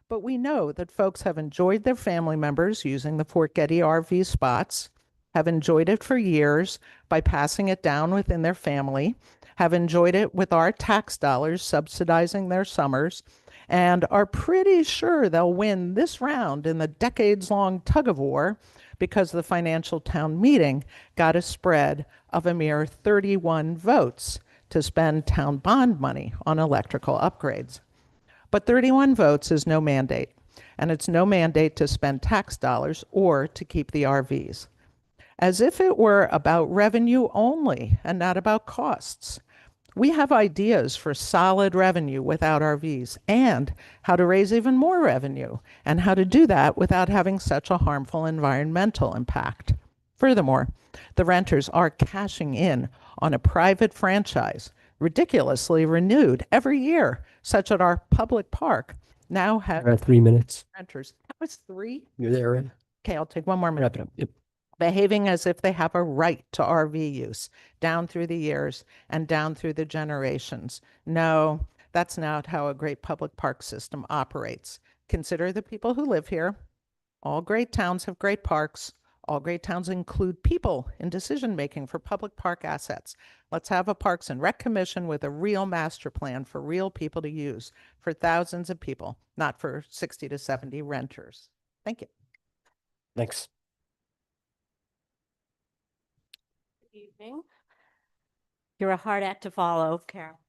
But we know that folks have enjoyed their family members using the Fort Getty RV spots, have enjoyed it for years by passing it down within their family, have enjoyed it with our tax dollars subsidizing their summers, and are pretty sure they'll win this round in the decades long tug of war because the financial town meeting got a spread of a mere 31 votes to spend town bond money on electrical upgrades. But 31 votes is no mandate, and it's no mandate to spend tax dollars or to keep the RVs. As if it were about revenue only and not about costs. We have ideas for solid revenue without RVs and how to raise even more revenue and how to do that without having such a harmful environmental impact. Furthermore, the renters are cashing in on a private franchise, ridiculously renewed every year, such that our public park now has 3 minutes. renters. That was 3? You're there, right? Okay, I'll take one more minute. Wrap it up. Yep. Behaving as if they have a right to RV use down through the years and down through the generations. No, that's not how a great public park system operates. Consider the people who live here. All great towns have great parks. All great towns include people in decision making for public park assets. Let's have a Parks and Rec Commission with a real master plan for real people to use for thousands of people, not for 60 to 70 renters. Thank you. Thanks. Evening. You're a hard act to follow, Carol.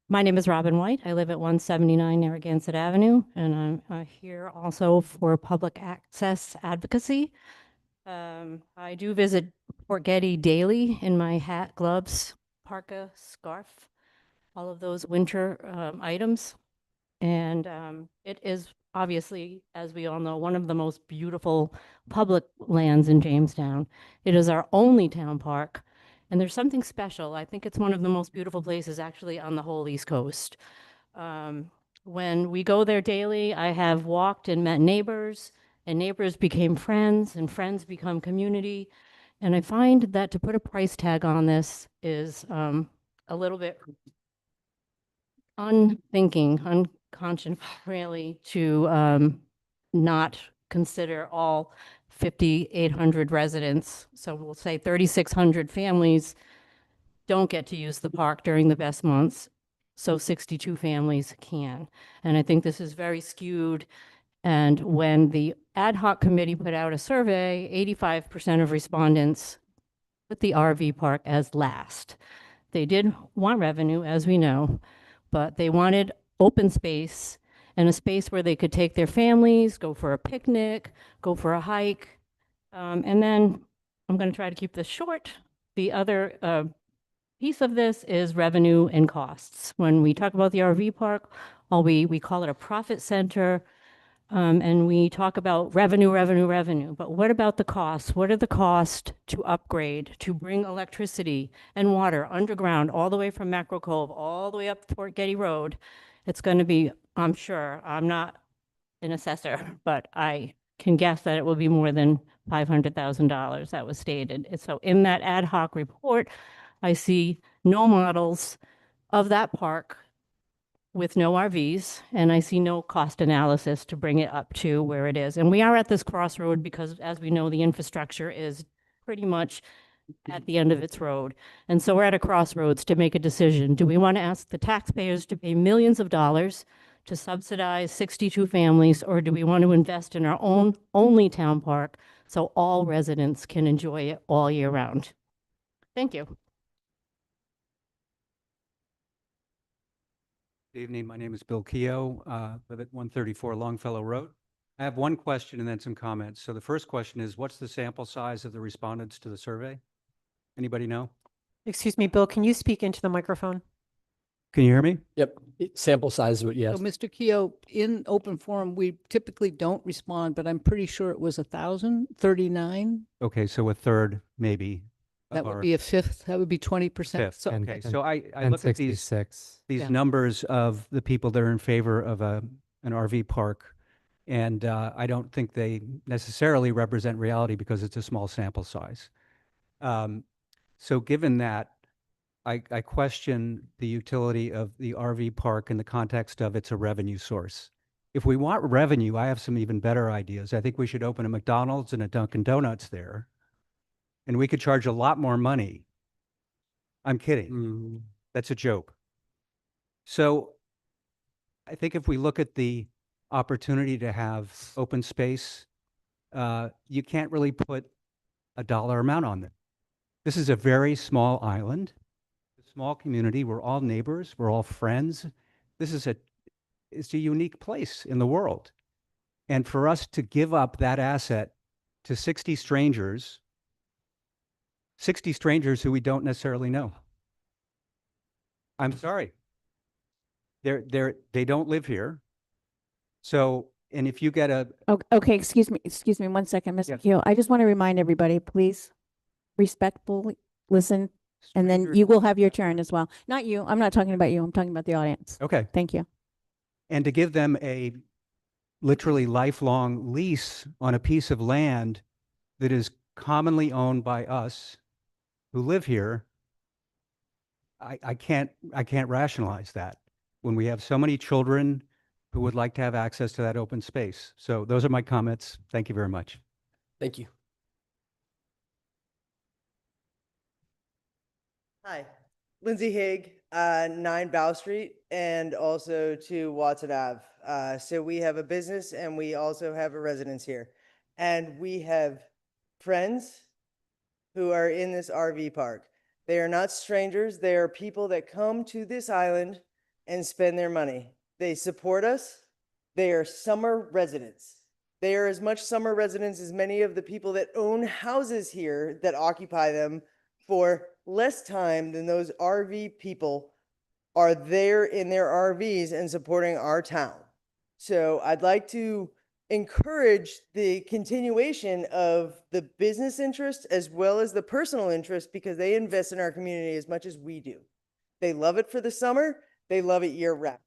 My name is Robin White. I live at 179 Narragansett Avenue, and I'm here also for public access advocacy. I do visit Fort Getty daily in my hat, gloves, parka, scarf, all of those winter items. And it is obviously, as we all know, one of the most beautiful public lands in Jamestown. It is our only town park, and there's something special. I think it's one of the most beautiful places actually on the whole East Coast. When we go there daily, I have walked and met neighbors, and neighbors became friends, and friends become community. And I find that to put a price tag on this is a little bit unthinking, unconscious, really, to not consider all 5,800 residents. So we'll say 3,600 families don't get to use the park during the best months. So 62 families can. And I think this is very skewed. And when the ad hoc committee put out a survey, 85% of respondents put the RV park as last. They did want revenue, as we know, but they wanted open space and a space where they could take their families, go for a picnic, go for a hike. And then I'm going to try to keep this short. The other piece of this is revenue and costs. When we talk about the RV park, we call it a profit center. And we talk about revenue. But what about the costs? What are the costs to upgrade, to bring electricity and water underground all the way from Mackerel Cove, all the way up Fort Getty Road? It's going to be, I'm sure, I'm not an assessor, but I can guess that it will be more than $500,000 that was stated. So in that ad hoc report, I see no models of that park with no RVs, and I see no cost analysis to bring it up to where it is. And we are at this crossroad because, as we know, the infrastructure is pretty much at the end of its road. And so we're at a crossroads to make a decision. Do we want to ask the taxpayers to pay millions of dollars to subsidize 62 families, or do we want to invest in our own only town park so all residents can enjoy it all year round? Thank you. Good evening. My name is Bill Keogh, live at 134 Longfellow Road. I have one question and then some comments. So the first question is, what's the sample size of the respondents to the survey? Anybody know? Excuse me, Bill, can you speak into the microphone? Can you hear me? Yep. Sample size, yes. So, Mr. Keogh, in open forum, we typically don't respond, but I'm pretty sure it was 1,039. Okay, so a third, maybe. That or would be a fifth. That would be 20%. fifth. So, Okay, so I look at these 66. these Yeah. numbers of the people that are in favor of an RV park, and I don't think they necessarily represent reality because it's a small sample size. So given that, I question the utility of the RV park in the context of it's a revenue source. If we want revenue, I have some even better ideas. I think we should open a McDonald's and a Dunkin' Donuts there, and we could charge a lot more money. I'm kidding. Mm, That's a joke. So I think if we look at the opportunity to have open space, you can't really put a dollar amount on it. This is a very small island, a small community. We're all neighbors. We're all friends. This is it's a unique place in the world. And for us to give up that asset to 60 strangers who we don't necessarily know. I'm sorry. They don't live here. So, and if you get a, Okay, excuse me 1 second, Yeah. Mr. Keel. I just want to remind everybody, please respectfully listen, and then stranger- you will have your turn as well. Not you, I'm not talking about you, I'm talking about the audience. Okay. Thank you. And to give them a literally lifelong lease on a piece of land that is commonly owned by us who live here, I can't rationalize that when we have so many children who would like to have access to that open space. So those are my comments. Thank you very much. thank you. Hi, Lindsay Haig, 9 Bow Street, and also to Watson Ave. So we have a business and we also have a residence here. And we have friends who are in this RV park. They are not strangers. They are people that come to this island and spend their money. They support us. They are summer residents. They are as much summer residents as many of the people that own houses here that occupy them for less time than those RV people are there in their RVs and supporting our town. So I'd like to encourage the continuation of the business interest as well as the personal interest because they invest in our community as much as we do. They love it for the summer. They love it year round.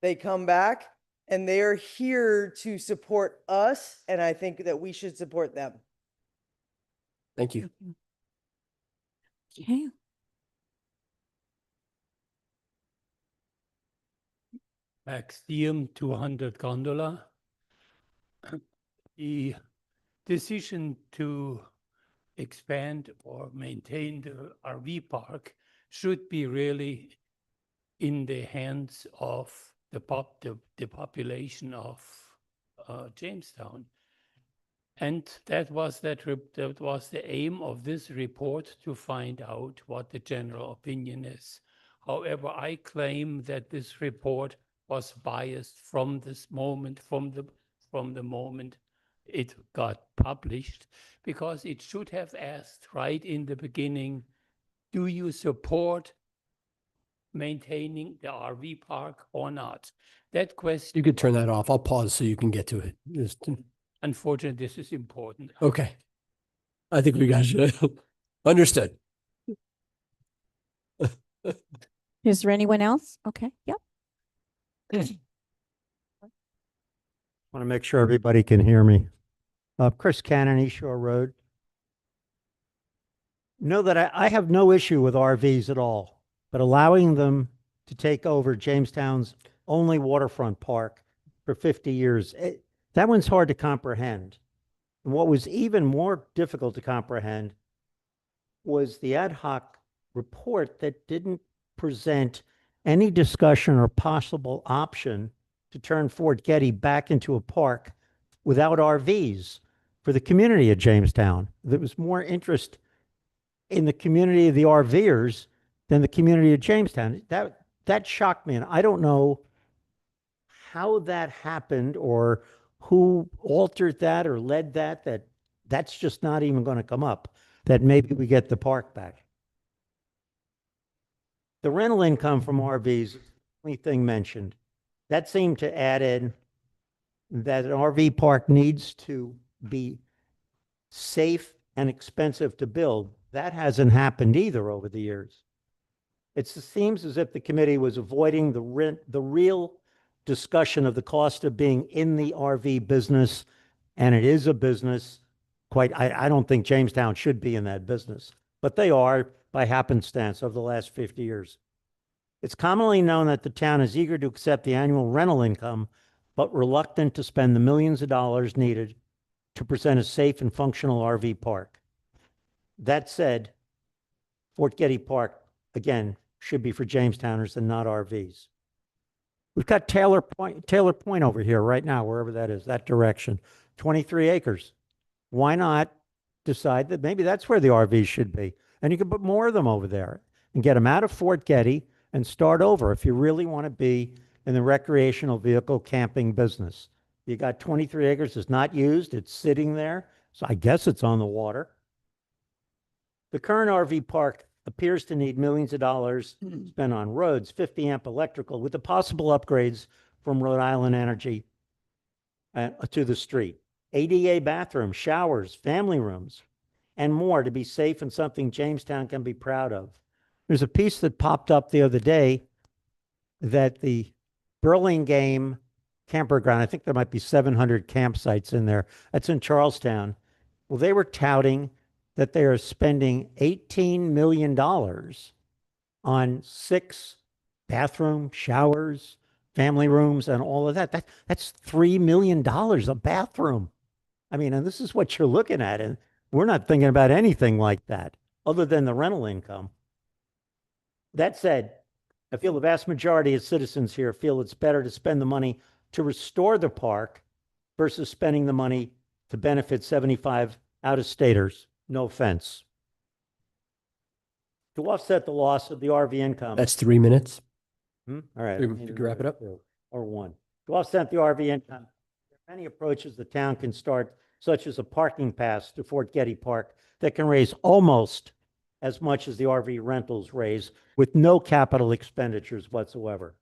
They come back and they are here to support us. And I think that we should support them. Thank you. Okay, Maxim 200 gondola. The decision to expand or maintain the RV park should be really in the hands of the population of Jamestown. And that was that was the aim of this report, to find out what the general opinion is. However, I claim that this report was biased from this moment, from the moment it got published, because it should have asked right in the beginning, do you support maintaining the RV park or not? That question, You could turn that off. I'll pause so you can get to it. unfortunately, this is important. Okay. I think we got you. Understood. is there anyone else? Okay, yep. Want to make sure everybody can hear me. Chris Cannon, East Shore Road. Know that I have no issue with RVs at all, but allowing them to take over Jamestown's only waterfront park for 50 years, that one's hard to comprehend. And what was even more difficult to comprehend was the ad hoc report that didn't present any discussion or possible option to turn Fort Getty back into a park without RVs for the community of Jamestown. There was more interest in the community of the RVers than the community of Jamestown. That shocked me, and I don't know how that happened or who altered that or led that. That's just not even going to come up, that maybe we get the park back. The rental income from RVs, only thing mentioned, that seemed to add in that an RV park needs to be safe and expensive to build. That hasn't happened either over the years. It seems as if the committee was avoiding the real discussion of the cost of being in the RV business, and it is a business. I don't think Jamestown should be in that business, but they are by happenstance over the last 50 years. It's commonly known that the town is eager to accept the annual rental income, but reluctant to spend the millions of dollars needed to present a safe and functional RV park. That said, Fort Getty Park, again, should be for Jamestowners and not RVs. We've got Taylor Point over here right now, wherever that is, that direction, 23 acres. Why not decide that maybe that's where the RVs should be? And you can put more of them over there and get them out of Fort Getty and start over if you really want to be in the recreational vehicle camping business. You got 23 acres, it's not used, it's sitting there, so I guess it's on the water. The current RV park appears to need millions of dollars spent on roads, 50 amp electrical, with the possible upgrades from Rhode Island Energy to the street. ADA bathrooms, showers, family rooms, and more to be safe and something Jamestown can be proud of. There's a piece that popped up the other day that the Burlingame campground, I think there might be 700 campsites in there. That's in Charlestown. Well, they were touting that they are spending $18 million on 6 bathroom, showers, family rooms, and all of that. That's $3 million a bathroom. I mean, and this is what you're looking at, and we're not thinking about anything like that other than the rental income. That said, I feel the vast majority of citizens here feel it's better to spend the money to restore the park versus spending the money to benefit 75 out-of-staters. No offense. To offset the loss of the RV income. That's 3 minutes. All right. We can wrap it up. Or 1. To offset the RV income, there are many approaches the town can start, such as a parking pass to Fort Getty Park that can raise almost as much as the RV rentals raise with no capital expenditures whatsoever.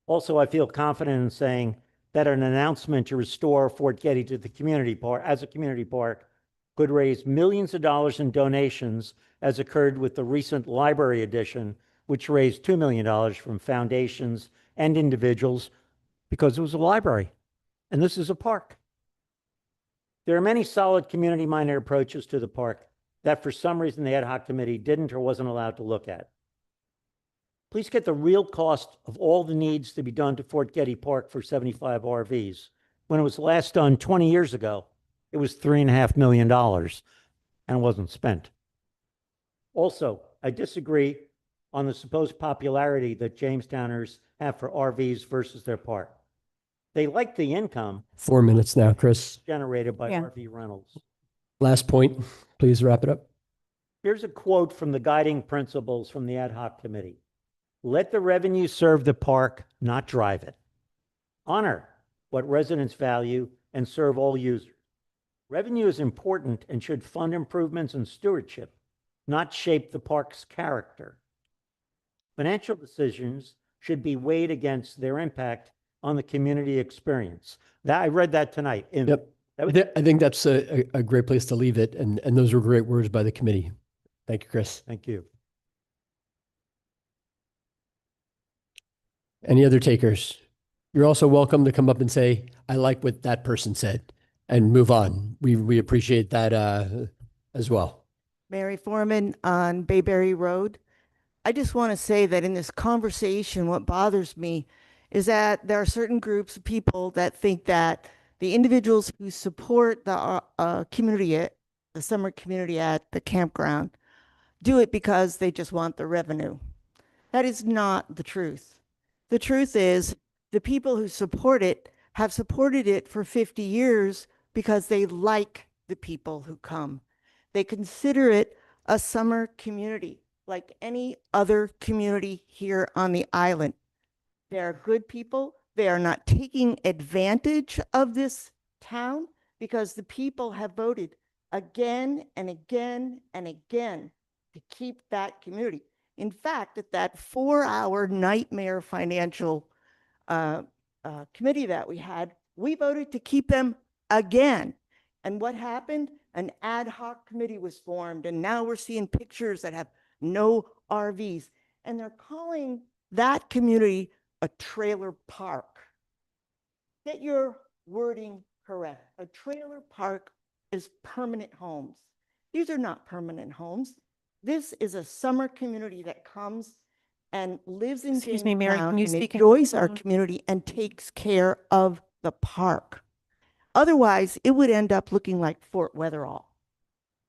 Also, I feel confident in saying that an announcement to restore Fort Getty to the community park as a community park could raise millions of dollars in donations, as occurred with the recent library edition, which raised $2 million from foundations and individuals because it was a library, and this is a park. There are many solid community-minded approaches to the park that for some reason the ad hoc committee didn't or wasn't allowed to look at. Please get the real cost of all the needs to be done to Fort Getty Park for 75 RVs. When it was last done 20 years ago, it was $3.5 million and wasn't spent. Also, I disagree on the supposed popularity that Jamestowners have for RVs versus their park. They like the income 4 minutes now, Chris. generated by Yeah. RV rentals. Last point, please wrap it up. Here's a quote from the guiding principles from the ad hoc committee. Let the revenue serve the park, not drive it. Honor what residents value and serve all users. Revenue is important and should fund improvements and stewardship, not shape the park's character. Financial decisions should be weighed against their impact on the community experience. I read that tonight. Yep. That was, I think that's a great place to leave it. And those were great words by the committee. Thank you, Chris. thank you. Any other takers? You're also welcome to come up and say, I like what that person said, and move on. We appreciate that as well. Mary Foreman on Bayberry Road. I just want to say that in this conversation, what bothers me is that there are certain groups of people that think that the individuals who support the community, the summer community at the campground, do it because they just want the revenue. That is not the truth. The truth is the people who support it have supported it for 50 years because they like the people who come. They consider it a summer community like any other community here on the island. They are good people. They are not taking advantage of this town because the people have voted again and again and again to keep that community. In fact, at that 4-hour nightmare financial committee that we had, we voted to keep them again. And what happened? An ad hoc committee was formed, and now we're seeing pictures that have no RVs. And they're calling that community a trailer park. Get your wording correct. A trailer park is permanent homes. These are not permanent homes. This is a summer community that comes and lives in Excuse me, Mary, Jamestown can you and speak into the enjoys our phone? community and takes care of the park. Otherwise, it would end up looking like Fort Weatherall.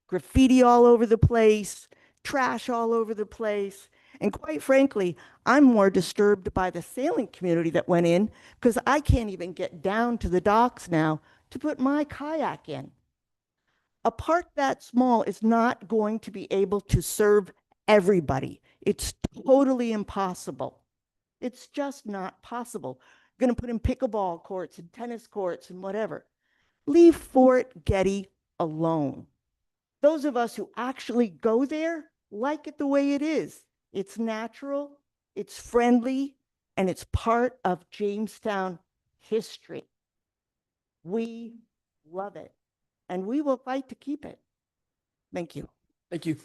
Graffiti all over the place, trash all over the place. And quite frankly, I'm more disturbed by the sailing community that went in because I can't even get down to the docks now to put my kayak in. A park that small is not going to be able to serve everybody. It's totally impossible. It's just not possible. Going to put in pickleball courts and tennis courts and whatever. Leave Fort Getty alone. Those of us who actually go there like it the way it is. It's natural, it's friendly, and it's part of Jamestown history. We love it, and we will fight to keep it. Thank you. Thank you.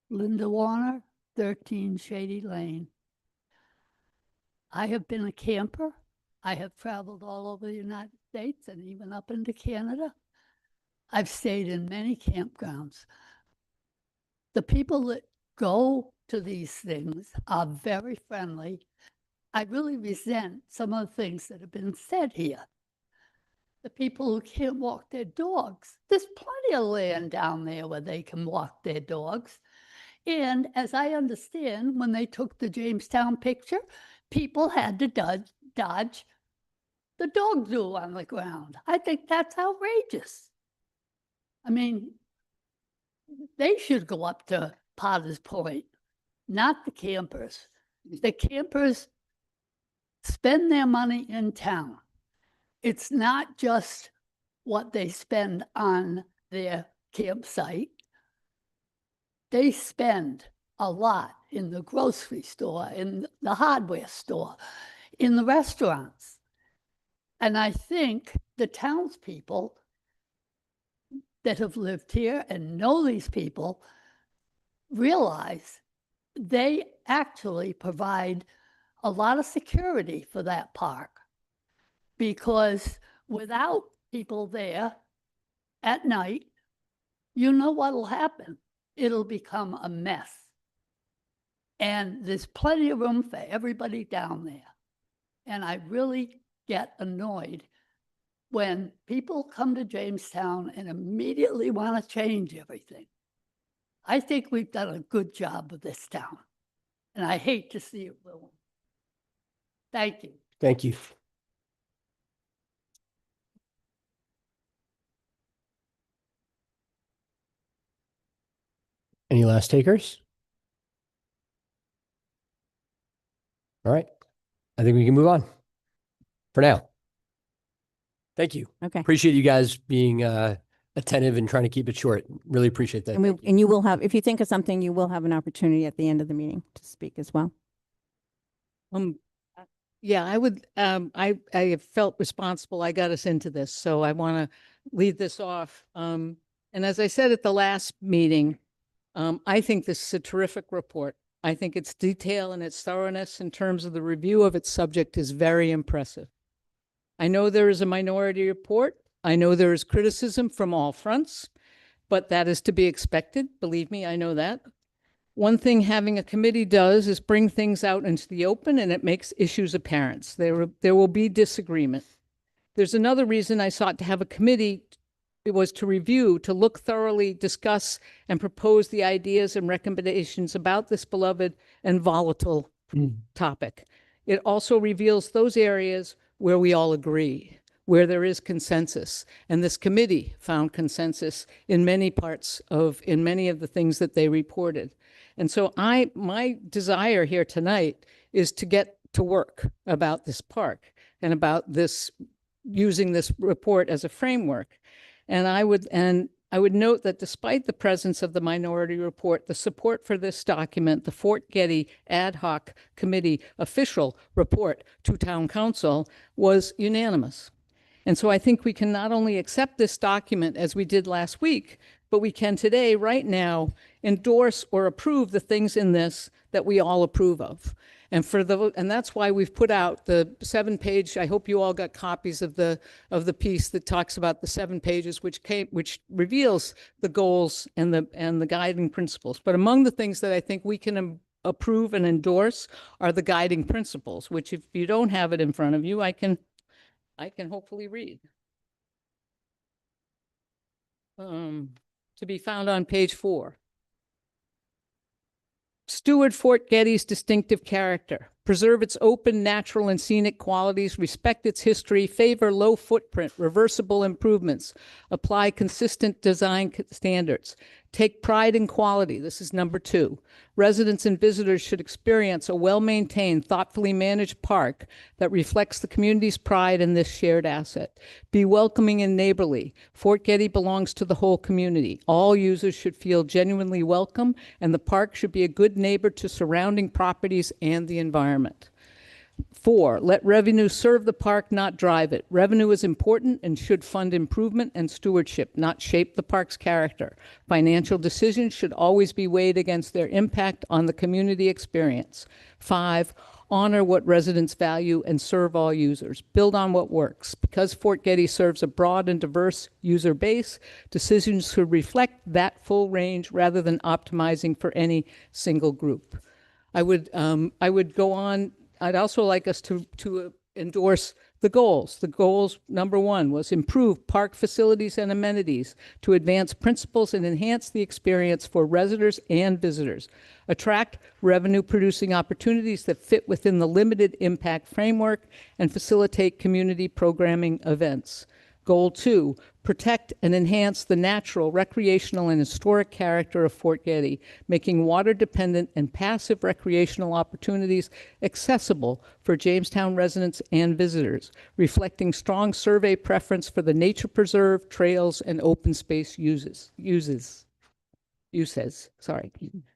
Linda Warner, 13 Shady Lane. I have been a camper. I have traveled all over the United States and even up into Canada. I've stayed in many campgrounds. The people that go to these things are very friendly. I really resent some of the things that have been said here. The people who can't walk their dogs, there's plenty of land down there where they can walk their dogs. And as I understand, when they took the Jamestown picture, people had to dodge the dog zoo on the ground. I think that's outrageous. I mean, they should go up to Potter's Point, not the campers. The campers spend their money in town. It's not just what they spend on their campsite. They spend a lot in the grocery store, in the hardware store, in the restaurants. And I think the townspeople that have lived here and know these people realize they actually provide a lot of security for that park, because without people there at night, you know what'll happen. It'll become a mess. And there's plenty of room for everybody down there. And I really get annoyed when people come to Jamestown and immediately want to change everything. I think we've done a good job with this town, and I hate to see it ruined. Thank you. Thank you. Any last takers? All right. I think we can move on for now. Thank you. Okay. Appreciate you guys being attentive and trying to keep it short. Really appreciate that. And you will have, if you think of something, you will have an opportunity at the end of the meeting to speak as well. Yeah, I would, I have felt responsible. I got us into this, so I want to lead this off. And as I said at the last meeting, I think this is a terrific report. I think its detail and its thoroughness in terms of the review of its subject is very impressive. I know there is a minority report. I know there is criticism from all fronts, but that is to be expected. Believe me, I know that. One thing having a committee does is bring things out into the open, and it makes issues apparent. There will be disagreement. There's another reason I sought to have a committee. It was to review, to look thoroughly, discuss, and propose the ideas and recommendations about this beloved and volatile topic. It also reveals those areas where we all agree, where there is consensus. And this committee found consensus in many in many of the things that they reported. And so my desire here tonight is to get to work about this park and about this, using this report as a framework. And I would note that despite the presence of the minority report, the support for this document, the Fort Getty Ad Hoc Committee official report to Town Council, was unanimous. And so I think we can not only accept this document as we did last week, but we can today, right now, endorse or approve the things in this that we all approve of. And and that's why we've put out the 7-page, I hope you all got copies of the piece that talks about the 7 pages, which reveals the goals and the guiding principles. But among the things that I think we can approve and endorse are the guiding principles, which if you don't have it in front of you, I can hopefully read. To be found on page 4. Steward Fort Getty's distinctive character. Preserve its open, natural, and scenic qualities. Respect its history. Favor low footprint, reversible improvements. Apply consistent design standards. Take pride in quality. This is number 2. Residents and visitors should experience a well-maintained, thoughtfully managed park that reflects the community's pride in this shared asset. Be welcoming and neighborly. Fort Getty belongs to the whole community. All users should feel genuinely welcome, and the park should be a good neighbor to surrounding properties and the environment. 4, let revenue serve the park, not drive it. Revenue is important and should fund improvement and stewardship, not shape the park's character. Financial decisions should always be weighed against their impact on the community experience. 5, honor what residents value and serve all users. Build on what works. Because Fort Getty serves a broad and diverse user base, decisions should reflect that full range rather than optimizing for any single group. I would go on. I'd also like us to endorse the goals. The goals, number 1, was improve park facilities and amenities to advance principles and enhance the experience for residents and visitors. Attract revenue-producing opportunities that fit within the limited impact framework and facilitate community programming events. Goal 2, protect and enhance the natural, recreational, and historic character of Fort Getty, making water-dependent and passive recreational opportunities accessible for Jamestown residents and visitors, reflecting strong survey preference for the nature preserve, trails, and open space uses.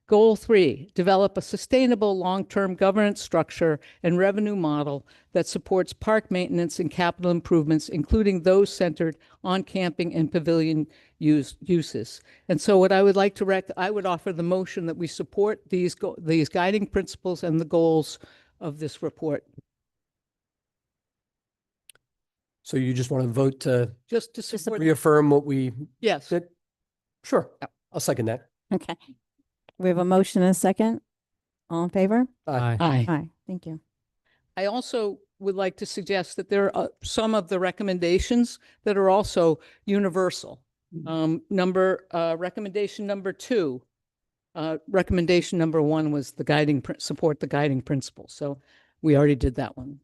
Goal 3, develop a sustainable long-term governance structure and revenue model that supports park maintenance and capital improvements, including those centered on camping and pavilion uses. And so what I would like to I would offer the motion that we support these guiding principles and the goals of this report. So you just want to vote to Just to support. reaffirm what we Yes. did? Sure, I'll second that. Okay. We have a motion and a second. All in favor? Aye. Aye. Aye. Thank you. I also would like to suggest that there are some of the recommendations that are also universal. Recommendation number 2, recommendation number 1 was the support the guiding principles. So we already did that one.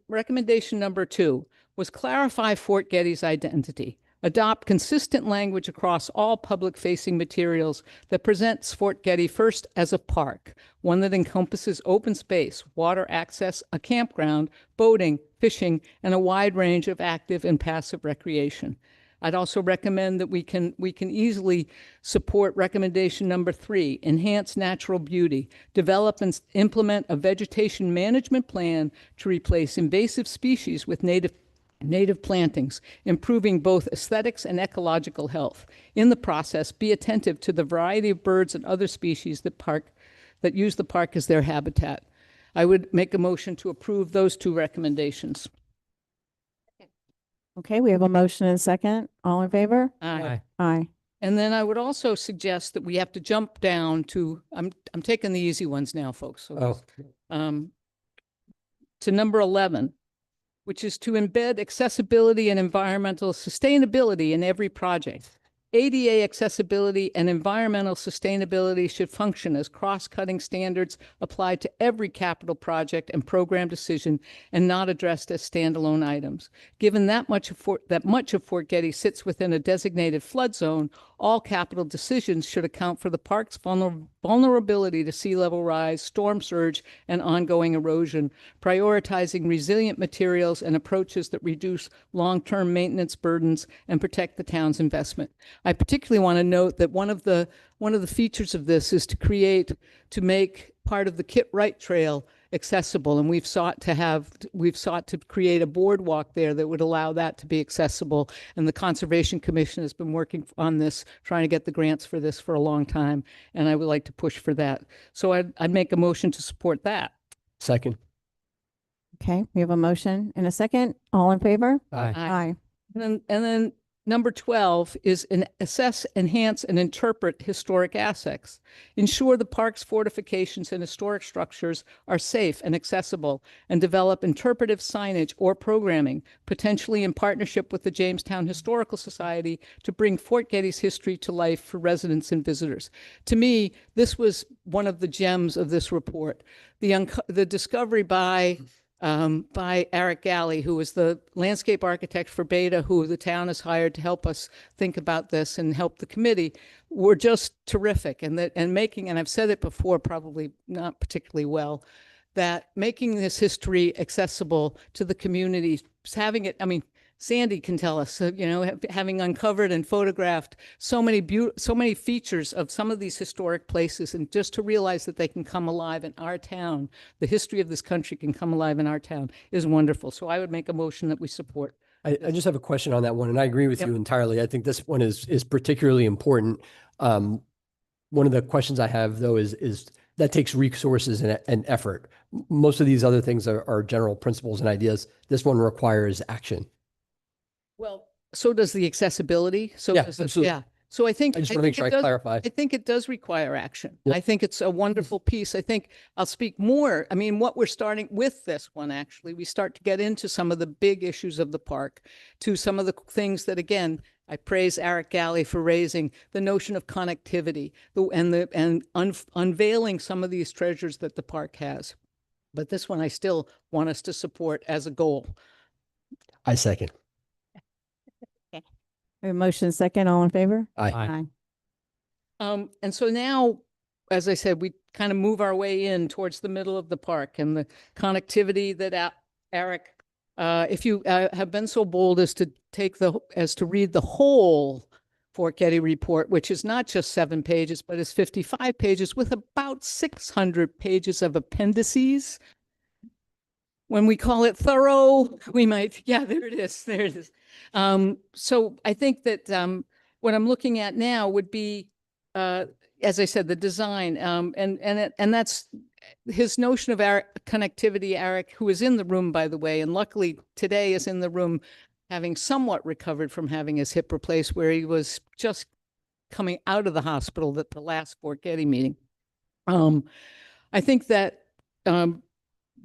Recommendation number 2 was clarify Fort Getty's identity. Adopt consistent language across all public-facing materials that presents Fort Getty first as a park, one that encompasses open space, water access, a campground, boating, fishing, and a wide range of active and passive recreation. I'd also recommend that we can easily support recommendation number 3, enhance natural beauty, develop and implement a vegetation management plan to replace invasive species with native plantings, improving both aesthetics and ecological health. In the process, be attentive to the variety of birds and other species that use the park as their habitat. I would make a motion to approve those 2 recommendations. Okay, we have a motion and a second. All in favor? Aye. Aye. And then I would also suggest that we have to jump down to, I'm taking the easy ones now, folks. So to number 11, which is to embed accessibility and environmental sustainability in every project. ADA accessibility and environmental sustainability should function as cross-cutting standards applied to every capital project and program decision and not addressed as standalone items. Given that much of Fort Getty sits within a designated flood zone, all capital decisions should account for the park's vulnerability to sea level rise, storm surge, and ongoing erosion, prioritizing resilient materials and approaches that reduce long-term maintenance burdens and protect the town's investment. I particularly want to note that one of the features of this is to make part of the Kit Wright Trail accessible, and we've sought to create a boardwalk there that would allow that to be accessible. And the Conservation Commission has been working on this, trying to get the grants for this for a long time, and I would like to push for that. So I'd make a motion to support that. Second. Okay, we have a motion and a second. All in favor? Aye. Aye. And then number 12 is assess, enhance, and interpret historic assets. Ensure the park's fortifications and historic structures are safe and accessible, and develop interpretive signage or programming, potentially in partnership with the Jamestown Historical Society, to bring Fort Getty's history to life for residents and visitors. To me, this was one of the gems of this report. The discovery by Eric Galley, who is the landscape architect for Beta, who the town has hired to help us think about this and help the committee, were just terrific. And I've said it before, probably not particularly well, that making this history accessible to the community, having it, I mean, Sandy can tell us, having uncovered and photographed so many features of some of these historic places, and just to realize that they can come alive in our town, the history of this country can come alive in our town, is wonderful. So I would make a motion that we support. I just have a question on that one, and I agree with you entirely. I think this one is particularly important. One of the questions I have, though, is that takes resources and effort. Most of these other things are general principles and ideas. This one requires action. Well, so does the accessibility. So Yeah, does absolutely. Yeah. So I think I just want to make sure I clarify. I think it does require action. Yep. I think it's a wonderful piece. I think I'll speak more. I mean, what we're starting with this one, actually, we start to get into some of the big issues of the park, to some of the things that, again, I praise Eric Galley for raising the notion of connectivity and unveiling some of these treasures that the park has. But this one, I still want us to support as a goal. I second. We have a motion and a second. All in favor? Aye. And so now, as I said, we kind of move our way in towards the middle of the park, and the connectivity that Eric, if you have been so bold as to read the whole Fort Getty report, which is not just 7 pages, but is 55 pages with about 600 pages of appendices. When we call it thorough, we might, yeah, there it is. There it is. So I think that what I'm looking at now would be, as I said, the design, and that's his notion of connectivity. Eric, who is in the room, by the way, and luckily today is in the room, having somewhat recovered from having his hip replaced, where he was just coming out of the hospital at the last Fort Getty meeting. I think that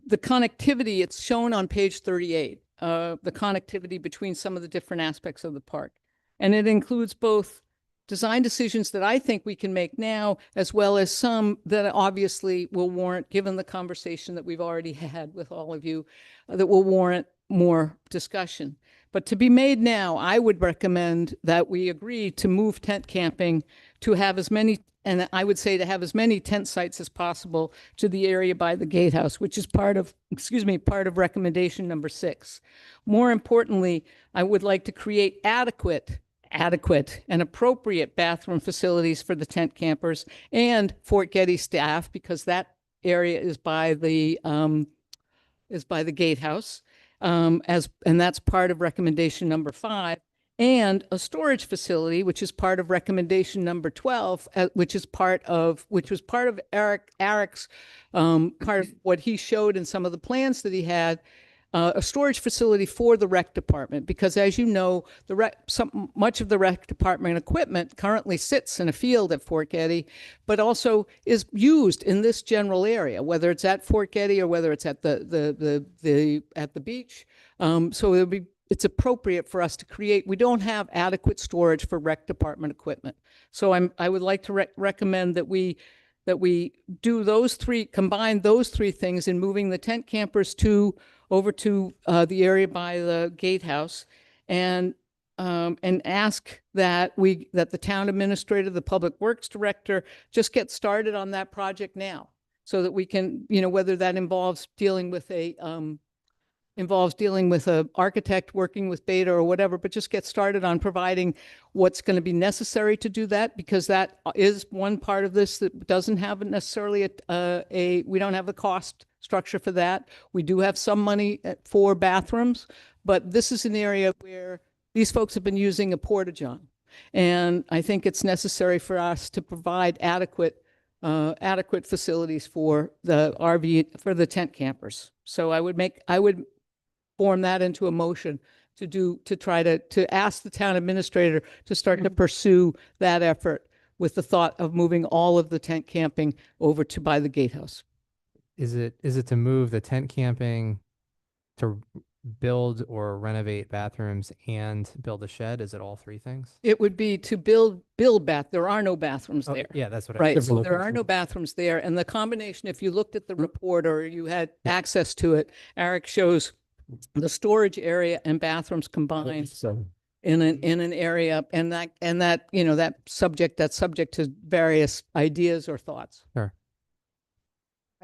the connectivity, it's shown on page 38, the connectivity between some of the different aspects of the park. And it includes both design decisions that I think we can make now, as well as some that obviously will warrant, given the conversation that we've already had with all of you, that will warrant more discussion. But to be made now, I would recommend that we agree to move tent camping to have as many, and I would say to have as many tent sites as possible to the area by the gatehouse, which is part of recommendation number 6. More importantly, I would like to create adequate and appropriate bathroom facilities for the tent campers and Fort Getty staff, because that area is by the gatehouse, and that's part of recommendation number 5. And a storage facility, which is part of recommendation number 12, which was part of Eric's part of what he showed in some of the plans that he had, a storage facility for the rec department, because as you know, much of the rec department equipment currently sits in a field at Fort Getty, but also is used in this general area, whether it's at Fort Getty or whether it's at the beach. So it's appropriate for us to create. We don't have adequate storage for rec department equipment. So I would like to recommend that we do combine those 3 things in moving the tent campers over to the area by the gatehouse, and ask that the town administrator, the public works director, just get started on that project now, so that we can, whether that involves dealing with an architect working with Beta or whatever, but just get started on providing what's going to be necessary to do that, because that is one part of this that doesn't have necessarily we don't have the cost structure for that. We do have some money for bathrooms, but this is an area where these folks have been using a porta-john. And I think it's necessary for us to provide adequate adequate facilities for the RV, for the tent campers. So I would form that into a motion to try to ask the town administrator to start to pursue that effort with the thought of moving all of the tent camping over to by the gatehouse. Is it to move the tent camping to build or renovate bathrooms and build a shed? Is it all three things? It would be to build there are no bathrooms there. Yeah, that's what I. Right, Different so there are no locations. bathrooms there, and the combination, if you looked at the report or you had access to it, Eric shows the storage area and bathrooms combined So in an area, and that, you know, that's subject to various ideas or thoughts. Are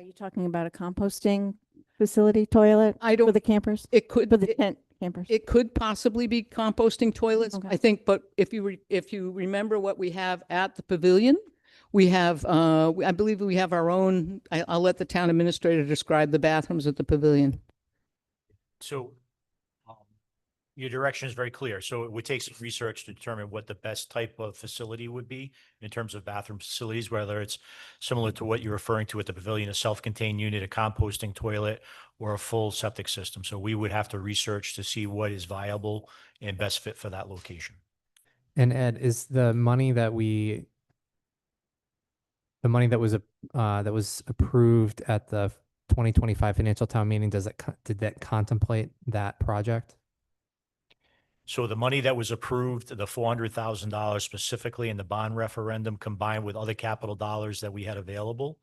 you talking about a composting facility toilet I for don't, the campers? it could, For the tent campers? it could possibly be composting toilets, Okay. I think, but if you remember what we have at the pavilion, we have, I believe we have our own, I'll let the town administrator describe the bathrooms at the pavilion. So your direction is very clear. So it would take some research to determine what the best type of facility would be in terms of bathroom facilities, whether it's similar to what you're referring to at the pavilion, a self-contained unit, a composting toilet, or a full septic system. So we would have to research to see what is viable and best fit for that location. And Ed, is the money that was approved at the 2025 financial town meeting, did that contemplate that project? So the money that was approved, the $400,000 specifically in the bond referendum, combined with other capital dollars that we had available,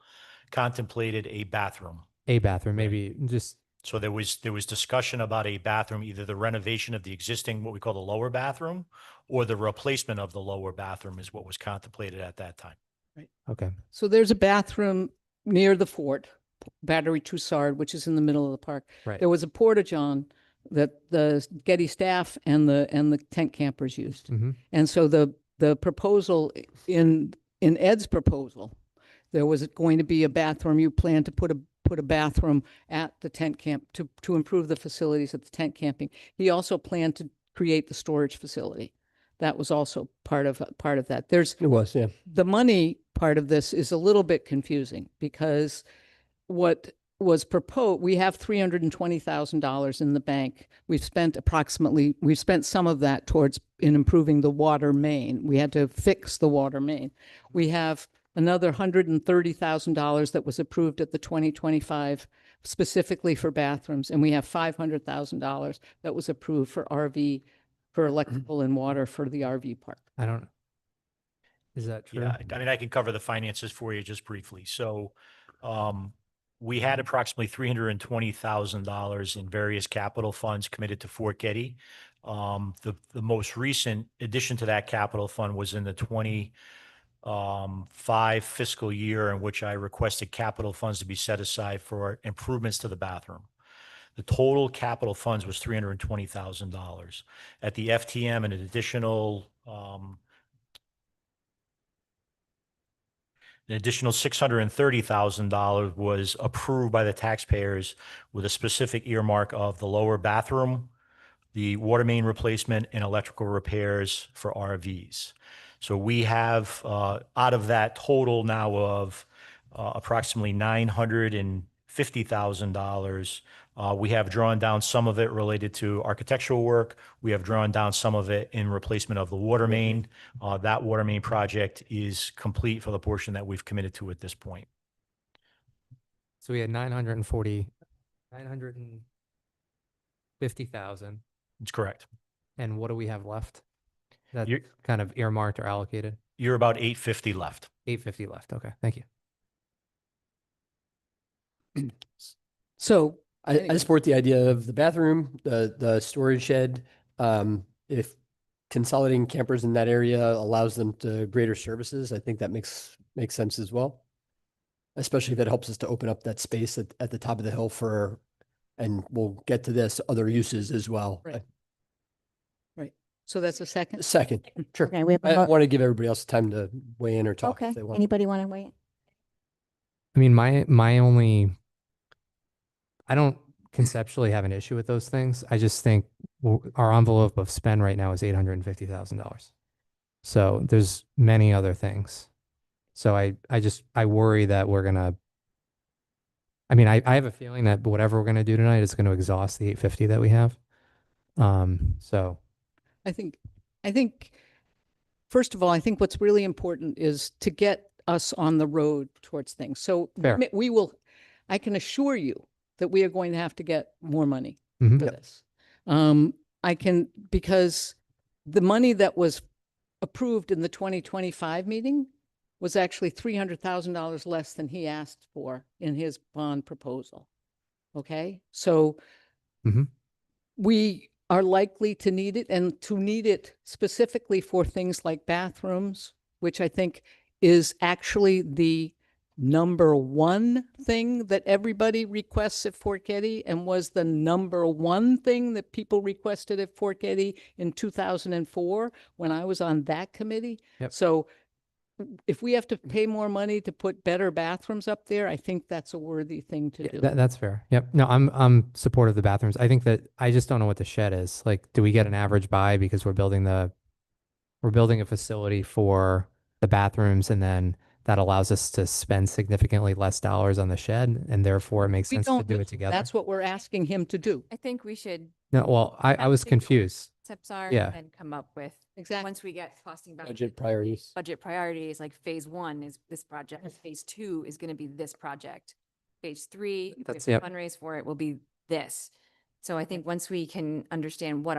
contemplated a bathroom. A bathroom, maybe just. So there was discussion about a bathroom, either the renovation of the existing, what we call the lower bathroom, or the replacement of the lower bathroom is what was contemplated at that time. Okay. So there's a bathroom near the fort, Battery Troussard, which is in the middle of the park. Right. There was a porta-john that the Getty staff and the tent campers used. Mm-hmm. And so the proposal in Ed's proposal, there was going to be a bathroom. You plan to put a bathroom at the tent camp to improve the facilities at the tent camping. He also planned to create the storage facility. That was also part of that. it was, yeah. The money part of this is a little bit confusing because what was proposed, we have $320,000 in the bank. We've spent some of that towards in improving the water main. We had to fix the water main. We have another $130,000 that was approved at the 2025 specifically for bathrooms. And we have $500,000 that was approved for RV, for electrical and water for the RV park. I don't. Is that true? Yeah, I mean, I can cover the finances for you just briefly. So we had approximately $320,000 in various capital funds committed to Fort Getty. The most recent addition to that capital fund was in the 25 fiscal year, in which I requested capital funds to be set aside for improvements to the bathroom. The total capital funds was $320,000. At the FTM, an additional $630,000 was approved by the taxpayers with a specific earmark of the lower bathroom, the water main replacement, and electrical repairs for RVs. So we have, out of that total now of approximately $950,000, we have drawn down some of it related to architectural work. We have drawn down some of it in replacement of the water main. That water main project is complete for the portion that we've committed to at this point. So we had 950,000. That's correct. And what do we have left? That's You're- kind of earmarked or allocated? You're about 850 left. 850 left. Okay, thank you. So I support the idea of the bathroom, the storage shed. If consolidating campers in that area allows them to greater services, I think that makes sense as well. Especially if it helps us to open up that space at the top of the hill for, and we'll get to this, other uses as well. Right. Right. So that's a second? Second, sure. Okay, we have I want to give everybody else time to weigh in or talk Okay, if they want. anybody want to wait? I mean, I don't conceptually have an issue with those things. I just think our envelope of spend right now is $850,000. So there's many other things. So I worry that we're gonna, I mean, I have a feeling that whatever we're gonna do tonight is gonna exhaust the 850 that we have. So I think, first of all, I think what's really important is to get us on the road towards things. So Fair. I can assure you that we are going to have to get more money Mhm. for Yep. this. Because the money that was approved in the 2025 meeting was actually $300,000 less than he asked for in his bond proposal. Okay, so Mhm. we are likely to need it, and to need it specifically for things like bathrooms, which I think is actually the number one thing that everybody requests at Fort Getty, and was the number one thing that people requested at Fort Getty in 2004 when I was on that committee. Yep. So if we have to pay more money to put better bathrooms up there, I think that's a worthy thing to do. that's fair. Yep. No, I'm supportive of the bathrooms. I think that I just don't know what the shed is. Like, do we get an average buy because we're building a facility for the bathrooms, and then that allows us to spend significantly less dollars on the shed, and therefore it makes We sense to don't, do it together. that's what we're asking him to do. I think we should No, well, I was confused. tips are Yeah. and come up with, Exactly. once we get costing about Budget priorities. budget priorities, like phase one is this project, phase two is going to be this project. Phase three, if we have That's- to yep. fundraise for it, will be this. So I think once we can understand what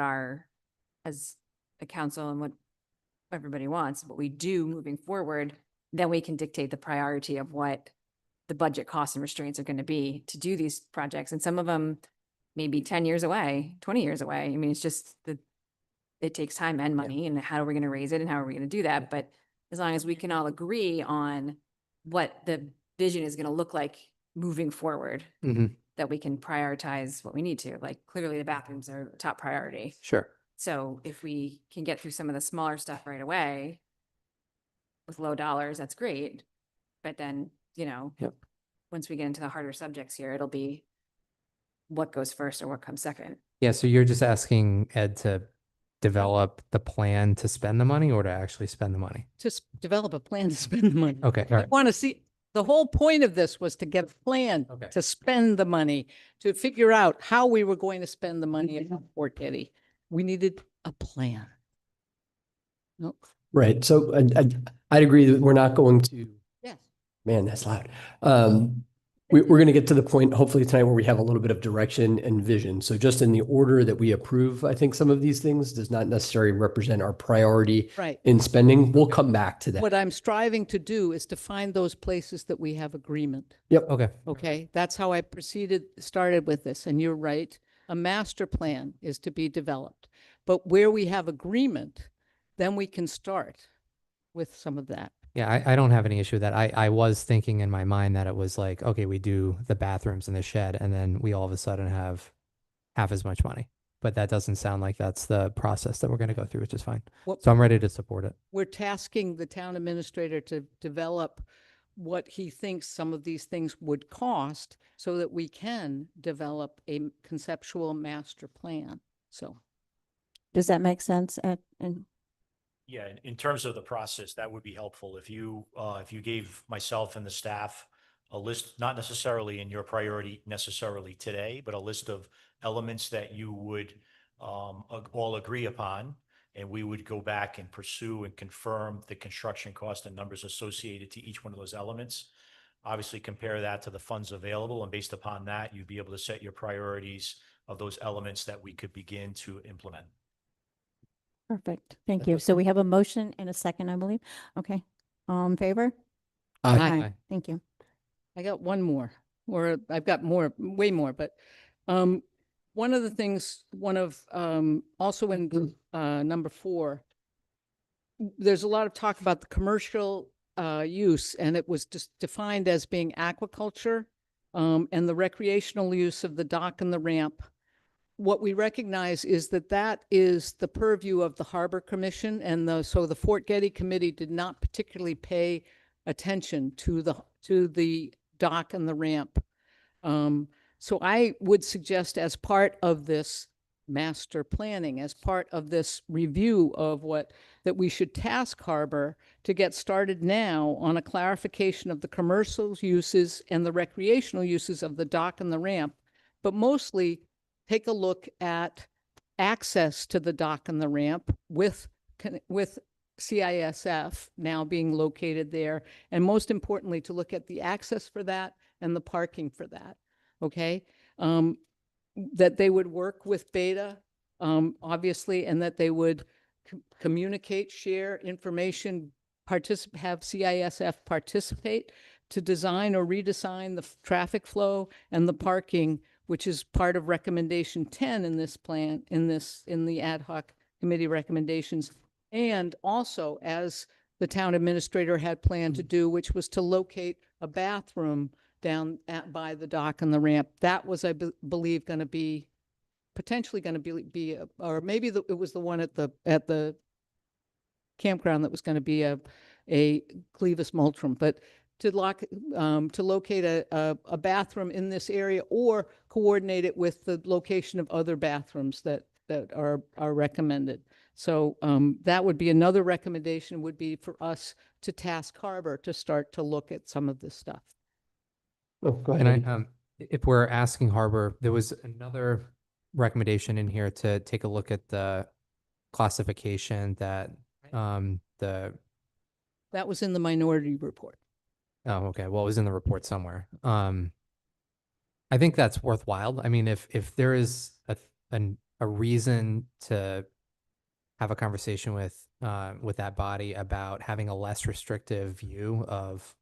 as a council and what everybody wants, what we do moving forward, then we can dictate the priority of what the budget costs and restraints are going to be to do these projects. And some of them may be 10 years away, 20 years away. I mean, it's just it takes time and money, and how are we going to raise it and how are we going to do that? But as long as we can all agree on what the vision is going to look like moving forward, Mhm. that we can prioritize what we need to. Like, clearly the bathrooms are top priority. Sure. So if we can get through some of the smaller stuff right away with low dollars, that's great. But then, Yep. once we get into the harder subjects here, it'll be what goes first or what comes second. Yeah. So you're just asking Ed to develop the plan to spend the money, or to actually spend the money? Just develop a plan to spend the money. Okay. All I right. want to see, the whole point of this was to get a plan Okay. to spend the money, to figure out how we were going to spend the money at Fort Getty. We needed a plan. No, Right. So I'd agree that we're not going to, yes. man, that's loud. We're going to get to the point, hopefully tonight, where we have a little bit of direction and vision. So just in the order that we approve, I think some of these things does not necessarily represent our priority Right. in spending. We'll come back to that. What I'm striving to do is to find those places that we have agreement. Okay. Okay, that's how I started with this, and you're right. A master plan is to be developed. But where we have agreement, then we can start with some of that. Yeah, I don't have any issue with that. I was thinking in my mind that it was like, okay, we do the bathrooms and the shed, and then we all of a sudden have half as much money. But that doesn't sound like that's the process that we're going to go through, which is fine. What- So I'm ready to support it. We're tasking the town administrator to develop what he thinks some of these things would cost so that we can develop a conceptual master plan. So, Does that make sense? And Yeah, in terms of the process, that would be helpful if you gave myself and the staff a list, not necessarily in your priority necessarily today, but a list of elements that you would all agree upon. And we would go back and pursue and confirm the construction cost and numbers associated to each one of those elements. Obviously, compare that to the funds available, and based upon that, you'd be able to set your priorities of those elements that we could begin to implement. perfect. Thank you. So we have a motion and a second, I believe. Okay. All in favor? Aye. Thank you. I got one more, or I've got more, way more, but one of the things, also in number 4, there's a lot of talk about the commercial use, and it was just defined as being aquaculture and the recreational use of the dock and the ramp. What we recognize is that that is the purview of the Harbor Commission, and so the Fort Getty Committee did not particularly pay attention to the dock and the ramp. So I would suggest, as part of this, master planning as part of this review of that we should task Harbor to get started now on a clarification of the commercial uses and the recreational uses of the dock and the ramp, but mostly take a look at access to the dock and the ramp with CISF now being located there, and most importantly, to look at the access for that and the parking for that, okay? That they would work with Beta, obviously, and that they would communicate, share information, have CISF participate to design or redesign the traffic flow and the parking, which is part of recommendation 10 in this plan, in the ad hoc committee recommendations. And also, as the town administrator had planned to do, which was to locate a bathroom down by the dock and the ramp. That was, I believe, going to be potentially going to be or maybe it was the one at the campground that was going to be a Clevis Multrum, but to locate a bathroom in this area or coordinate it with the location of other bathrooms that are recommended. So that would be another recommendation, would be for us to task Harbor to start to look at some of this stuff. Oh, go ahead. And Eddie. if we're asking Harbor, there was another recommendation in here to take a look at the classification that That was in the minority report. Oh, okay. Well, it was in the report somewhere. I think that's worthwhile. I mean, if there is a reason to have a conversation with that body about having a less restrictive view of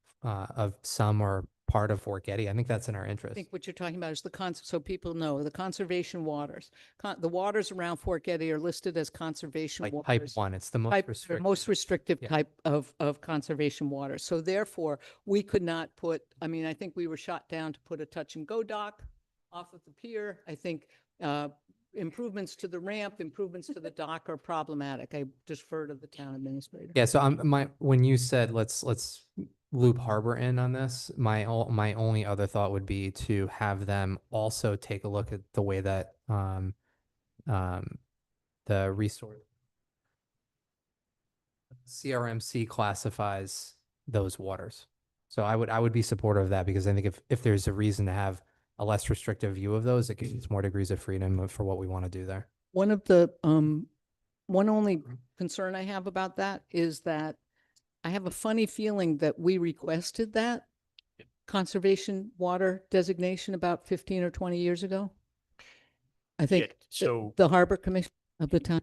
some or part of Fort Getty, I think that's in our I interest. think what you're talking about is so people know, the conservation waters. The waters around Fort Getty are listed as conservation Like waters. type 1, it's the most restrictive. Most restrictive Yeah. type of conservation water. So therefore, we could not put, I think we were shot down to put a touch and go dock off of the pier. I think improvements to the ramp, improvements to the dock are problematic. I defer to the town administrator. Yeah, so when you said let's loop Harbor in on this, my only other thought would be to have them also take a look at the way that the resource CRMC classifies those waters. So I would be supportive of that, because I think if there's a reason to have a less restrictive view of those, it gives us more degrees of freedom for what we want to do there. One of the, one only concern I have about that is that I have a funny feeling that we requested that conservation water designation about 15 or 20 years ago. I think Yeah, so the Harbor Commission of the time.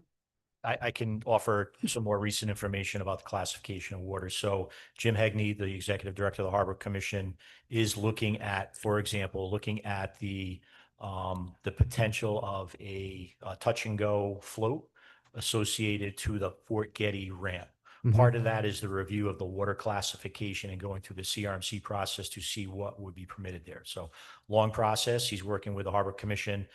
I can offer some more recent information about the classification of water. So Jim Hegney, the executive director of the Harbor Commission, is looking at, for example, the potential of a touch and go float associated to the Fort Getty ramp. Part of that is the review of the water classification and going through the CRMC process to see what would be permitted there. So long process. He's working with the Harbor Commission,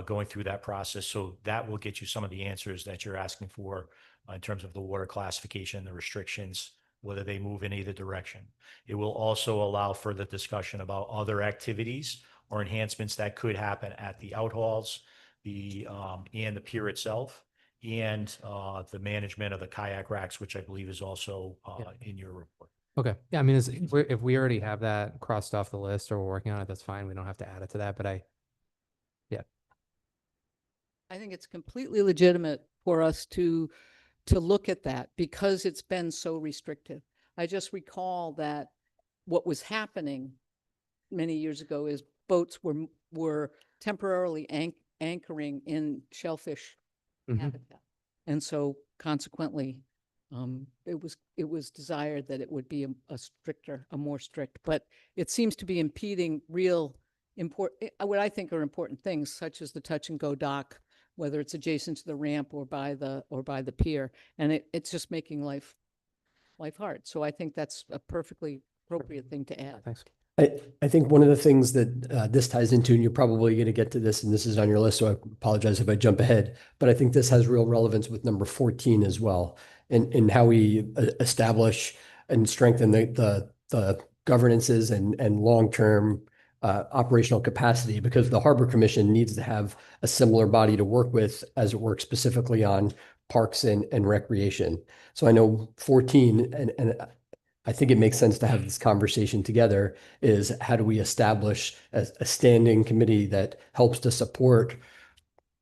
going through that process. So that will get you some of the answers that you're asking for in terms of the water classification, the restrictions, whether they move in either direction. It will also allow further discussion about other activities or enhancements that could happen at the outhauls, and the pier itself, and the management of the kayak racks, which I believe is also in your report. Okay. Yeah, I mean, if we already have that crossed off the list or we're working on it, that's fine. We don't have to add it to that, but I think it's completely legitimate for us to look at that because it's been so restrictive. I just recall that what was happening many years ago is boats were temporarily anchoring in shellfish habitat. And so consequently, it was desired that it would be a more strict, but it seems to be impeding real what I think are important things, such as the touch and go dock, whether it's adjacent to the ramp or by the pier. And it's just making life hard. So I think that's a perfectly appropriate thing to add. thanks. I think one of the things that this ties into, and you're probably going to get to this, and this is on your list, so I apologize if I jump ahead, but I think this has real relevance with number 14 as well, and how we establish and strengthen the governances and long-term operational capacity, because the Harbor Commission needs to have a similar body to work with as it works specifically on parks and recreation. So I know 14, and I think it makes sense to have this conversation together, is how do we establish a standing committee that helps to support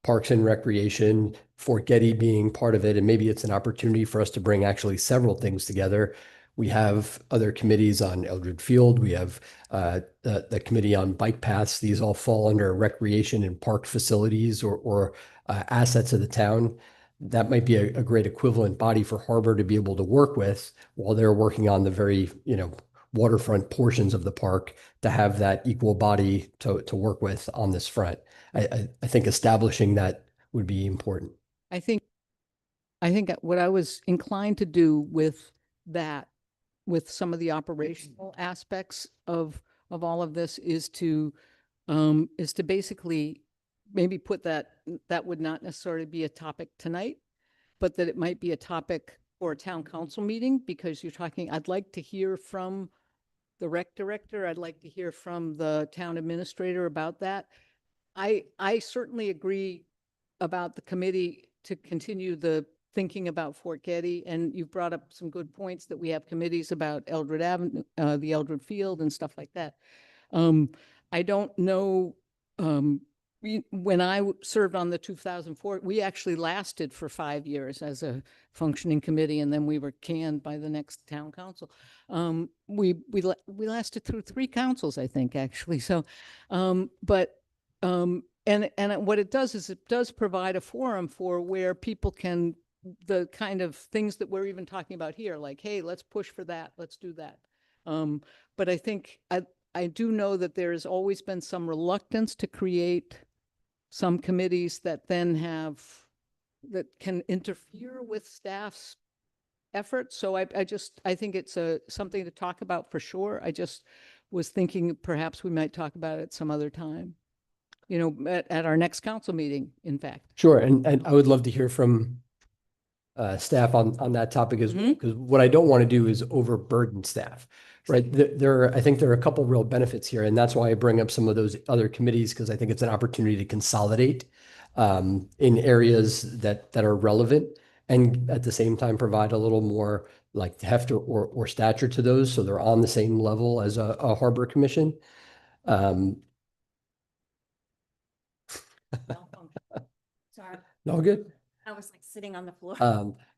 Parks and Recreation, Fort Getty being part of it, and maybe it's an opportunity for us to bring actually several things together. We have other committees on Eldred Field. We have the committee on bike paths. These all fall under recreation and park facilities or assets of the town. That might be a great equivalent body for Harbor to be able to work with while they're working on the very, waterfront portions of the park, to have that equal body to work with on this front. I think establishing that would be important. I think what I was inclined to do with that, with some of the operational aspects of all of this, is to basically maybe put that would not necessarily be a topic tonight, but that it might be a topic for a town council meeting, because I'd like to hear from the rec director. I'd like to hear from the town administrator about that. I certainly agree about the committee to continue the thinking about Fort Getty, and you've brought up some good points that we have committees about Eldred Avenue, the Eldred Field and stuff like that. I don't know, when I served on the 2004, we actually lasted for 5 years as a functioning committee, and then we were canned by the next town council. We lasted through 3 councils, I think, actually. So, and what it does is it does provide a forum for where people can, the kind of things that we're even talking about here, like, hey, let's push for that, let's do that. But I think I do know that there has always been some reluctance to create some committees that then that can interfere with staff's efforts. So I think it's something to talk about for sure. I just was thinking perhaps we might talk about it some other time, at our next council meeting, in fact. Sure, and I would love to hear from staff on that topic as well, because what I don't want to do is overburden staff, right? I think there are a couple real benefits here, and that's why I bring up some of those other committees, because I think it's an opportunity to consolidate in areas that are relevant, and at the same time provide a little more like heft or stature to those, so they're on the same level as a Harbor Commission. Sorry. No good. I was like sitting on the floor.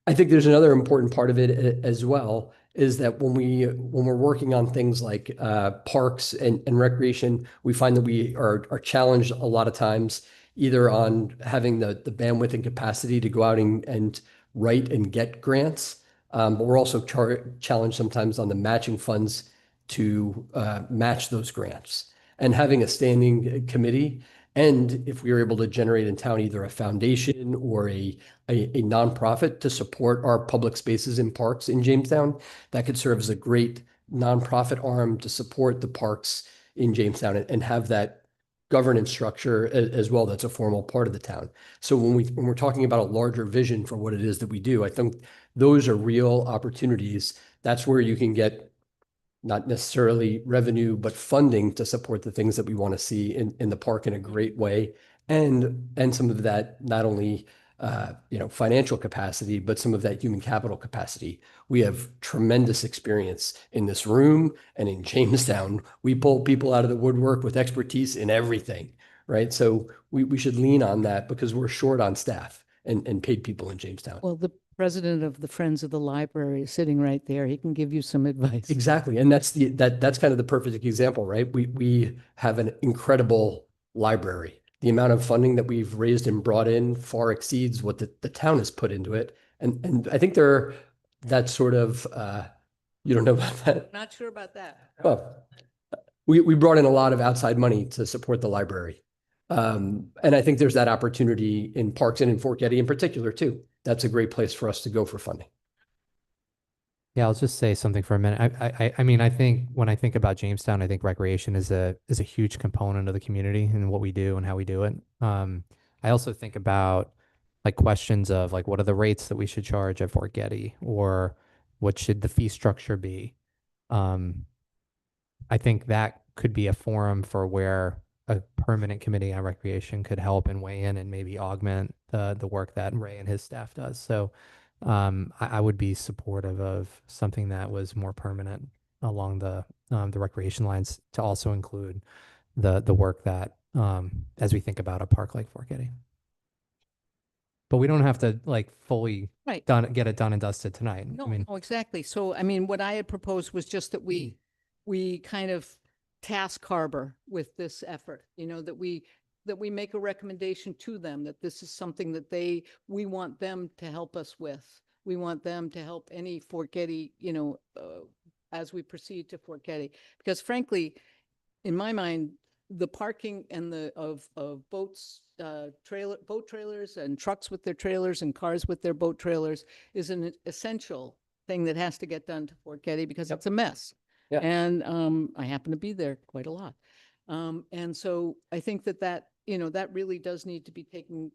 I think there's another important part of it as well, is that when we're working on things like parks and recreation, we find that we are challenged a lot of times either on having the bandwidth and capacity to go out and write and get grants, but we're also challenged sometimes on the matching funds to match those grants. And having a standing committee, and if we were able to generate in town either a foundation or a nonprofit to support our public spaces and parks in Jamestown, that could serve as a great nonprofit arm to support the parks in Jamestown and have that governance structure as well. That's a formal part of the town. So when we're talking about a larger vision for what it is that we do, I think those are real opportunities. That's where you can get not necessarily revenue, but funding to support the things that we want to see in the park in a great way. And some of that, not only, financial capacity, but some of that human capital capacity. We have tremendous experience in this room and in Jamestown. We pull people out of the woodwork with expertise in everything, right? So we should lean on that because we're short on staff and paid people in Jamestown. Well, the president of the Friends of the Library is sitting right there. He can give you some advice. Exactly. And that's kind of the perfect example, right? We have an incredible library. The amount of funding that we've raised and brought in far exceeds what the town has put into it. And I think that sort of, you don't know about that? Not sure about that. Well, we brought in a lot of outside money to support the library. And I think there's that opportunity in parks and in Fort Getty in particular too. That's a great place for us to go for funding. Yeah, I'll just say something for a minute. I mean, I think when I think about Jamestown, I think recreation is a huge component of the community and what we do and how we do it. I also think about like questions of like, what are the rates that we should charge at Fort Getty, or what should the fee structure be? I think that could be a forum for where a permanent committee on recreation could help and weigh in and maybe augment the work that Ray and his staff does. So I would be supportive of something that was more permanent along the recreation lines to also include the work that as we think about a park like Fort Getty. But we don't have to like fully Right. get it done and dusted tonight. No, I mean, no, exactly. So, I mean, what I had proposed was just that we kind of task Harbor with this effort, you know, that we make a recommendation to them, that this is something that we want them to help us with. We want them to help any Fort Getty, you know, as we proceed to Fort Getty. Because frankly, in my mind, the parking and of boats, boat trailers and trucks with their trailers and cars with their boat trailers is an essential thing that has to get done to Fort Getty because it's a mess. Yeah. And I happen to be there quite a lot. And so I think that, you know, that really does need to be taken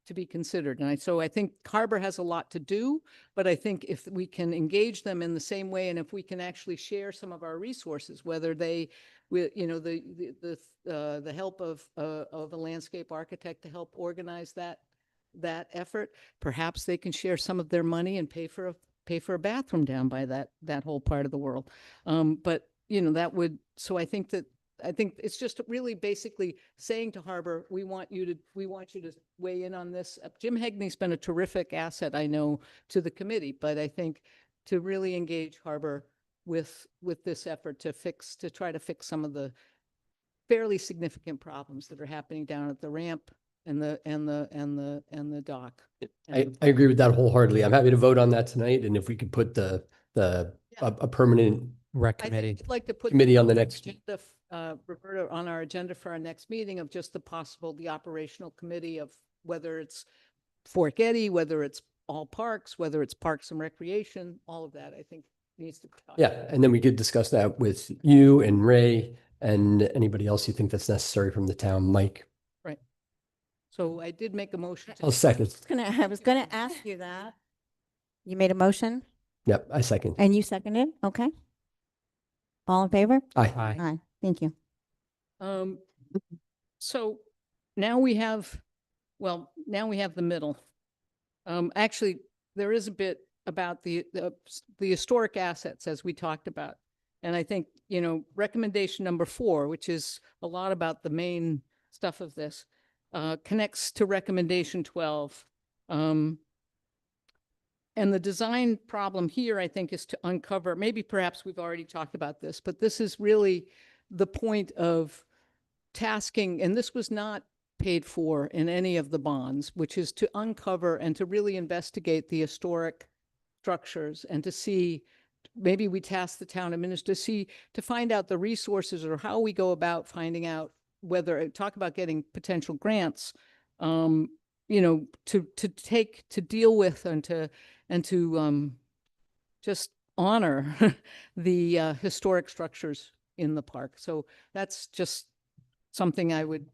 to be considered. And so I think Harbor has a lot to do, but I think if we can engage them in the same way, and if we can actually share some of our resources, whether they, you know, the help of a landscape architect to help organize that effort, perhaps they can share some of their money and pay for a bathroom down by that whole part of the world. But you know, that would, so I think it's just really basically saying to Harbor, we want you to weigh in on this. Jim Hegney's been a terrific asset, I know, to the committee, but I think to really engage Harbor with this effort to try to fix some of the fairly significant problems that are happening down at the ramp and the dock. I agree with that wholeheartedly. I'm happy to vote on that tonight. And if we could put a permanent rec I'd committee like to put committee on the next. agenda, Roberta, on our agenda for our next meeting of just the operational committee of whether it's Fort Getty, whether it's all parks, whether it's parks and recreation, all of that, I think needs to be talked Yeah, about. and then we could discuss that with you and Ray and anybody else you think that's necessary from the town, Mike. Right. So I did make a motion. I'll second. I was gonna ask you that. You made a motion Yep, I second. and you seconded? Okay. All in favor? Aye. Aye. Thank you. So now we have the middle. Actually, there is a bit about the historic assets as we talked about. And I think, you know, recommendation number 4, which is a lot about the main stuff of this, connects to recommendation 12. And the design problem here, I think, is to uncover, maybe perhaps we've already talked about this, but this is really the point of tasking, and this was not paid for in any of the bonds, which is to uncover and to really investigate the historic structures and to see, maybe we task the town administrator to find out the resources or how we go about finding out whether, talk about getting potential grants, you know, to deal with and to just honor the historic structures in the park. So that's just something I would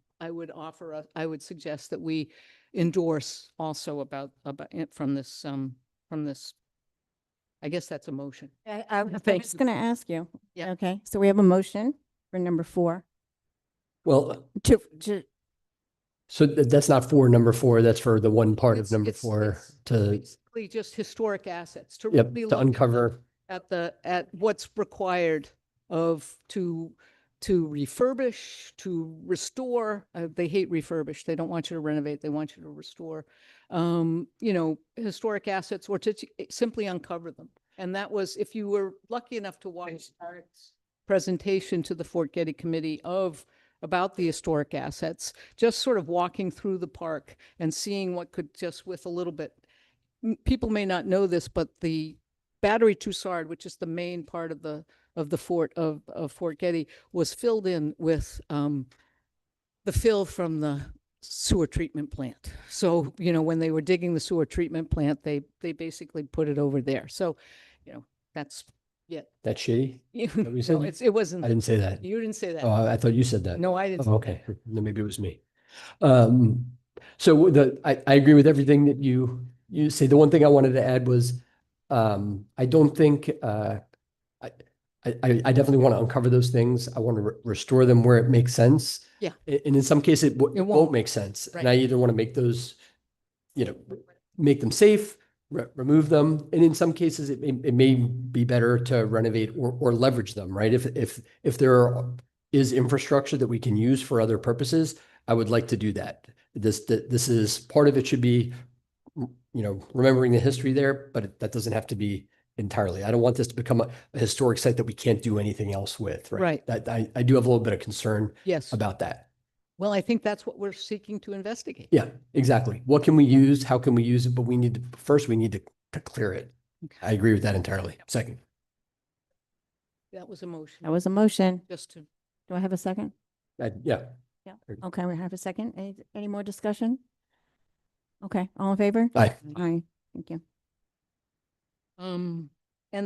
offer. I would suggest that we endorse also about it from this. I guess that's a motion. I was Thank just you. gonna ask you. Yeah. Okay, so we have a motion for number 4 Well, to so that's not for number 4. That's for the one part of It's- number it's- 4 it's to, Basically just historic assets to yep, really to look uncover. at what's required to refurbish, to restore. They hate refurbish. They don't want you to renovate. They want you to restore, you know, historic assets, or to simply uncover them. And that was, if you were lucky enough to watch Art's presentation to the Fort Getty Committee about the historic assets, just sort of walking through the park and seeing what could just with a little bit, people may not know this, but the Battery Toussard, which is the main part of the fort of Fort Getty, was filled in with the fill from the sewer treatment plant. So, you know, when they were digging the sewer treatment plant, they basically put it over there. So, you know, that's, yeah. That's shitty? Is that what you No, said? it wasn't. I didn't say that. You didn't say that. Oh, I thought you said that. No, I didn't. say Oh, okay, then maybe it was me. So I agree with everything that you say. The one thing I wanted to add was, I don't think, I definitely want to uncover those things. I want to restore them where it makes sense. Yeah. And in some cases, it won't. won't make sense. And Right. I either want to make those, make them safe, remove them. And in some cases, it may be better to renovate or leverage them, right? If there is infrastructure that we can use for other purposes, I would like to do that. This is, part of it should be, remembering the history there, but that doesn't have to be entirely. I don't want this to become a historic site that we can't do anything else with, right? Right. I do have a little bit of concern Yes. about that. Well, I think that's what we're seeking to investigate. Yeah, exactly. What can we use? How can we use it? But we need to clear it. I agree with that entirely. Second. That was a motion. That was a motion. Just to, Do I have a second? Yeah. Yeah. Okay, we have a second. Any more discussion? Okay, all in favor? Aye. Aye, thank you. and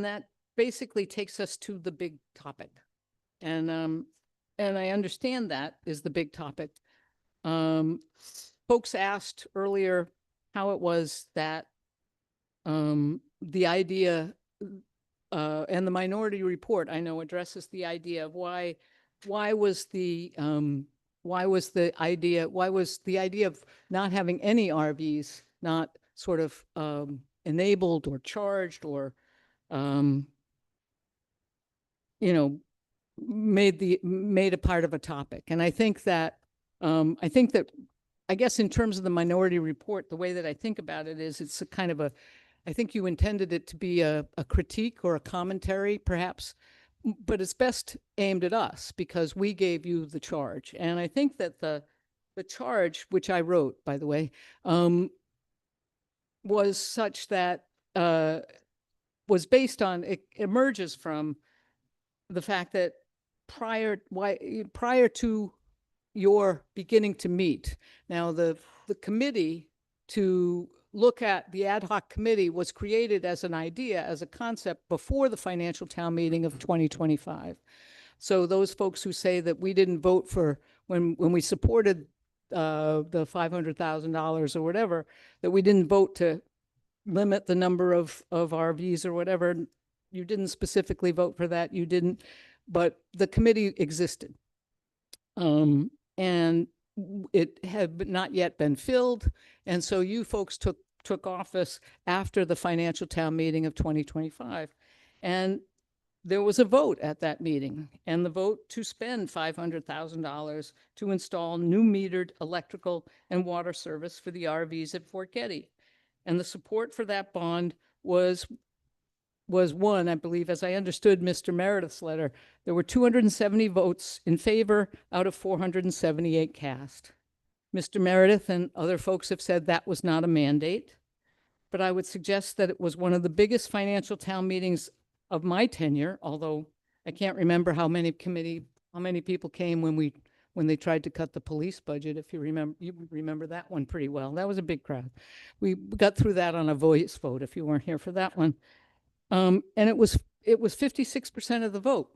that basically takes us to the big topic. And I understand that is the big topic. Folks asked earlier how it was that the idea and the minority report, I know, addresses the idea of why was the idea of not having any RVs not sort of enabled or charged or made a part of a topic. And I think that I guess in terms of the minority report, the way that I think about it is it's a kind of I think you intended it to be a critique or a commentary, perhaps, but it's best aimed at us because we gave you the charge. And I think that the charge, which I wrote, by the way, was such that was based on, it emerges from the fact that prior to your beginning to meet, now the committee to look at the ad hoc committee was created as an idea, as a concept before the financial town meeting of 2025. So those folks who say that we didn't vote for, when we supported the $500,000 or whatever, that we didn't vote to limit the number of RVs or whatever, you didn't specifically vote for that, you didn't, but the committee existed. And it had not yet been filled. And so you folks took office after the financial town meeting of 2025. And there was a vote at that meeting, and the vote to spend $500,000 to install new metered electrical and water service for the RVs at Fort Getty. And the support for that bond was one, I believe, as I understood Mr. Meredith's letter, there were 270 votes in favor out of 478 cast. Mr. Meredith and other folks have said that was not a mandate, but I would suggest that it was one of the biggest financial town meetings of my tenure, although I can't remember how many people came when they tried to cut the police budget. If you remember that one pretty well. That was a big crowd. We got through that on a voice vote if you weren't here for that one. And it was 56% of the vote,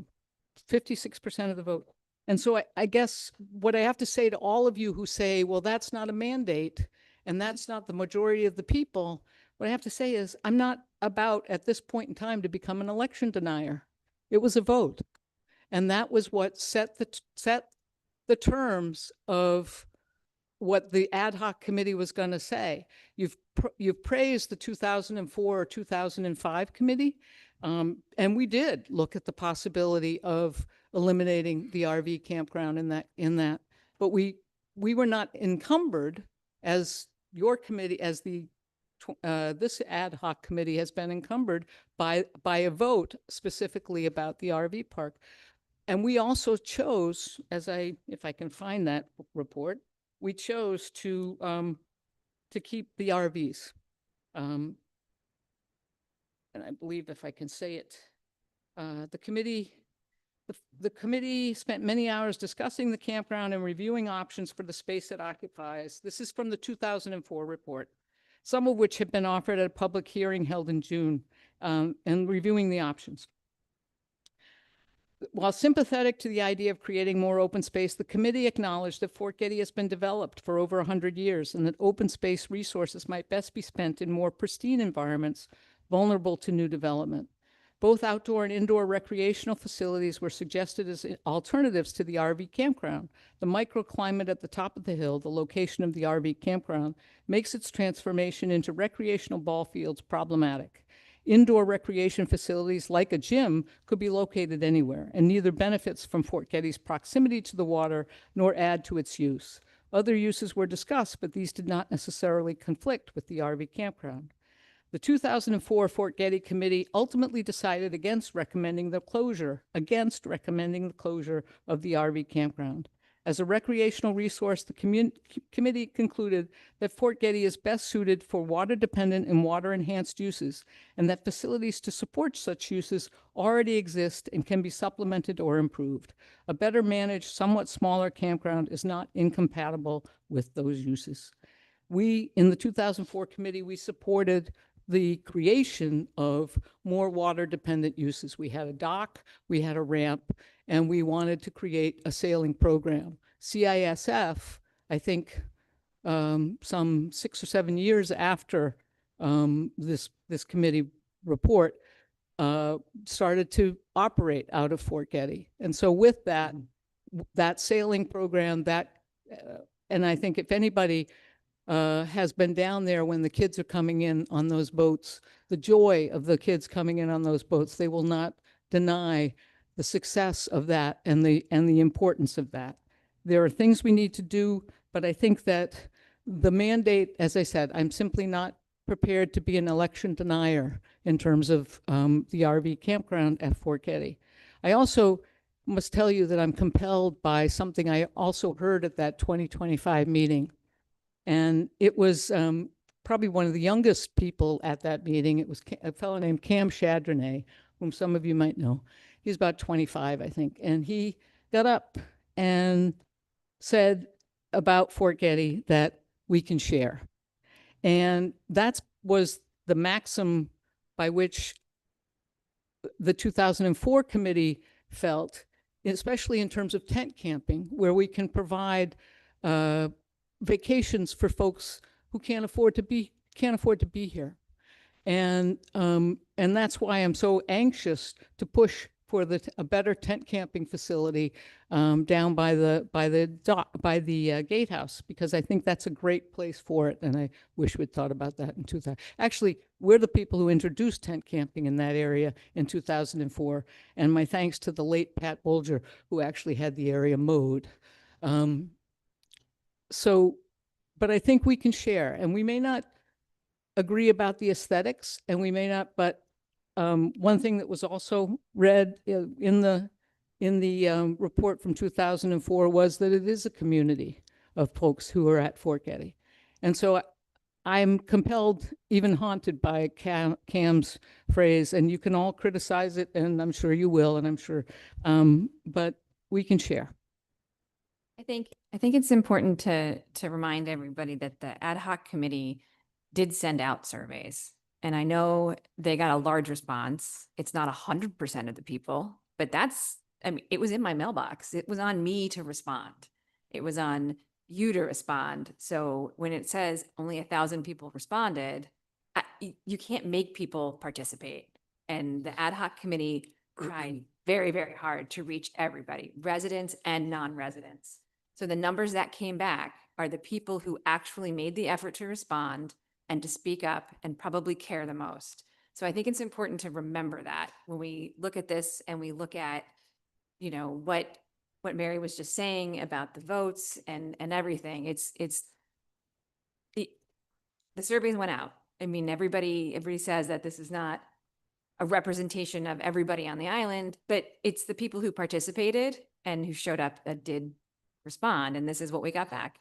56% of the vote. And so I guess what I have to say to all of you who say, well, that's not a mandate and that's not the majority of the people, what I have to say is I'm not about at this point in time to become an election denier. It was a vote. And that was what set the terms of what the ad hoc committee was going to say. You've praised the 2004 or 2005 committee, and we did look at the possibility of eliminating the RV campground in that. But we were not encumbered as your committee, as this ad hoc committee has been encumbered by a vote specifically about the RV park. And we also chose, if I can find that report, we chose to keep the RVs. And I believe, if I can say it, the committee spent many hours discussing the campground and reviewing options for the space it occupies. This is from the 2004 report, some of which have been offered at a public hearing held in June, and reviewing the options. While sympathetic to the idea of creating more open space, the committee acknowledged that Fort Getty has been developed for over 100 years and that open space resources might best be spent in more pristine environments vulnerable to new development. Both outdoor and indoor recreational facilities were suggested as alternatives to the RV campground. The microclimate at the top of the hill, the location of the RV campground, makes its transformation into recreational ball fields problematic. Indoor recreation facilities like a gym could be located anywhere and neither benefits from Fort Getty's proximity to the water nor add to its use. Other uses were discussed, but these did not necessarily conflict with the RV campground. The 2004 Fort Getty Committee ultimately decided against recommending the closure of the RV campground. As a recreational resource, the committee concluded that Fort Getty is best suited for water-dependent and water-enhanced uses, and that facilities to support such uses already exist and can be supplemented or improved. A better managed, somewhat smaller campground is not incompatible with those uses. We, in the 2004 committee, we supported the creation of more water-dependent uses. We had a dock, we had a ramp, and we wanted to create a sailing program. CISF, I think some 6 or 7 years after this committee report, started to operate out of Fort Getty. And so with that, that sailing program, and I think if anybody has been down there when the kids are coming in on those boats, the joy of the kids coming in on those boats, they will not deny the success of that and the importance of that. There are things we need to do, but I think that the mandate, as I said, I'm simply not prepared to be an election denier in terms of the RV campground at Fort Getty. I also must tell you that I'm compelled by something I also heard at that 2025 meeting. And it was probably one of the youngest people at that meeting. It was a fellow named Cam Chardonnay, whom some of you might know. He's about 25, I think. And he got up and said about Fort Getty that we can share. And that was the maxim by which the 2004 committee felt, especially in terms of tent camping, where we can provide vacations for folks who can't afford to be here. And that's why I'm so anxious to push for a better tent camping facility down by the gatehouse, because I think that's a great place for it. And I wish we'd thought about that in 2000. Actually, we're the people who introduced tent camping in that area in 2004. And my thanks to the late Pat Bolger, who actually had the area mowed. But I think we can share, and we may not agree about the aesthetics, and we may not, but one thing that was also read in the report from 2004 was that it is a community of folks who are at Fort Getty. And so I'm compelled, even haunted by Cam's phrase, and you can all criticize it, and I'm sure you will, and I'm sure, but we can share. I think it's important to remind everybody that the ad hoc committee did send out surveys. And I know they got a large response. It's not 100% of the people, but it was in my mailbox. It was on me to respond. It was on you to respond. So when it says only 1,000 people responded, you can't make people participate. And the ad hoc committee tried very, very hard to reach everybody, residents and non-residents. So the numbers that came back are the people who actually made the effort to respond and to speak up and probably care the most. So I think it's important to remember that when we look at this and we look at, what Mary was just saying about the votes and everything. The surveys went out. I mean, everybody says that this is not a representation of everybody on the island, but it's the people who participated and who showed up that did respond, and this is what we got back.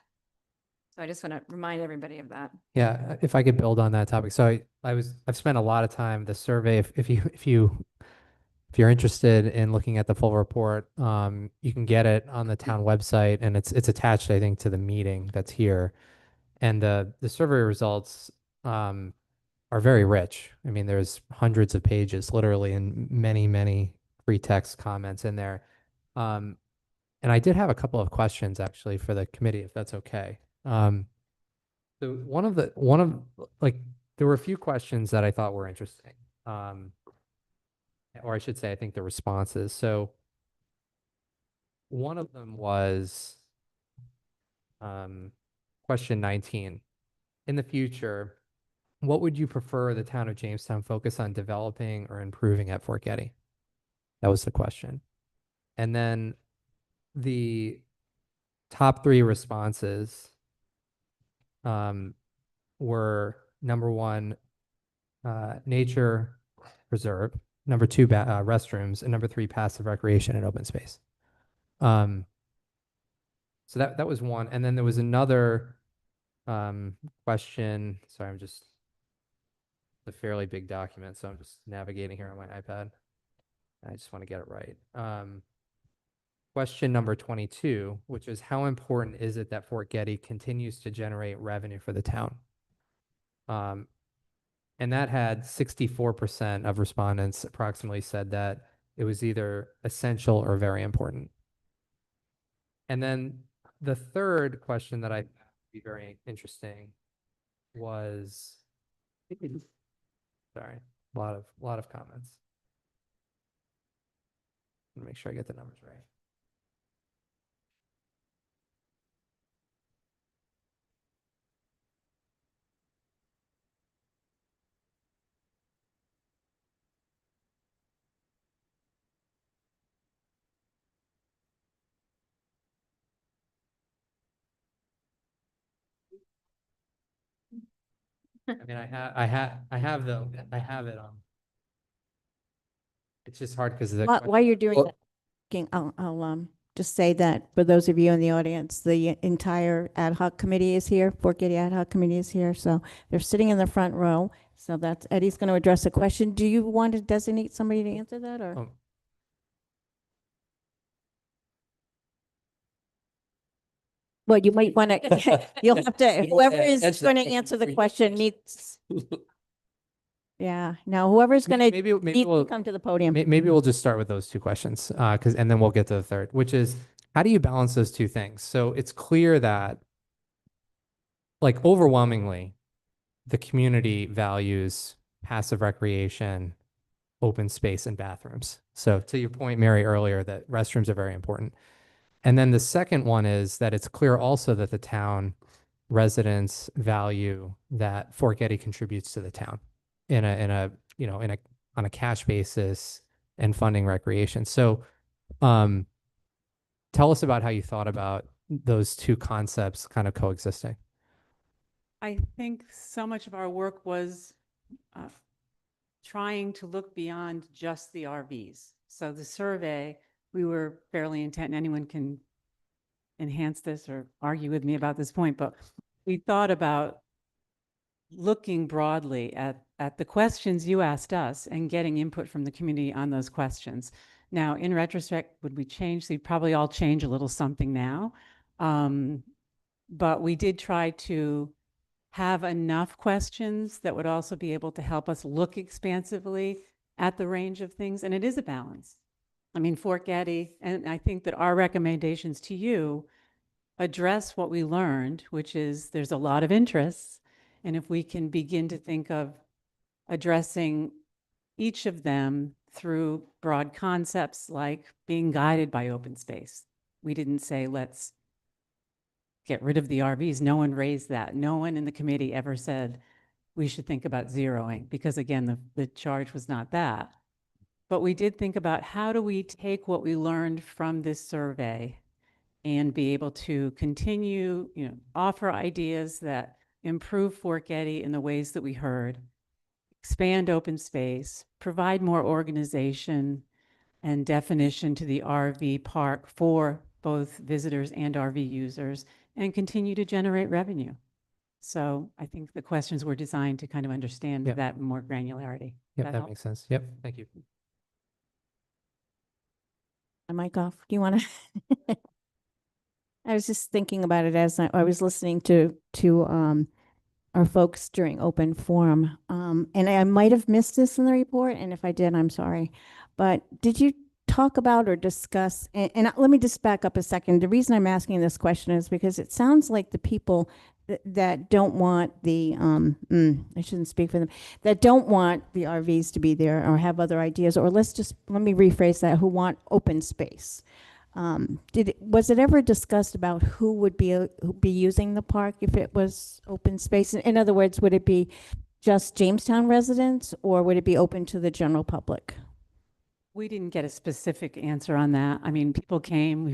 So I just want to remind everybody of that. Yeah, if I could build on that topic. So I've spent a lot of time, the survey, if you're interested in looking at the full report, you can get it on the town website, and it's attached, I think, to the meeting that's here. And the survey results are very rich. I mean, there's hundreds of pages, literally, and many free text comments in there. And I did have a couple of questions actually for the committee, if that's okay. So there were a few questions that I thought were interesting. And or I should say, I think the responses. So one of them was question 19. In the future, what would you prefer the town of Jamestown focus on developing or improving at Fort Getty? That was the question. And then the top 3 responses were number 1, nature preserve, number 2, restrooms, and number 3, passive recreation and open space. So that was one. And then there was another question. Sorry, I'm just a fairly big document, so I'm just navigating here on my iPad. I just want to get it right. Question number 22, which is how important is it that Fort Getty continues to generate revenue for the town? And that had 64% of respondents approximately said that it was either essential or very important. And then the third question that I found to be very interesting was, sorry, a lot of comments. Let me make sure I get the numbers right. I mean, I have it on. It's just hard because While you're doing that, I'll just say that for those of you in the audience, the entire ad hoc committee is here. Fort Getty ad hoc committee is here. So they're sitting in the front row. So that's Eddie's going to address a question. Do you want to designate somebody to answer that, or? Well, you might want to, you'll have to, whoever is going to answer the question needs. Yeah, no, whoever's going to maybe needs we'll to come to the podium. Maybe we'll just start with those 2 questions, and then we'll get to the third, which is how do you balance those 2 things? So it's clear that, like, overwhelmingly, the community values passive recreation, open space, and bathrooms. So to your point, Mary, earlier, that restrooms are very important. And then the second one is that it's clear also that the town residents value that Fort Getty contributes to the town on a cash basis and funding recreation. So tell us about how you thought about those 2 concepts kind of coexisting. I think so much of our work was trying to look beyond just the RVs. So the survey, we were fairly intent, and anyone can enhance this or argue with me about this point, but we thought about looking broadly at the questions you asked us and getting input from the community on those questions. Now, in retrospect, would we change? We'd probably all change a little something now. But we did try to have enough questions that would also be able to help us look expansively at the range of things. And it is a balance. I mean, Fort Getty, and I think that our recommendations to you address what we learned, which is there's a lot of interests. And if we can begin to think of addressing each of them through broad concepts like being guided by open space. We didn't say, let's get rid of the RVs. No one raised that. No one in the committee ever said we should think about zeroing, because again, the charge was not that. But we did think about how do we take what we learned from this survey and be able to continue, offer ideas that improve Fort Getty in the ways that we heard, expand open space, provide more organization and definition to the RV park for both visitors and RV users, and continue to generate revenue. So I think the questions were designed to kind of understand that more granularity. Yep, that makes sense. Yep, thank you. My mic off. Do you want to? I was just thinking about it as I was listening to our folks during open forum. And I might have missed this in the report, and if I did, I'm sorry. But did you talk about or discuss, and let me just back up a second. The reason I'm asking this question is because it sounds like the people that don't want the, I shouldn't speak for them, that don't want the RVs to be there or have other ideas, or let me rephrase that, who want open space. Was it ever discussed about who would be using the park if it was open space? In other words, would it be just Jamestown residents, or would it be open to the general public? We didn't get a specific answer on that. I mean, people came, we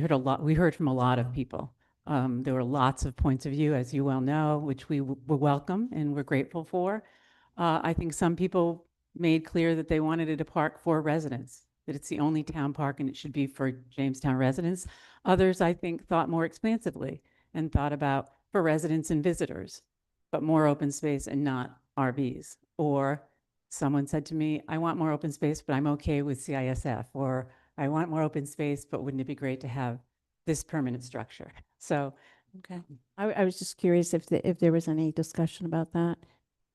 heard from a lot of people. There were lots of points of view, as you well know, which we were welcome and we're grateful for. I think some people made clear that they wanted it a park for residents, that it's the only town park and it should be for Jamestown residents. Others, I think, thought more expansively and thought about for residents and visitors, but more open space and not RVs. Or someone said to me, I want more open space, but I'm okay with CISF. Or I want more open space, but wouldn't it be great to have this permanent structure? So, Okay. I was just curious if there was any discussion about that.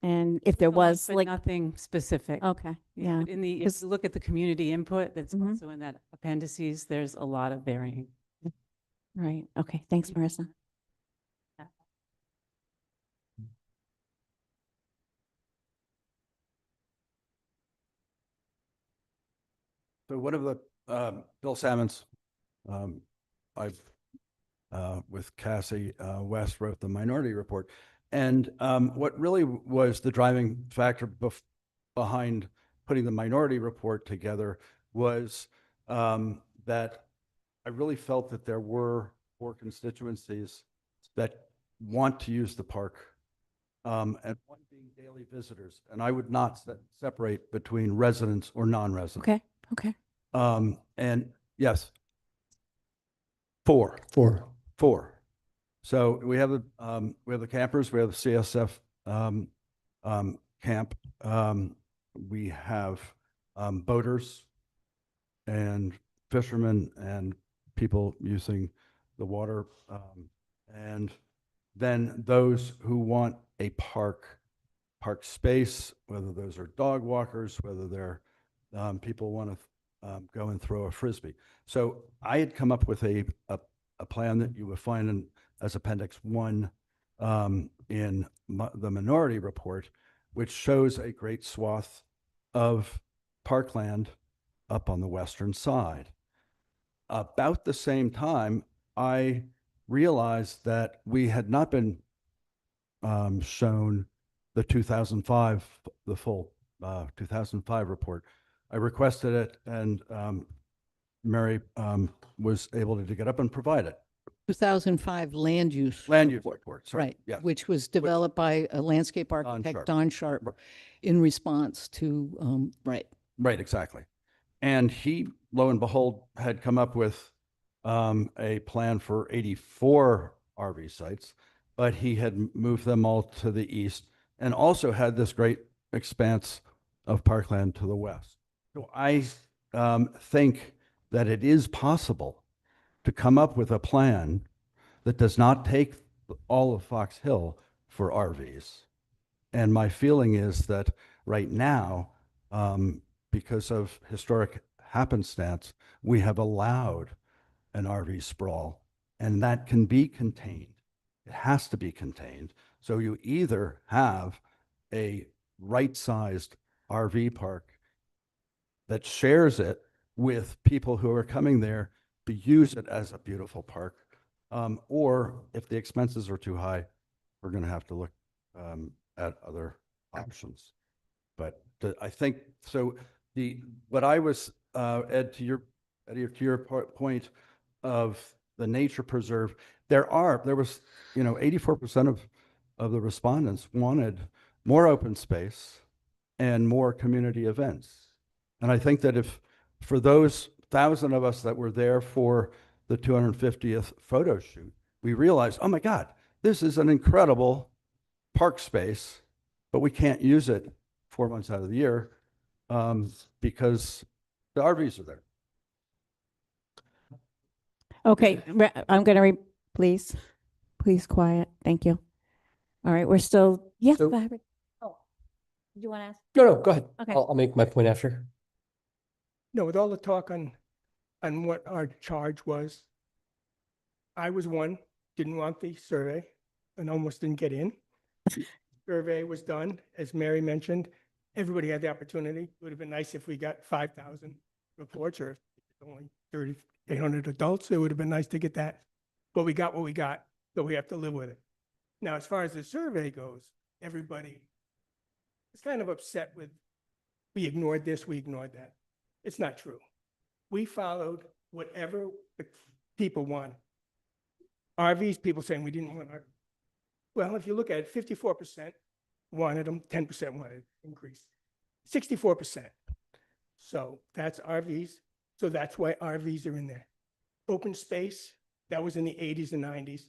And if there was, but like, nothing specific. okay, yeah. But if you look at the community input that's also in that appendices, there's a lot of varying. Right. Okay. Thanks, Marissa. So one of the, Bill Sammons, I've, with Cassie West wrote the Minority Report. And what really was the driving factor behind putting the Minority Report together was that I really felt that there were 4 constituencies that want to use the park, and one being daily visitors. And I would not separate between residents or non-residents. Okay. Okay. And yes, 4. So we have the campers, we have the CSF camp, we have boaters and fishermen and people using the water, and then those who want a park space, whether those are dog walkers, whether they're people want to go and throw a Frisbee. So I had come up with a plan that you will find as Appendix 1 in the Minority Report, which shows a great swath of parkland up on the western side. About the same time, I realized that we had not been shown the 2005, the full 2005 report. I requested it, and Mary was able to get up and provide it. 2005 land use report, sorry. right, Yeah. which was developed by a landscape architect, Don Sharp, in response to, right. Right, exactly. And he, lo and behold, had come up with a plan for 84 RV sites, but he had moved them all to the east and also had this great expanse of parkland to the west. So I think that it is possible to come up with a plan that does not take all of Fox Hill for RVs. And my feeling is that right now, because of historic happenstance, we have allowed an RV sprawl, and that can be contained. It has to be contained. So you either have a right-sized RV park that shares it with people who are coming there to use it as a beautiful park, or if the expenses are too high, we're going to have to look at other options. But I think so. What I was Ed, to your point of the nature preserve, there was 84% of the respondents wanted more open space and more community events. And I think that if for those 1,000 of us that were there for the 250th photo shoot, we realized, oh my God, this is an incredible park space, but we can't use it 4 months out of the year because the RVs are there. Okay, I'm going to please quiet. Thank you. All right, we're still, yeah. So- go ahead. Oh, do you want to ask? No, go ahead. Okay. I'll make my point after. No, with all the talk on what our charge was, I was one, didn't want the survey. and almost didn't get in. Survey was done, as Mary mentioned. Everybody had the opportunity. It would have been nice if we got 5,000 reports, or if only 3,800 adults. It would have been nice to get that. But we got what we got, so we have to live with it. Now, as far as the survey goes, everybody is kind of upset with, we ignored this, we ignored that. It's not true. We followed whatever the people wanted. RVs, people saying we didn't want our, well, if you look at it, 54% wanted them, 10% wanted increase, 64%. So that's RVs. So that's why RVs are in there. Open space, that was in the 80s and 90s.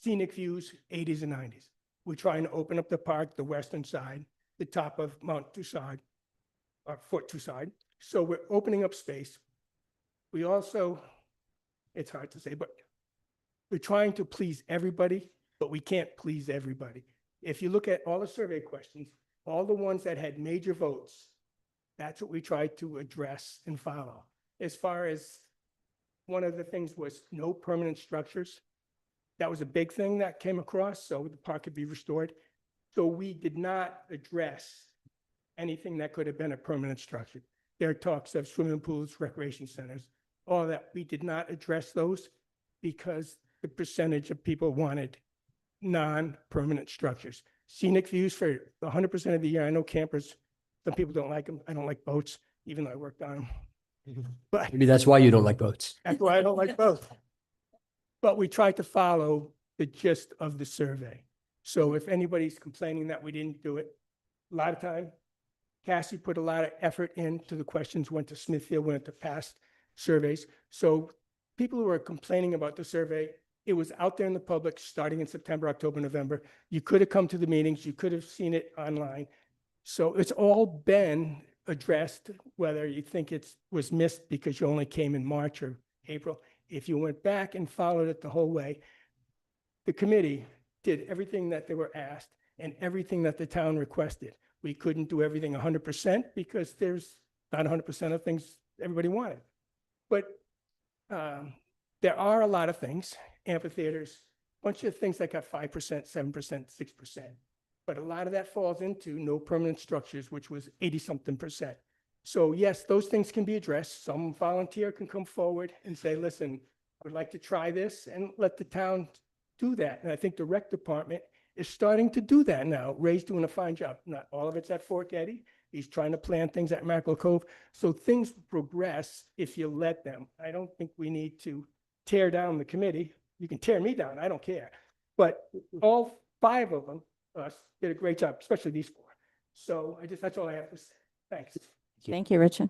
Scenic views, 80s and 90s. We're trying to open up the park, the western side, the top of Mount Tussauds, or Fort Tussauds. So we're opening up space. We also, it's hard to say, but we're trying to please everybody, but we can't please everybody. If you look at all the survey questions, all the ones that had major votes, that's what we tried to address and follow. As far as one of the things was no permanent structures. That was a big thing that came across, so the park could be restored. So we did not address anything that could have been a permanent structure. There are talks of swimming pools, recreation centers, all that. We did not address those because the percentage of people wanted non-permanent structures. Scenic views for 100% of the year. I know campers, some people don't like them. I don't like boats, even though I worked on them. But Maybe that's why you don't like boats. that's why I don't like both. But we tried to follow the gist of the survey. So if anybody's complaining that we didn't do it, a lot of time, Cassie put a lot of effort into the questions, went to Smithfield, went to past surveys. So people who are complaining about the survey, it was out there in the public starting in September, October, November. You could have come to the meetings. You could have seen it online. So it's all been addressed, whether you think it was missed because you only came in March or April. If you went back and followed it the whole way, the committee did everything that they were asked and everything that the town requested. We couldn't do everything 100% because there's not 100% of things everybody wanted. But there are a lot of things, amphitheaters, a bunch of things that got 5%, 7%, 6%. But a lot of that falls into no permanent structures, which was 80-something%. So yes, those things can be addressed. Some volunteer can come forward and say, listen, I would like to try this, and let the town do that. And I think the rec department is starting to do that now. Ray's doing a fine job. Not all of it's at Fort Getty. He's trying to plan things at Mackerel Cove. So things progress if you let them. I don't think we need to tear down the committee. You can tear me down, I don't care. But all 5 of them did a great job, especially these 4. So that's all I have to say. Thanks. Thank you, Richard.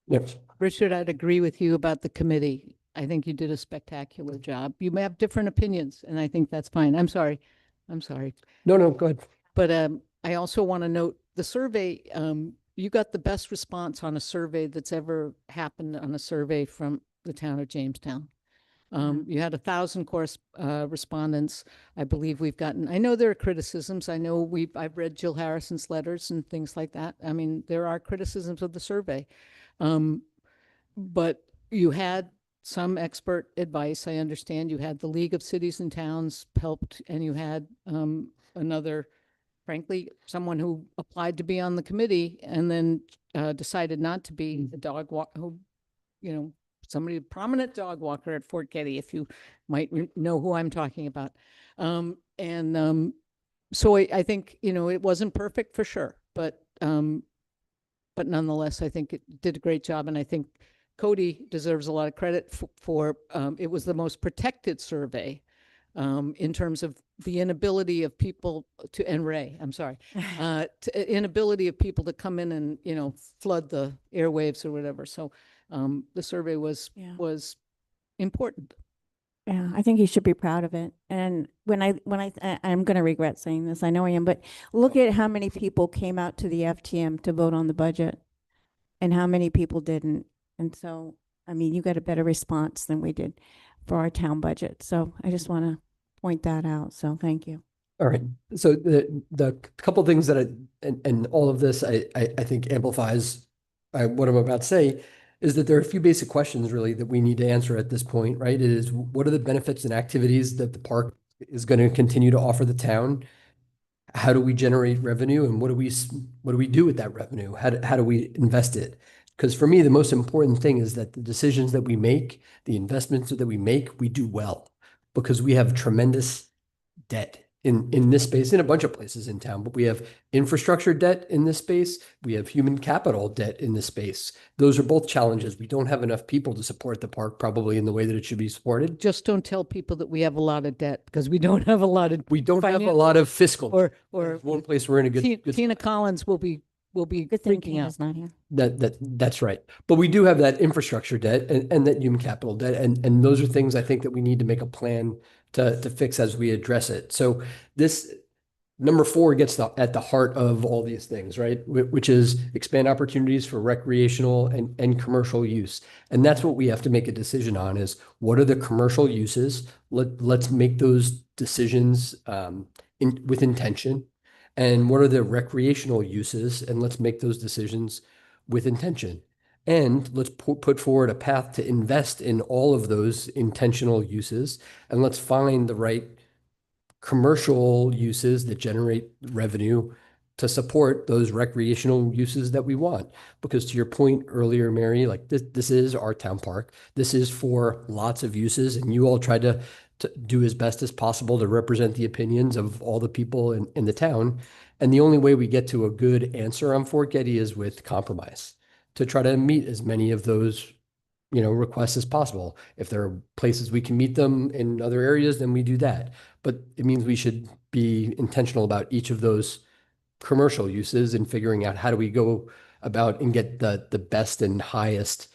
Yep. Richard, I'd agree with you about the committee. I think you did a spectacular job. You may have different opinions, and I think that's fine. I'm sorry. No, go ahead. But I also want to note the survey, you got the best response on a survey that's ever happened on a survey from the town of Jamestown. You had 1,000 respondents. I believe we've gotten, I know there are criticisms. I know I've read Jill Harrison's letters and things like that. I mean, there are criticisms of the survey. But you had some expert advice. I understand you had the League of Cities and Towns helped, and you had another, frankly, someone who applied to be on the committee and then decided not to be the dog walk, who, somebody, a prominent dog walker at Fort Getty, if you might know who I'm talking about. So I think, it wasn't perfect for sure, but nonetheless, I think it did a great job. And I think Cody deserves a lot of credit for it was the most protected survey in terms of the inability of people to, and Ray, I'm sorry, inability of people to come in and, flood the airwaves or whatever. So the survey was important. Yeah, I think you should be proud of it. And I'm going to regret saying this, I know I am, but look at how many people came out to the FTM to vote on the budget and how many people didn't. And so, I mean, you got a better response than we did for our town budget. So I just want to point that out. So thank you. All right. So the couple things that and all of this, I think amplifies what I'm about to say, is that there are a few basic questions really that we need to answer at this point, right? It is, what are the benefits and activities that the park is going to continue to offer the town. How do we generate revenue and what do we do with that revenue? How do we invest it? Because for me, the most important thing is that the decisions that we make, the investments that we make, we do well because we have tremendous debt in this space, in a bunch of places in town, but we have infrastructure debt in this space. We have human capital debt in this space. Those are both challenges. We don't have enough people to support the park probably in the way that it should be supported. Just don't tell people that we have a lot of debt because we don't have a lot of. We don't have a lot of fiscal. Or That's one place we're in a good. Tina Collins will be Good thing freaking out. Tina's not here. That's right. But we do have that infrastructure debt and that human capital debt. And those are things I think that we need to make a plan to fix as we address it. So this number 4 gets at the heart of all these things, right? Which is expand opportunities for recreational and commercial use. And that's what we have to make a decision on is what are the commercial uses? Let's make those decisions with intention. And what are the recreational uses? And let's make those decisions with intention. And let's put forward a path to invest in all of those intentional uses. And let's find the right commercial uses that generate revenue to support those recreational uses that we want. Because to your point earlier, Mary, like this is our town park. This is for lots of uses. And you all tried to do as best as possible to represent the opinions of all the people in the town. And the only way we get to a good answer on Fort Getty is with compromise to try to meet as many of those, requests as possible. If there are places we can meet them in other areas, then we do that. But it means we should be intentional about each of those commercial uses and figuring out how do we go about and get the best and highest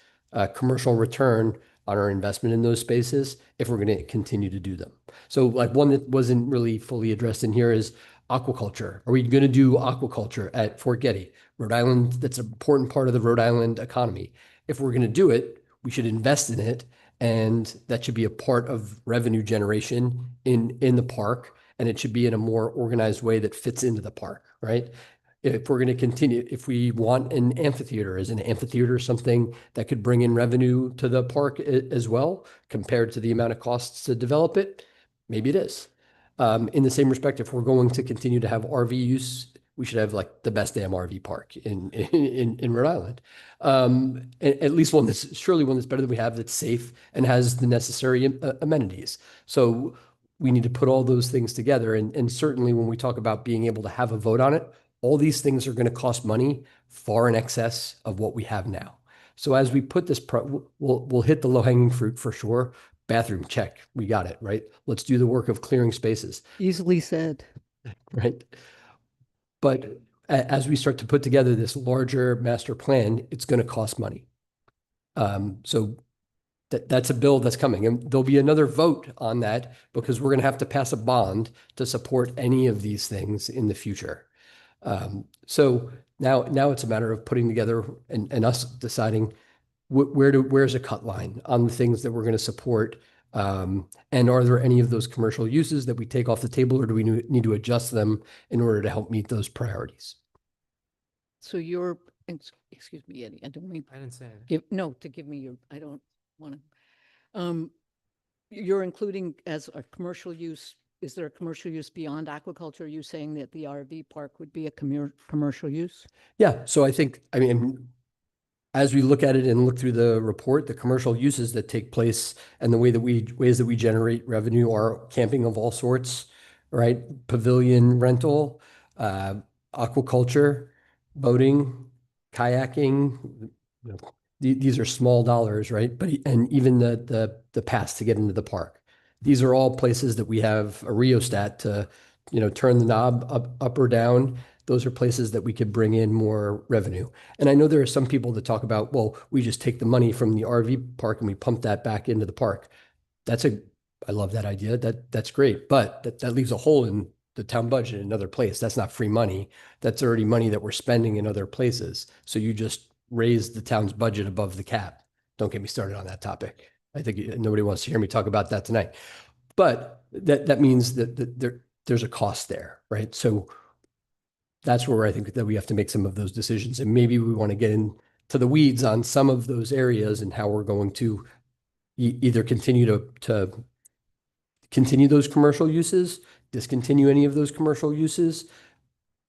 commercial return on our investment in those spaces if we're going to continue to do them. So like one that wasn't really fully addressed in here is aquaculture. Are we going to do aquaculture at Fort Getty? Rhode Island, that's an important part of the Rhode Island economy. If we're going to do it, we should invest in it. And that should be a part of revenue generation in the park. And it should be in a more organized way that fits into the park, right? If we're going to continue, if we want an amphitheater, is an amphitheater something that could bring in revenue to the park as well, compared to the amount of costs to develop it? Maybe it is. In the same respect, if we're going to continue to have RV use, we should have like the best damn RV park in Rhode Island. At least one that's better than we have, that's safe and has the necessary amenities. So we need to put all those things together. And certainly when we talk about being able to have a vote on it, all these things are going to cost money far in excess of what we have now. So as we put this, we'll hit the low hanging fruit for sure. Bathroom, check. We got it, right? Let's do the work of clearing spaces. Easily said. Right. But as we start to put together this larger master plan, it's going to cost money. So that's a bill that's coming, and there'll be another vote on that because we're going to have to pass a bond to support any of these things in the future. So now it's a matter of putting together and us deciding where's a cut line on the things that we're going to support. And are there any of those commercial uses that we take off the table, or do we need to adjust them in order to help meet those priorities? So excuse me, Eddie, I don't mean. I didn't say it. To give me your, I don't want to. You're including as a commercial use, is there a commercial use beyond aquaculture? Are you saying that the RV park would be a commercial use? Yeah, so I mean, as we look at it and look through the report, the commercial uses that take place and the ways that we generate revenue are camping of all sorts, right? Pavilion rental, aquaculture, boating, kayaking. These are small dollars, right? And even the pass to get into the park. These are all places that we have a rheostat to, turn the knob up or down. Those are places that we could bring in more revenue. And I know there are some people that talk about, well, we just take the money from the RV park and we pump that back into the park. I love that idea. That's great. But that leaves a hole in the town budget in another place. That's not free money. That's already money that we're spending in other places. So you just raise the town's budget above the cap. Don't get me started on that topic. I think nobody wants to hear me talk about that tonight. But that means that there's a cost there, right? So that's where I think that we have to make some of those decisions. And maybe we want to get into the weeds on some of those areas and how we're going to either continue to continue those commercial uses, discontinue any of those commercial uses,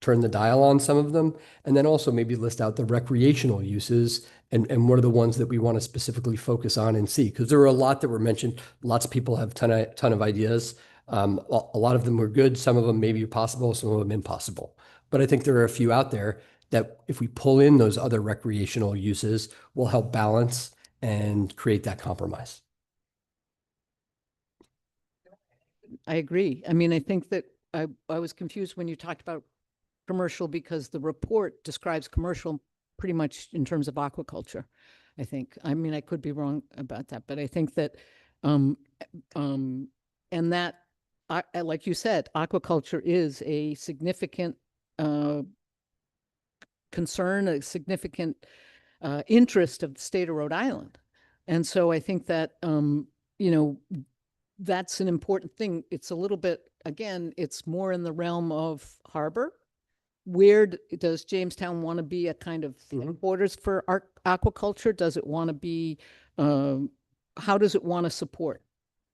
turn the dial on some of them, and then also maybe list out the recreational uses and what are the ones that we want to specifically focus on and see. Because there are a lot that were mentioned. Lots of people have ton of ideas. A lot of them were good. Some of them maybe possible, some of them impossible. But I think there are a few out there that if we pull in those other recreational uses, will help balance and create that compromise. I agree. I mean, I think that I was confused when you talked about commercial because the report describes commercial pretty much in terms of aquaculture, I think. I mean, I could be wrong about that, but I think that, and that, like you said, aquaculture is a significant concern, a significant interest of the state of Rhode Island. And so I think that, you know, that's an important thing. It's a little bit, again, it's more in the realm of harbor. Where does Jamestown want to be a kind of headquarters for aquaculture? Does it want to be, how does it want to support?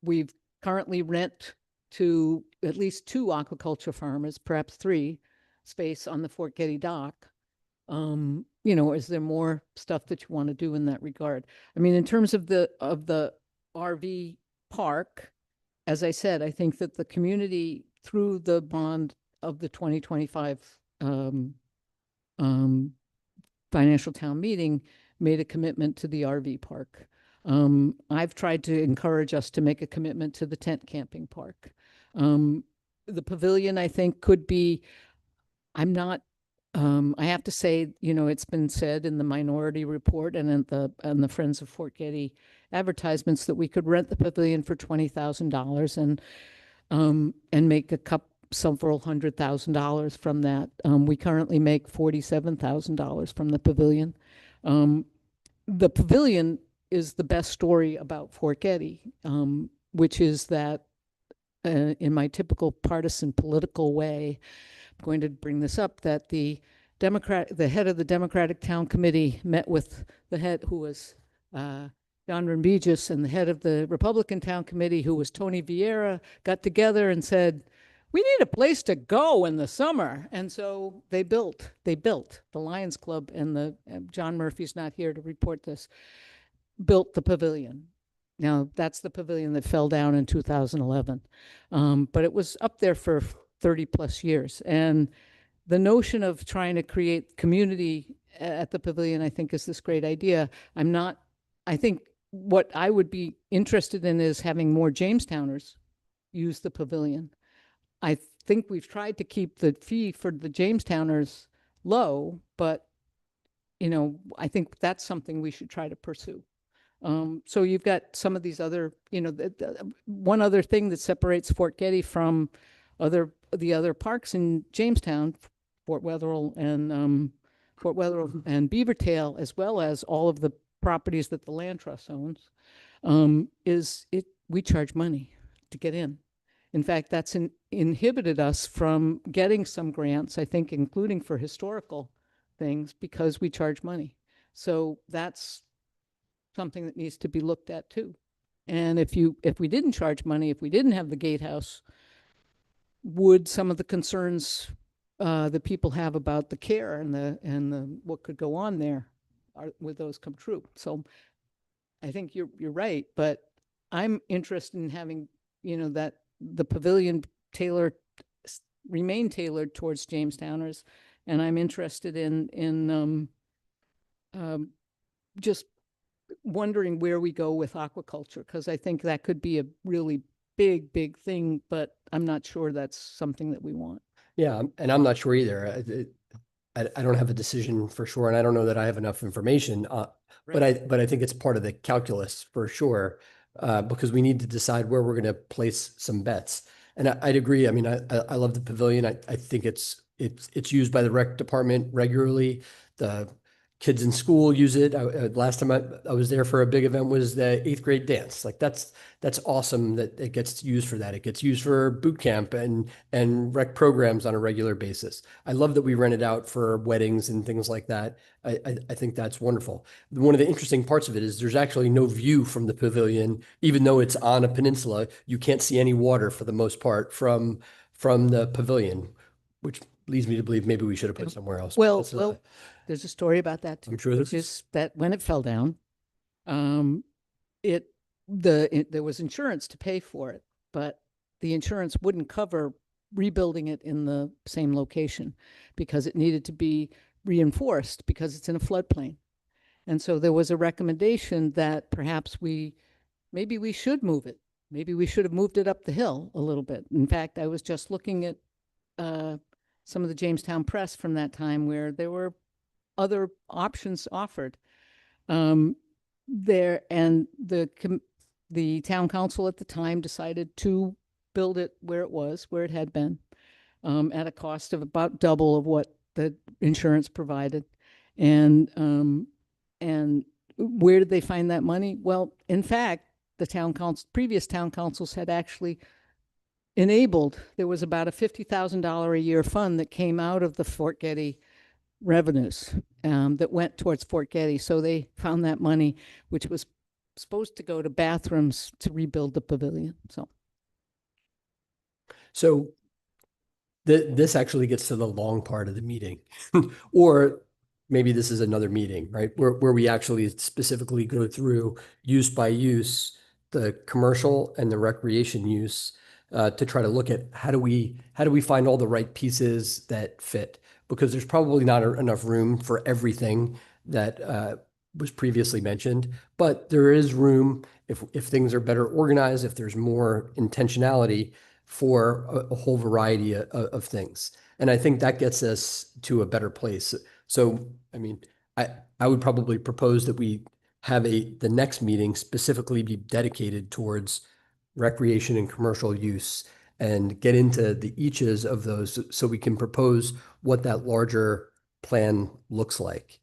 We've currently rent to at least 2 aquaculture farmers, perhaps 3, space on the Fort Getty dock. You know, is there more stuff that you want to do in that regard? I mean, in terms of the RV park, as I said, I think that the community through the bond of the 2025 financial town meeting made a commitment to the RV park. I've tried to encourage us to make a commitment to the tent camping park. The pavilion, I think, could be, I'm not, I have to say, you know, it's been said in the minority report and in the Friends of Fort Getty advertisements that we could rent the pavilion for $20,000 and make several $100,000 from that. We currently make $47,000 from the pavilion. The pavilion is the best story about Fort Getty, which is that in my typical partisan political way, I'm going to bring this up, that the head of the Democratic Town Committee met with the head who was John Rambegis, and the head of the Republican Town Committee, who was Tony Vieira, got together and said, we need a place to go in the summer. And so they built the Lions Club, and John Murphy's not here to report this, built the pavilion. Now, that's the pavilion that fell down in 2011. But it was up there for 30 plus years. And the notion of trying to create community at the pavilion, I think, is this great idea. I think what I would be interested in is having more Jamestowners use the pavilion. I think we've tried to keep the fee for the Jamestowners low, but, you know, I think that's something we should try to pursue. So you've got some of these other, you know, one other thing that separates Fort Getty from the other parks in Jamestown, Fort Wetherill and Beavertail, as well as all of the properties that the Land Trust owns, we charge money to get in. In fact, that's inhibited us from getting some grants, I think, including for historical things, because we charge money. So that's something that needs to be looked at too. And if we didn't charge money, if we didn't have the gatehouse, would some of the concerns that people have about the care and the what could go on there, would those come true? So I think you're right, but I'm interested in having, you know, that the pavilion remain tailored towards Jamestowners, and I'm interested in just wondering where we go with aquaculture, because I think that could be a really big thing, but I'm not sure that's something that we want. Yeah, and I'm not sure either. I don't have a decision for sure, and I don't know that I have enough information. But I think it's part of the calculus for sure, because we need to decide where we're going to place some bets. And I'd agree. I mean, I love the pavilion. I think it's used by the rec department regularly. The kids in school use it. Last time I was there for a big event was the 8th grade dance. Like that's awesome that it gets used for that. It gets used for boot camp and rec programs on a regular basis. I love that we rent it out for weddings and things like that. I think that's wonderful. One of the interesting parts of it is there's actually no view from the pavilion, even though it's on a peninsula. You can't see any water for the most part from the pavilion, which leads me to believe maybe we should have put somewhere else. Well, That's, well, there's a story about that too. I'm sure which there's- is that when it fell down, there was insurance to pay for it, but the insurance wouldn't cover rebuilding it in the same location because it needed to be reinforced because it's in a floodplain. And so there was a recommendation that perhaps maybe we should move it. Maybe we should have moved it up the hill a little bit. In fact, I was just looking at some of the Jamestown Press from that time where there were other options offered. There and the town council at the time decided to build it where it had been, at a cost of about double of what the insurance provided. And where did they find that money? Well, in fact, the previous town councils had actually enabled, there was about a $50,000 a year fund that came out of the Fort Getty revenues that went towards Fort Getty. So they found that money, which was supposed to go to bathrooms to rebuild the pavilion. So this actually gets to the long part of the meeting, or maybe this is another meeting, right? Where we actually specifically go through use by use, the commercial and the recreation use, to try to look at how do we find all the right pieces that fit, because there's probably not enough room for everything that was previously mentioned, but there is room if things are better organized, if there's more intentionality for a whole variety of things. And I think that gets us to a better place. So, I mean, I would probably propose that we have the next meeting specifically be dedicated towards recreation and commercial use and get into the eaches of those so we can propose what that larger plan looks like.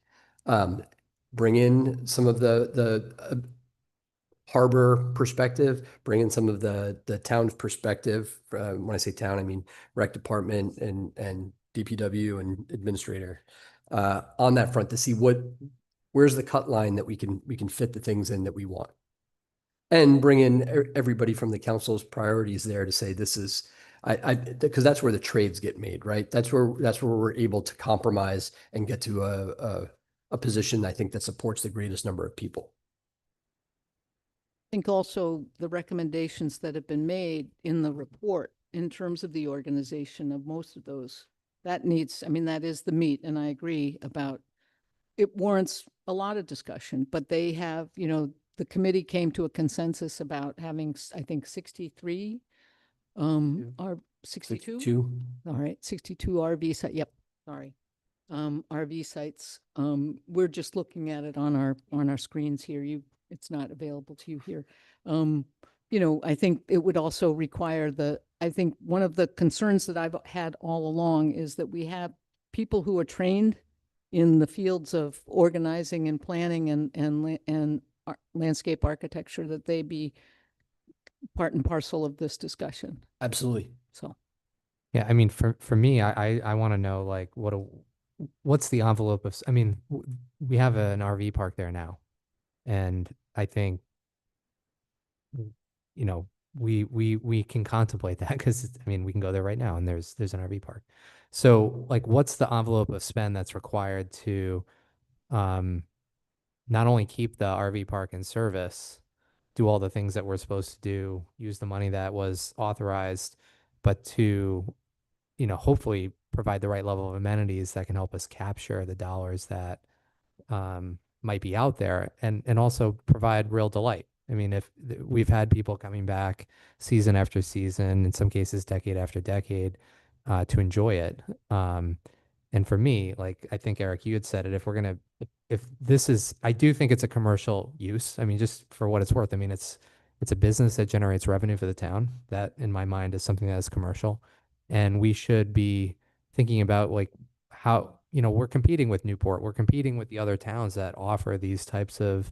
Bring in some of the harbor perspective, bring in some of the town's perspective. When I say town, I mean rec department and DPW and administrator on that front to see where's the cut line that we can fit the things in that we want. And bring in everybody from the council's priorities there to say this is, because that's where the trades get made, right? That's where we're able to compromise and get to a position I think that supports the greatest number of people. I think also the recommendations that have been made in the report in terms of the organization of most of those, that is the meat, and I agree about it warrants a lot of discussion, but they have, the committee came to a consensus about having, I think, 63, or 62? 62. All right, 62 RV sites. Yep, sorry. RV sites. We're just looking at it on our screens here. It's not available to you here. I think it would also require I think one of the concerns that I've had all along is that we have people who are trained in the fields of organizing and planning and landscape architecture, that they be part and parcel of this discussion. Absolutely. So, yeah, I mean, for me, I want to know like what's the envelope of, we have an RV park there now. And I think, we can contemplate that because we can go there right now and there's an RV park. So like, what's the envelope of spend that's required to not only keep the RV park in service, do all the things that we're supposed to do, use the money that was authorized, but to, hopefully provide the right level of amenities that can help us capture the dollars that might be out there and also provide real delight. If we've had people coming back season after season, in some cases decade after decade, to enjoy it. And for me, like, I think Eric, you had said it, I do think it's a commercial use. Just for what it's worth. It's a business that generates revenue for the town. That in my mind is something that is commercial. And we should be thinking about like how, you know, we're competing with Newport, we're competing with the other towns that offer these types of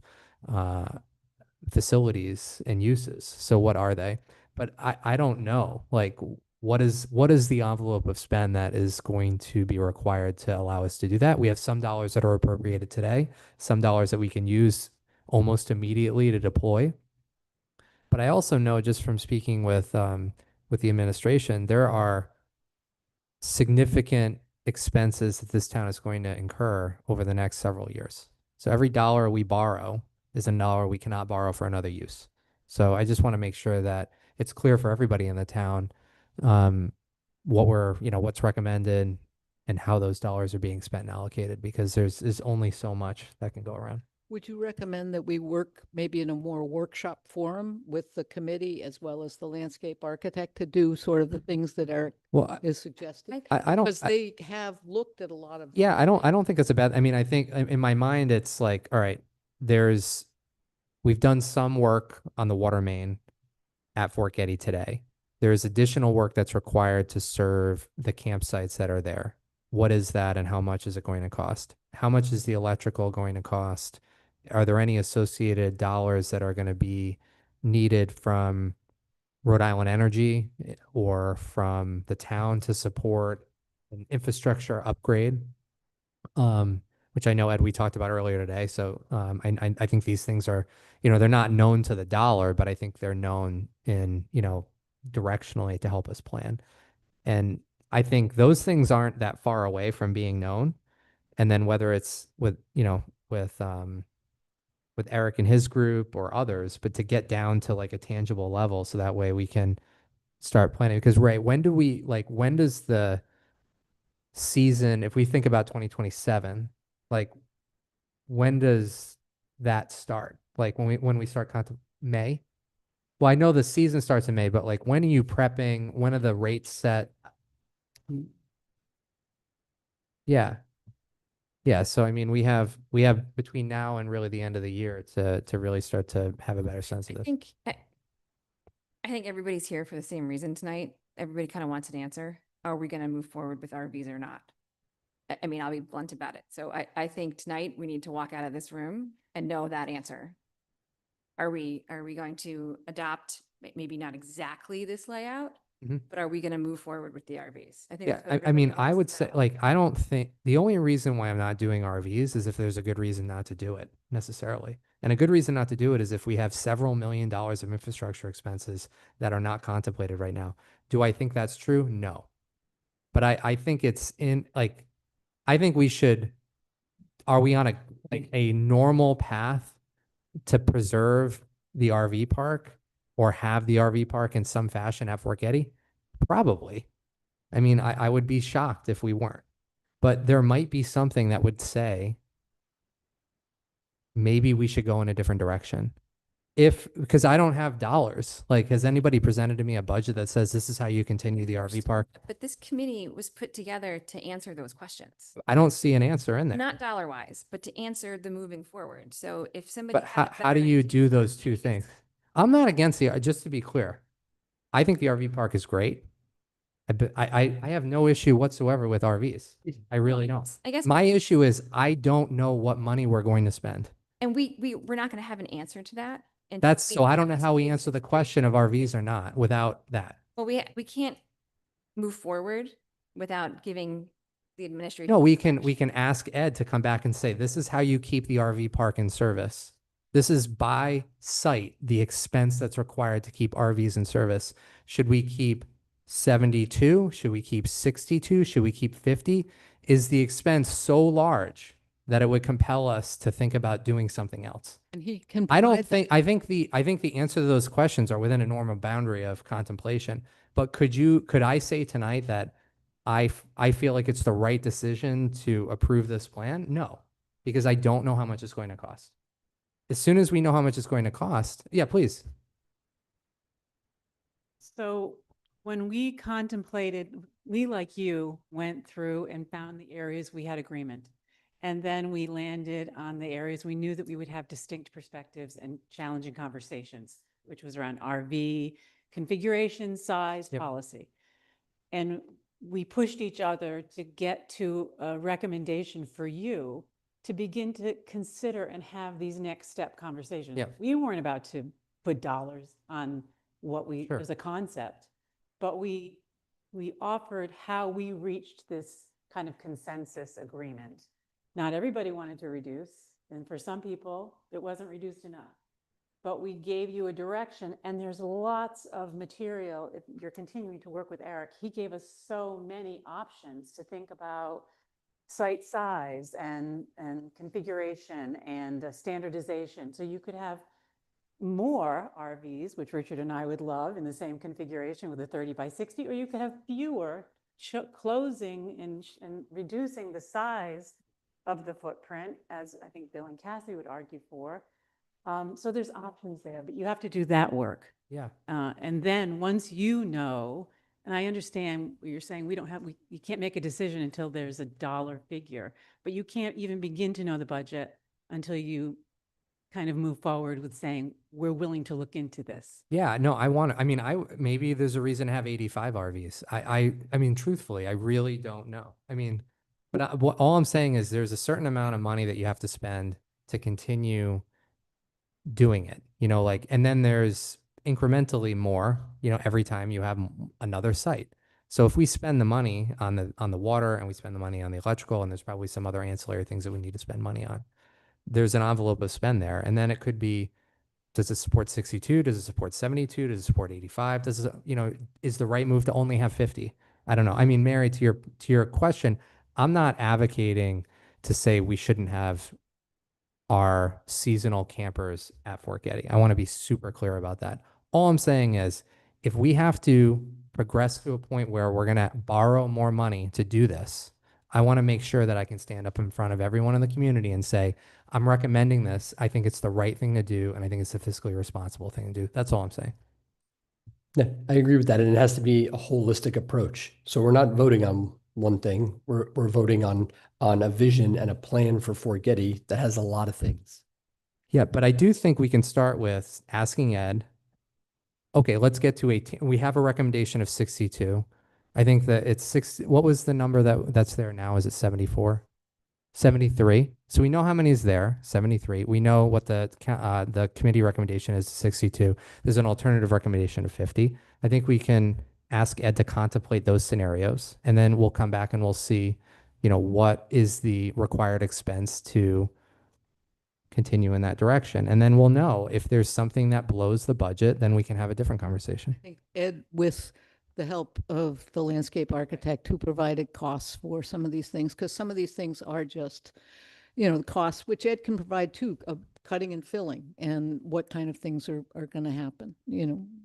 facilities and uses. So what are they? But I don't know, like, what is the envelope of spend that is going to be required to allow us to do that? We have some dollars that are appropriated today, some dollars that we can use almost immediately to deploy. But I also know, just from speaking with the administration, there are significant expenses that this town is going to incur over the next several years. So every dollar we borrow is a dollar we cannot borrow for another use. So I just want to make sure that it's clear for everybody in the town what what's recommended and how those dollars are being spent and allocated, because there's only so much that can go around. Would you recommend that we work maybe in a more workshop forum with the committee as well as the landscape architect to do sort of the things that Eric is suggesting? I don't- Because they have looked at a lot of. Yeah, I don't think it's a bad, I mean, I think in my mind, it's like, all right, we've done some work on the water main at Fort Getty today. There's additional work that's required to serve the campsites that are there. What is that and how much is it going to cost? How much is the electrical going to cost? Are there any associated dollars that are going to be needed from Rhode Island Energy or from the town to support an infrastructure upgrade? Which I know, Ed, we talked about earlier today. So I think these things are, they're not known to the dollar, but I think they're known in, directionally to help us plan. And I think those things aren't that far away from being known. And then whether it's with Eric and his group or others, but to get down to like a tangible level, so that way we can start planning. Because when does the season, if we think about 2027, like when does that start? Like when we start May? Well, I know the season starts in May, but like when are you prepping? When are the rates set? Yeah. Yeah, so I mean, we have between now and really the end of the year to really start to have a better sense of this. I think everybody's here for the same reason tonight. Everybody kind of wants an answer. Are we going to move forward with RVs or not? I mean, I'll be blunt about it. So I think tonight we need to walk out of this room and know that answer. Are we going to adopt maybe not exactly this layout, but are we going to move forward with the RVs? I think. Yeah, I mean, I would say, like, I don't think the only reason why I'm not doing RVs is if there's a good reason not to do it necessarily. And a good reason not to do it is if we have several $1 million of infrastructure expenses that are not contemplated right now. Do I think that's true? No. But I think I think we should, are we on a normal path to preserve the RV park or have the RV park in some fashion at Fort Getty? Probably. I mean, I would be shocked if we weren't. But there might be something that would say maybe we should go in a different direction. Because I don't have dollars. Like, has anybody presented to me a budget that says this is how you continue the RV park? But this committee was put together to answer those questions. I don't see an answer in there. Not dollar wise, but to answer the moving forward. So if somebody. But how do you do those two things? I'm not against just to be clear, I think the RV park is great. I have no issue whatsoever with RVs. I really don't. I guess my issue is I don't know what money we're going to spend. And we're not going to have an answer to that. So I don't know how we answer the question of RVs or not without that. Well, we can't move forward without giving the administration. No, we can ask Ed to come back and say, this is how you keep the RV park in service. This is by site, the expense that's required to keep RVs in service. Should we keep 72? Should we keep 62? Should we keep 50? Is the expense so large that it would compel us to think about doing something else? And he can. I think the answer to those questions are within a normal boundary of contemplation. But could I say tonight that I feel like it's the right decision to approve this plan? No, because I don't know how much it's going to cost. As soon as we know how much it's going to cost, yeah, please. So when we contemplated, we, like you, went through and found the areas we had agreement. And then we landed on the areas we knew that we would have distinct perspectives and challenging conversations, which was around RV, configuration, size, policy. And we pushed each other to get to a recommendation for you to begin to consider and have these next step conversations. Yeah. We weren't about to put dollars on what we, Sure. as a concept, but we offered how we reached this kind of consensus agreement. Not everybody wanted to reduce, and for some people, it wasn't reduced enough. But we gave you a direction, and there's lots of material. If you're continuing to work with Eric, he gave us so many options to think about site size and configuration and standardization. So you could have more RVs, which Richard and I would love, in the same configuration with a 30 by 60, or you could have fewer, closing and reducing the size of the footprint, as I think Bill and Cassie would argue for. So there's options there, but you have to do that work. Yeah. And then once you know, and I understand what you're saying, you can't make a decision until there's a dollar figure, but you can't even begin to know the budget until you kind of move forward with saying, we're willing to look into this. Yeah, no, maybe there's a reason to have 85 RVs. I mean, truthfully, I really don't know. I mean, but all I'm saying is there's a certain amount of money that you have to spend to continue doing it, and then there's incrementally more, every time you have another site. So if we spend the money on the water and we spend the money on the electrical, and there's probably some other ancillary things that we need to spend money on, there's an envelope of spend there. And then it could be, does it support 62? Does it support 72? Does it support 85? Does it, is the right move to only have 50? I don't know. I mean, Mary, to your question, I'm not advocating to say we shouldn't have our seasonal campers at Fort Getty. I want to be super clear about that. All I'm saying is, if we have to progress to a point where we're going to borrow more money to do this, I want to make sure that I can stand up in front of everyone in the community and say, I'm recommending this. I think it's the right thing to do, and I think it's the fiscally responsible thing to do. That's all I'm saying. Yeah, I agree with that. And it has to be a holistic approach. So we're not voting on one thing. We're voting on a vision and a plan for Fort Getty that has a lot of things. Yeah, but I do think we can start with asking Ed, okay, let's get to 18. We have a recommendation of 62. I think that it's 60. What was the number that's there now? Is it 74? 73. So we know how many is there, 73. We know what the committee recommendation is, 62. There's an alternative recommendation of 50. I think we can ask Ed to contemplate those scenarios, and then we'll come back and we'll see, what is the required expense to continue in that direction. And then we'll know if there's something that blows the budget, then we can have a different conversation. I think Ed, with the help of the landscape architect who provided costs for some of these things, because some of these things are just, the costs, which Ed can provide too, of cutting and filling, and what kind of things are going to happen.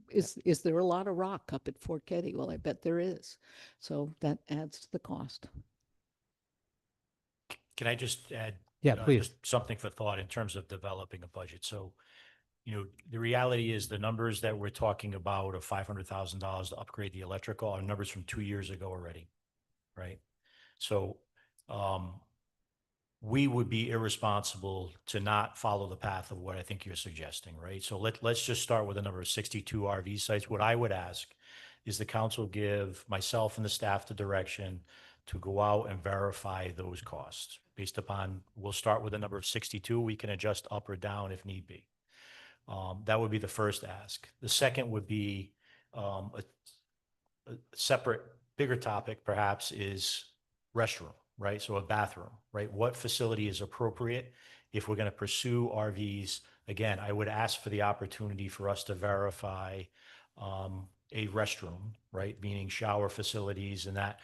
Is there a lot of rock up at Fort Getty? Well, I bet there is. So that adds to the cost. Can I just add? Yeah, please. Just something for thought in terms of developing a budget. So, the reality is the numbers that we're talking about of $500,000 to upgrade the electrical are numbers from 2 years ago already, right? So, we would be irresponsible to not follow the path of what I think you're suggesting, right? So let's just start with a number of 62 RV sites. What I would ask is the council give myself and the staff the direction to go out and verify those costs based upon, we'll start with a number of 62. We can adjust up or down if need be. That would be the first ask. The second would be a separate, bigger topic perhaps is restroom, right? So a bathroom, right? What facility is appropriate if we're going to pursue RVs? Again, I would ask for the opportunity for us to verify a restroom, right? Meaning shower facilities and that,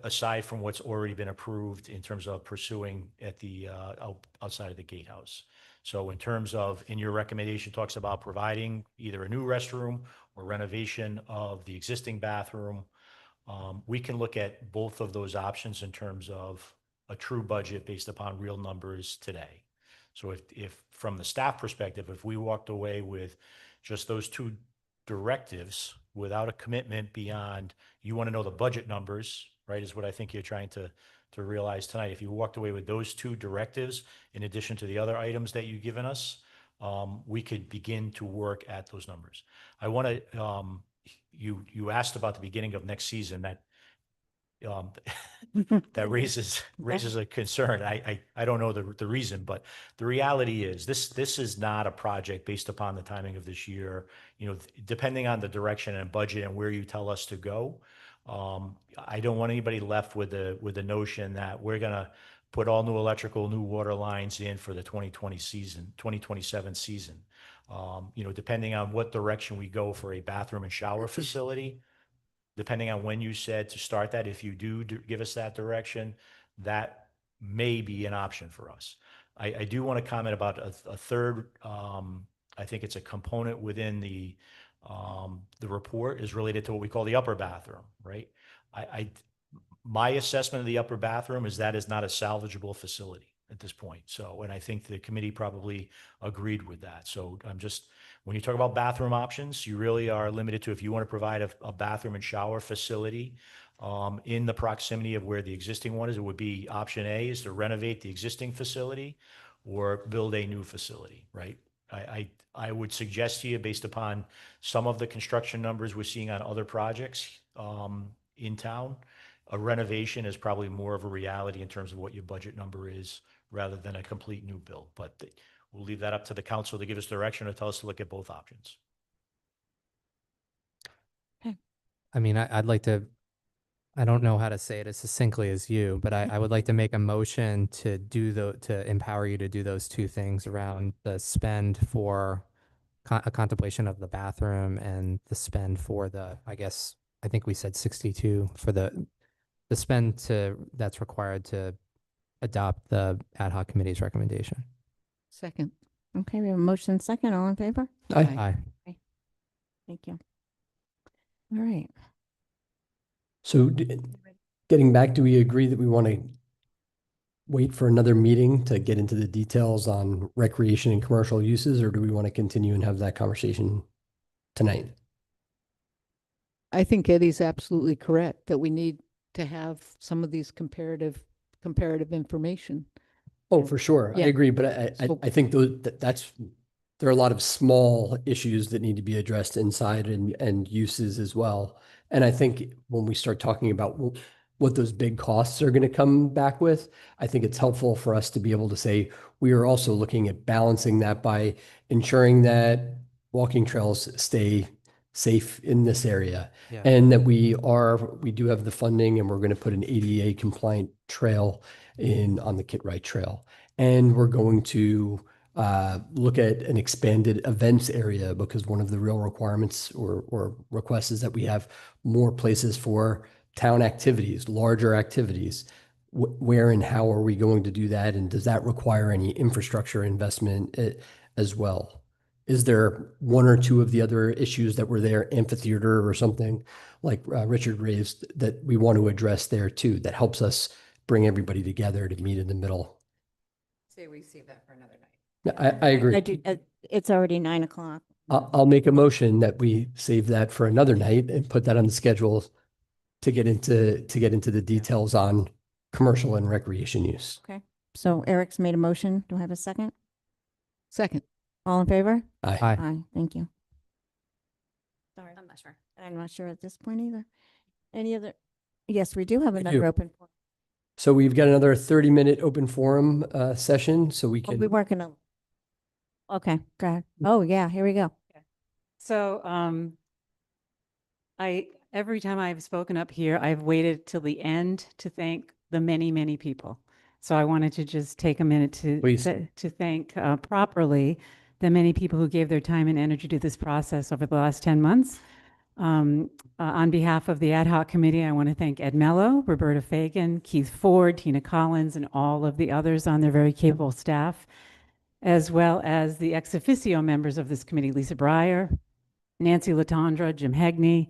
aside from what's already been approved in terms of pursuing at the outside of the gatehouse. So in terms of, in your recommendation talks about providing either a new restroom or renovation of the existing bathroom. We can look at both of those options in terms of a true budget based upon real numbers today. So if from the staff perspective, if we walked away with just those two directives without a commitment beyond, you want to know the budget numbers, right, is what I think you're trying to realize tonight. If you walked away with those two directives, in addition to the other items that you've given us, we could begin to work at those numbers. I want to, you asked about the beginning of next season. That um, that raises a concern. I don't know the reason, but the reality is this is not a project based upon the timing of this year. You know, depending on the direction and budget and where you tell us to go, I don't want anybody left with the notion that we're gonna put all new electrical, new water lines in for the 2027 season. You know, depending on what direction we go for a bathroom and shower facility, depending on when you said to start that, if you do give us that direction, that may be an option for us. I do want to comment about a third, I think it's a component within the report is related to what we call the upper bathroom, right? My assessment of the upper bathroom is that is not a salvageable facility at this point. So, and I think the committee probably agreed with that. So when you talk about bathroom options, you really are limited to if you want to provide a bathroom and shower facility in the proximity of where the existing one is, it would be option A is to renovate the existing facility or build a new facility, right? I would suggest to you, based upon some of the construction numbers we're seeing on other projects in town, a renovation is probably more of a reality in terms of what your budget number is rather than a complete new build. But we'll leave that up to the council to give us direction or tell us to look at both options. I mean, I'd like to, I don't know how to say it as succinctly as you, but I would like to make a motion to to empower you to do those two things around the spend for a contemplation of the bathroom and the spend for I think we said 62 for the spend that's required to adopt the ad hoc committee's recommendation. Second. Okay, we have a motion second. All in favor? Aye. Thank you. All right. So getting back, do we agree that we want to wait for another meeting to get into the details on recreation and commercial uses, or do we want to continue and have that conversation tonight? I think Eddie's absolutely correct that we need to have some of these comparative information. Oh, for sure. I Yeah. agree. But I think there are a lot of small issues that need to be addressed inside and uses as well. And I think when we start talking about what those big costs are going to come back with, I think it's helpful for us to be able to say, we are also looking at balancing that by ensuring that walking trails stay safe in this area. Yeah. And that we do have the funding and we're going to put an ADA compliant trail on the Kit-Wright Trail. And we're going to look at an expanded events area, because one of the real requirements or requests is that we have more places for town activities, larger activities. Where and how are we going to do that? And does that require any infrastructure investment as well? Is there one or two of the other issues that were there, amphitheater or something like Richard raised, that we want to address there too, that helps us bring everybody together to meet in the middle? Say we save that for another night. I agree. It's already 9 o'clock. I'll make a motion that we save that for another night and put that on the schedule to get into the details on commercial and recreation use. Okay. So Eric's made a motion. Do I have a second? Second. All in favor? Aye. Aye. Thank you. Sorry. I'm not sure. I'm not sure at this point either. Any other? Yes, we do have We another do. open forum. So we've got another 30-minute open forum session, so we Oh, can. we weren't gonna. Okay, go ahead. Oh, yeah, here we go. So, every time I've spoken up here, I've waited till the end to thank the many, many people. So I wanted to just take a minute Please. to thank properly the many people who gave their time and energy to this process over the last 10 months. On behalf of the ad hoc committee, I want to thank Ed Mello, Roberta Fagan, Keith Ford, Tina Collins, and all of the others on their very capable staff, as well as the ex officio members of this committee, Lisa Breyer, Nancy Latondra, Jim Hegney,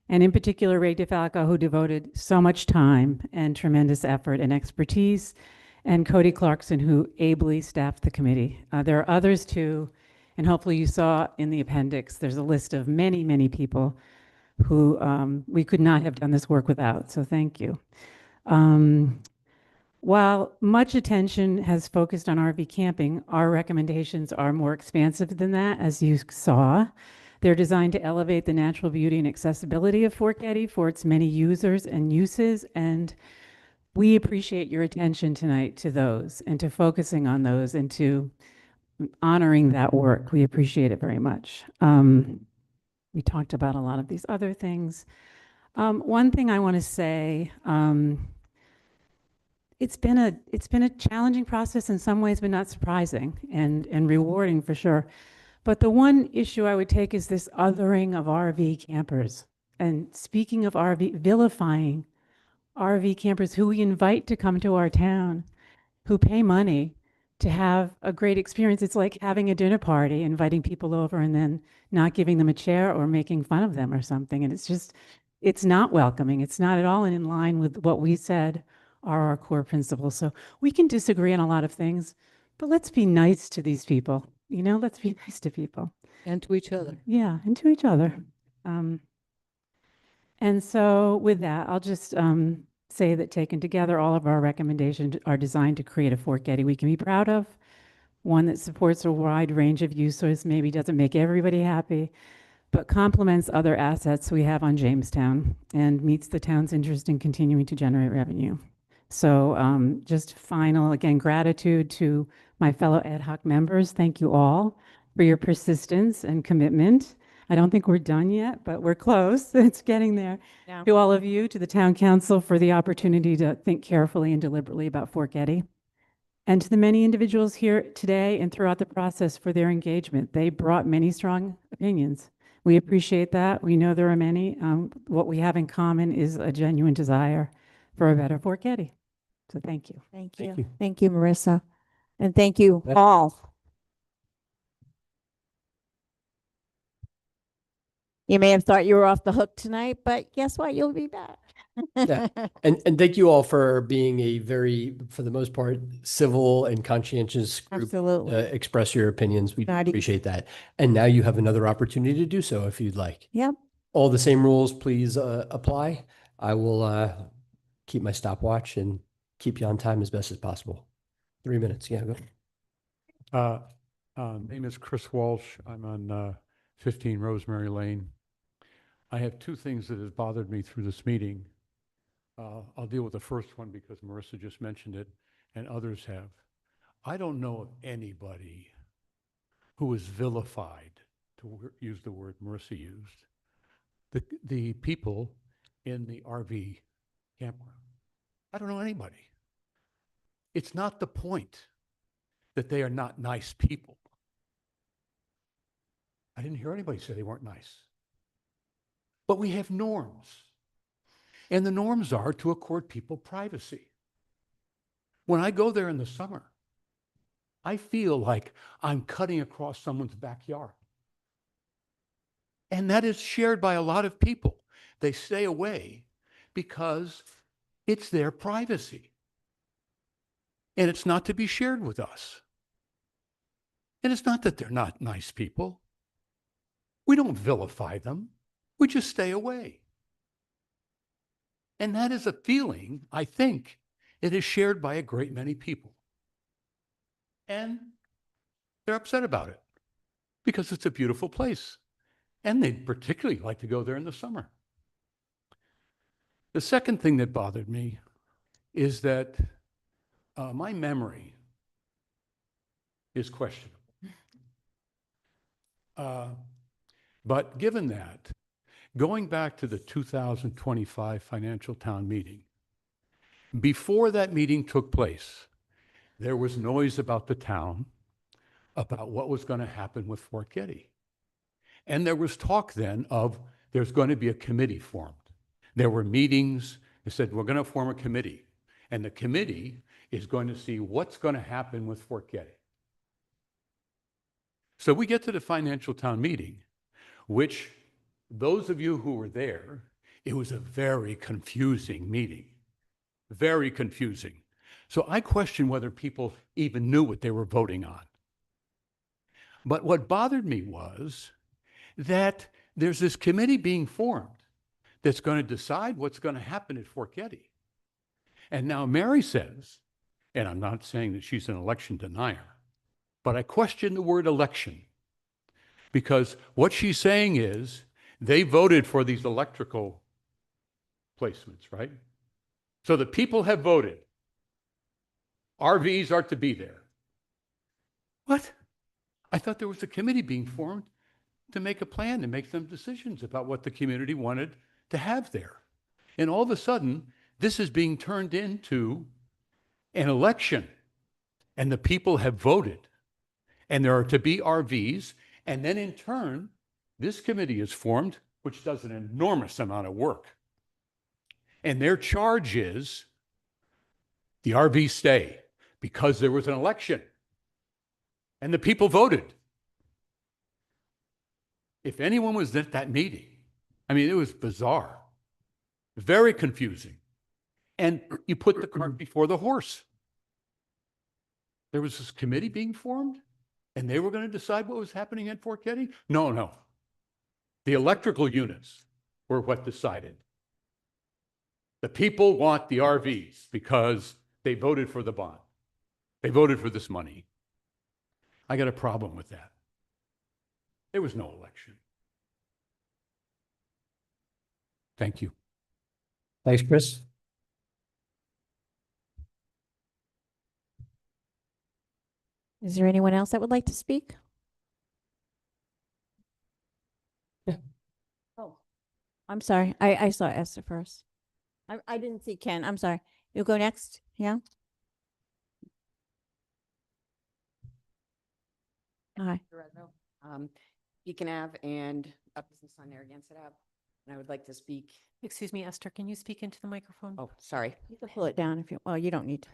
and in particular, Ray DeFalco, who devoted so much time and tremendous effort and expertise, and Cody Clarkson, who ably staffed the committee. There are others too, and hopefully you saw in the appendix, there's a list of many, many people who we could not have done this work without, so thank you. While much attention has focused on RV camping, our recommendations are more expansive than that, as you saw. They're designed to elevate the natural beauty and accessibility of Fort Getty for its many users and uses. And we appreciate your attention tonight to those and to focusing on those and to honoring that work. We appreciate it very much. We talked about a lot of these other things. One thing I want to say, it's been a challenging process in some ways, but not surprising and rewarding for sure. But the one issue I would take is this othering of RV campers. And speaking of vilifying RV campers who we invite to come to our town, who pay money to have a great experience. It's like having a dinner party, inviting people over and then not giving them a chair or making fun of them or something. And it's not welcoming. It's not at all in line with what we said are our core principles. So we can disagree on a lot of things, but let's be nice to these people. Let's be nice to people. And to each other. Yeah, and to each other. And so with that, I'll just say that taken together, all of our recommendations are designed to create a Fort Getty we can be proud of, one that supports a wide range of users, maybe doesn't make everybody happy, but complements other assets we have on Jamestown and meets the town's interest in continuing to generate revenue. So just final, again, gratitude to my fellow ad hoc members. Thank you all for your persistence and commitment. I don't think we're done yet, but we're close. It's getting there. Yeah. To all of you, to the town council for the opportunity to think carefully and deliberately about Fort Getty. And to the many individuals here today and throughout the process for their engagement. They brought many strong opinions. We appreciate that. We know there are many. What we have in common is a genuine desire for a better Fort Getty. So thank you. Thank Thank you. you. Thank you, Marissa. And thank you Yeah. all. You may have thought you were off the hook tonight, but guess what? You'll be back. Yeah. And thank you all for being a very, for the most part, civil and conscientious group. Absolutely. Express your opinions. We Not easy. appreciate that. And now you have another opportunity to do so if you'd like. Yep. All the same rules, please apply. I will keep my stopwatch and keep you on time as best as possible. 3 minutes. Yeah, go. Name is Chris Walsh. I'm on 15 Rosemary Lane. I have two things that have bothered me through this meeting. I'll deal with the first one because Marissa just mentioned it and others have. I don't know of anybody who is vilified, to use the word Marissa used, the people in the RV campground. I don't know anybody. It's not the point that they are not nice people. I didn't hear anybody say they weren't nice. But we have norms. And the norms are to accord people privacy. When I go there in the summer, I feel like I'm cutting across someone's backyard. And that is shared by a lot of people. They stay away because it's their privacy. And it's not to be shared with us. And it's not that they're not nice people. We don't vilify them. We just stay away. And that is a feeling, I think, it is shared by a great many people. And they're upset about it because it's a beautiful place. And they'd particularly like to go there in the summer. The second thing that bothered me is that my memory is questionable. But given that, going back to the 2025 financial town meeting, before that meeting took place, there was noise about the town, about what was going to happen with Fort Getty. And there was talk then of there's going to be a committee formed. There were meetings. They said, we're going to form a committee. And the committee is going to see what's going to happen with Fort Getty. So we get to the financial town meeting, which those of you who were there, it was a very confusing meeting, very confusing. So I question whether people even knew what they were voting on. But what bothered me was that there's this committee being formed that's going to decide what's going to happen at Fort Getty. And now Mary says, and I'm not saying that she's an election denier, but I question the word election. Because what she's saying is they voted for these electrical placements, right? So the people have voted. RVs are to be there. What? I thought there was a committee being formed to make a plan and make some decisions about what the community wanted to have there. And all of a sudden, this is being turned into an election, and the people have voted, and there are to be RVs, and then in turn, this committee is formed, which does an enormous amount of work. And their charge is the RVs stay because there was an election and the people voted. If anyone was at that meeting, I mean, it was bizarre, very confusing. And you put the cart before the horse. There was this committee being formed and they were going to decide what was happening at Fort Getty? No. The electrical units were what decided. The people want the RVs because they voted for the bond. They voted for this money. I got a problem with that. There was no election. Thank you. Thanks, Chris. Is there anyone else that would like to speak? Yeah. Oh, I'm sorry. I saw Esther first. I didn't see Ken. I'm sorry. You'll go next. Yeah. Hi. Beacon Ave and a business on Narragansett Ave. And I would like to speak. Excuse me, Esther, can you speak into the microphone? Oh, sorry. You can pull it down if you, well, you don't need to.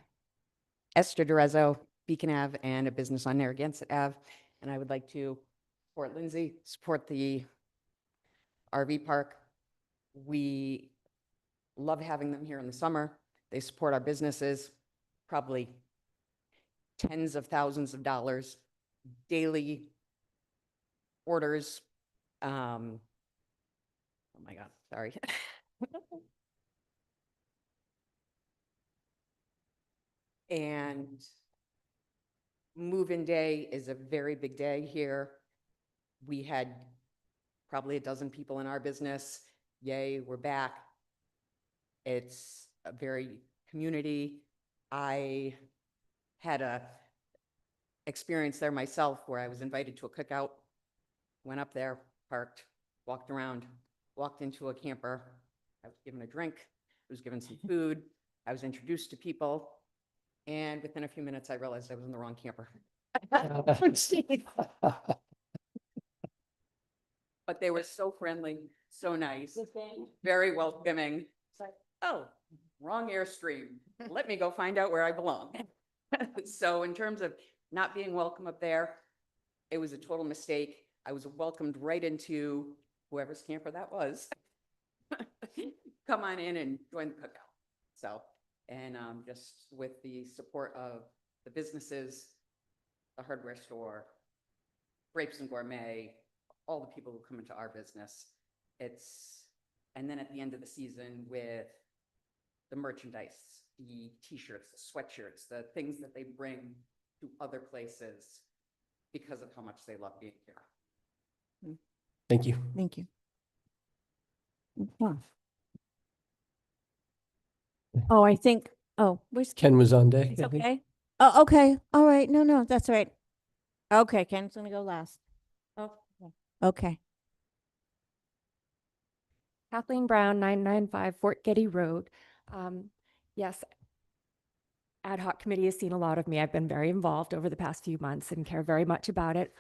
Esther DeRezzo, Beacon Ave, and a business on Narragansett Ave. And I would like to support Lindsay, support the RV park. We love having them here in the summer. They support our businesses, probably tens of thousands of dollars, daily orders. Oh my God, sorry. And move-in day is a very big day here. We had probably a dozen people in our business. Yay, we're back. It's a very community. I had a experience there myself where I was invited to a cookout, went up there, parked, walked around, walked into a camper. I was given a drink, I was given some food, I was introduced to people, and within a few minutes I realized I was in the wrong camper. But they were so friendly, so nice, very welcoming. It's like, oh, wrong Airstream. Let me go find out where I belong. So in terms of not being welcome up there, it was a total mistake. I was welcomed right into whoever's camper that was. Come on in and join the cookout. So, and just with the support of the businesses, the hardware store, Grapes and Gourmet, all the people who come into our business, and then at the end of the season with the merchandise, the t-shirts, the sweatshirts, the things that they bring to other places because of how much they love being here. Thank you. Thank you. Oh, I think, where's Ken was on deck. It's I think. okay. Oh, okay. All right. No, that's all right. Okay, Ken's gonna go last. Oh, okay. Kathleen Brown, 995 Fort Getty Road. Yes, ad hoc committee has seen a lot of me. I've been very involved over the past few months and care very much about it.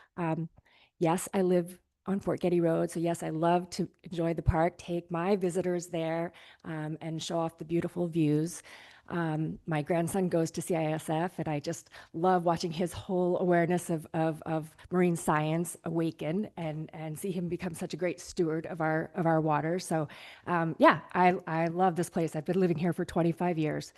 Yes, I live on Fort Getty Road, so yes, I love to enjoy the park, take my visitors there, and show off the beautiful views. My grandson goes to CISF, and I just love watching his whole awareness of marine science awaken and see him become such a great steward of our water. So yeah, I love this place. I've been living here for 25 years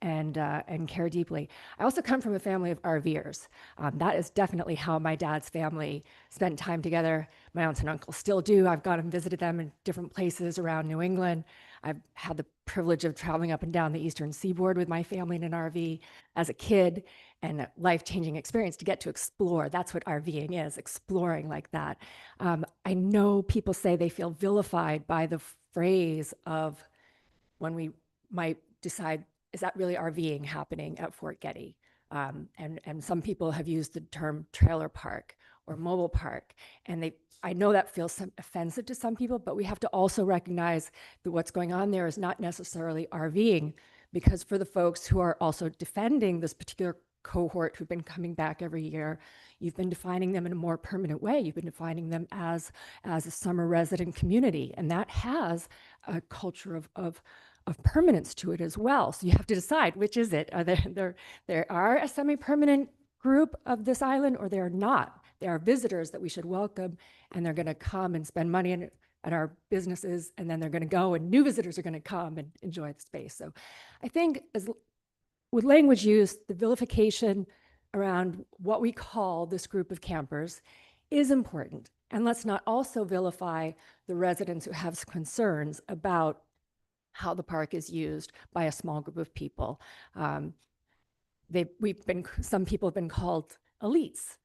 and care deeply. I also come from a family of RVers. That is definitely how my dad's family spent time together. My aunts and uncles still do. I've gone and visited them in different places around New England. I've had the privilege of traveling up and down the eastern seaboard with my family in an RV as a kid. and a life-changing experience to get to explore. That's what RVing is, exploring like that. I know people say they feel vilified by the phrase of when we might decide, is that really RVing happening at Fort Getty? And some people have used the term trailer park or mobile park, and I know that feels offensive to some people, but we have to also recognize that what's going on there is not necessarily RVing, because for the folks who are also defending this particular cohort who've been coming back every year, you've been defining them in a more permanent way. You've been defining them as a summer resident community, and that has a culture of permanence to it as well. So you have to decide, which is it? Are there are a semi-permanent group of this island, or they're not? There are visitors that we should welcome, and they're going to come and spend money at our businesses, and then they're going to go, and new visitors are going to come and enjoy the space. So I think with language use, the vilification around what we call this group of campers is important. And let's not also vilify the residents who have concerns about how the park is used by a small group of people. Some people have been called elites.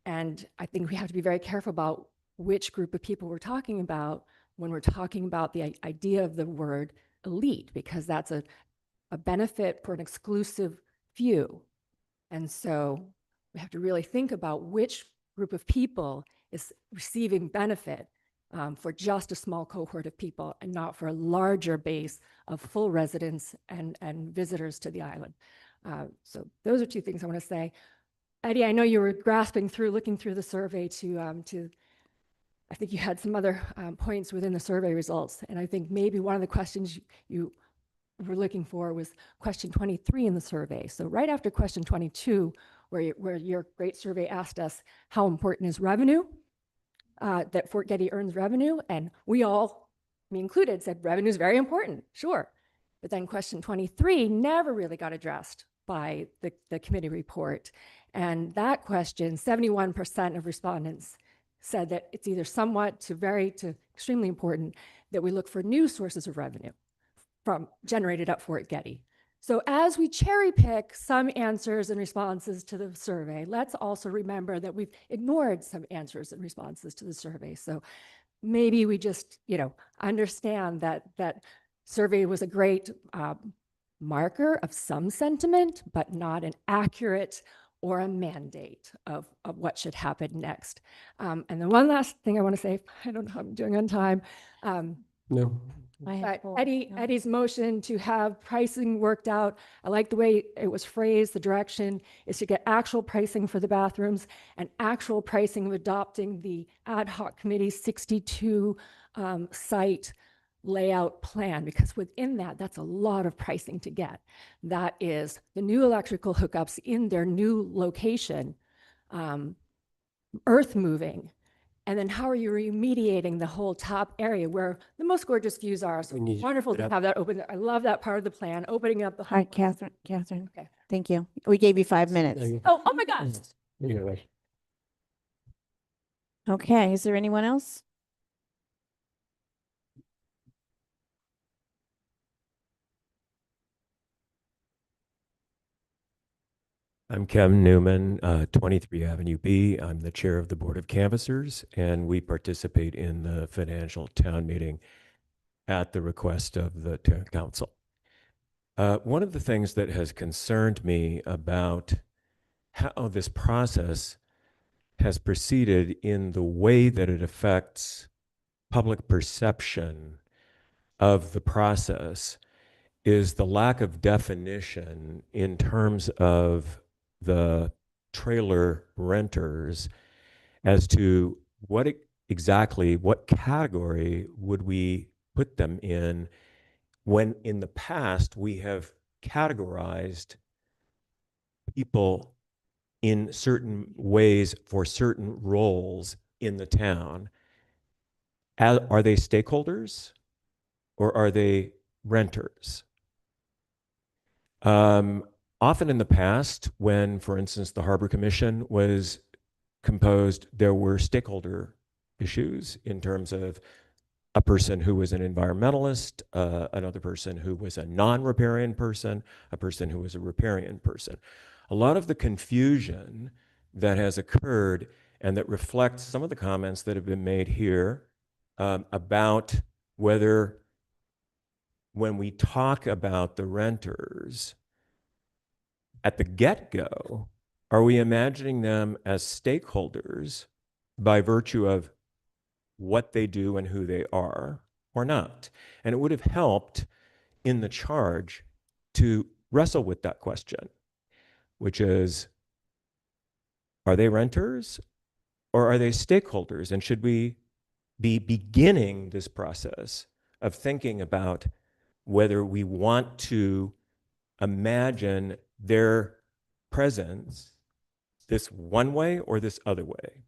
And I think we have to be very careful about which group of people we're talking about when we're talking about the idea of the word elite, because that's a benefit for an exclusive few. And so we have to really think about which group of people is receiving benefit for just a small cohort of people, and not for a larger base of full residents and visitors to the island. So those are two things I want to say. Eddie, I know you were looking through the survey to I think you had some other points within the survey results. And I think maybe one of the questions you were looking for was question 23 in the survey. So right after question 22, where your great survey asked us how important is revenue, that Fort Getty earns revenue, and we all, me included, said revenue is very important, sure. But then question 23 never really got addressed by the committee report. And that question, 71% of respondents said that it's either somewhat to very to extremely important that we look for new sources of revenue generated at Fort Getty. So as we cherry pick some answers and responses to the survey, let's also remember that we've ignored some answers and responses to the survey. So maybe we just, understand that survey was a great marker of some sentiment, but not an accurate or a mandate of what should happen next. And the one last thing I want to say, I don't know how I'm doing on time. No. I But Eddie's motion to have pricing worked out, I like the way it was phrased. The direction is to get actual pricing for the bathrooms and actual pricing of adopting the ad hoc committee's 62 site layout plan, because within that's a lot of pricing to get. That is the new electrical hookups in their new location, earth moving, and then how are you remediating the whole top area where the most gorgeous views are? So need to wonderful wrap to it up. have that open. I love that part of the plan, opening up the All right, Catherine. Okay. Thank you. We gave you 5 minutes. Oh my gosh. Anyway. Okay, is there anyone else? I'm Kevin Newman, 23 Avenue B. I'm the chair of the Board of Canvassers, and we participate in the financial town meeting at the request of the town council. One of the things that has concerned me about how this process has proceeded in the way that it affects public perception of the process is the lack of definition in terms of the trailer renters as to what exactly, what category would we put them in, when in the past we have categorized people in certain ways for certain roles in the town. Are they stakeholders or are they renters? Often in the past, when, for instance, the Harbor Commission was composed, there were stakeholder issues in terms of a person who was an environmentalist, another person who was a non-riparian person, a person who was a riparian person. A lot of the confusion that has occurred and that reflects some of the comments that have been made here about whether when we talk about the renters at the get-go, are we imagining them as stakeholders by virtue of what they do and who they are or not? And it would have helped in the charge to wrestle with that question, which is, are they renters or are they stakeholders? And should we be beginning this process of thinking about whether we want to imagine their presence this one way or this other way?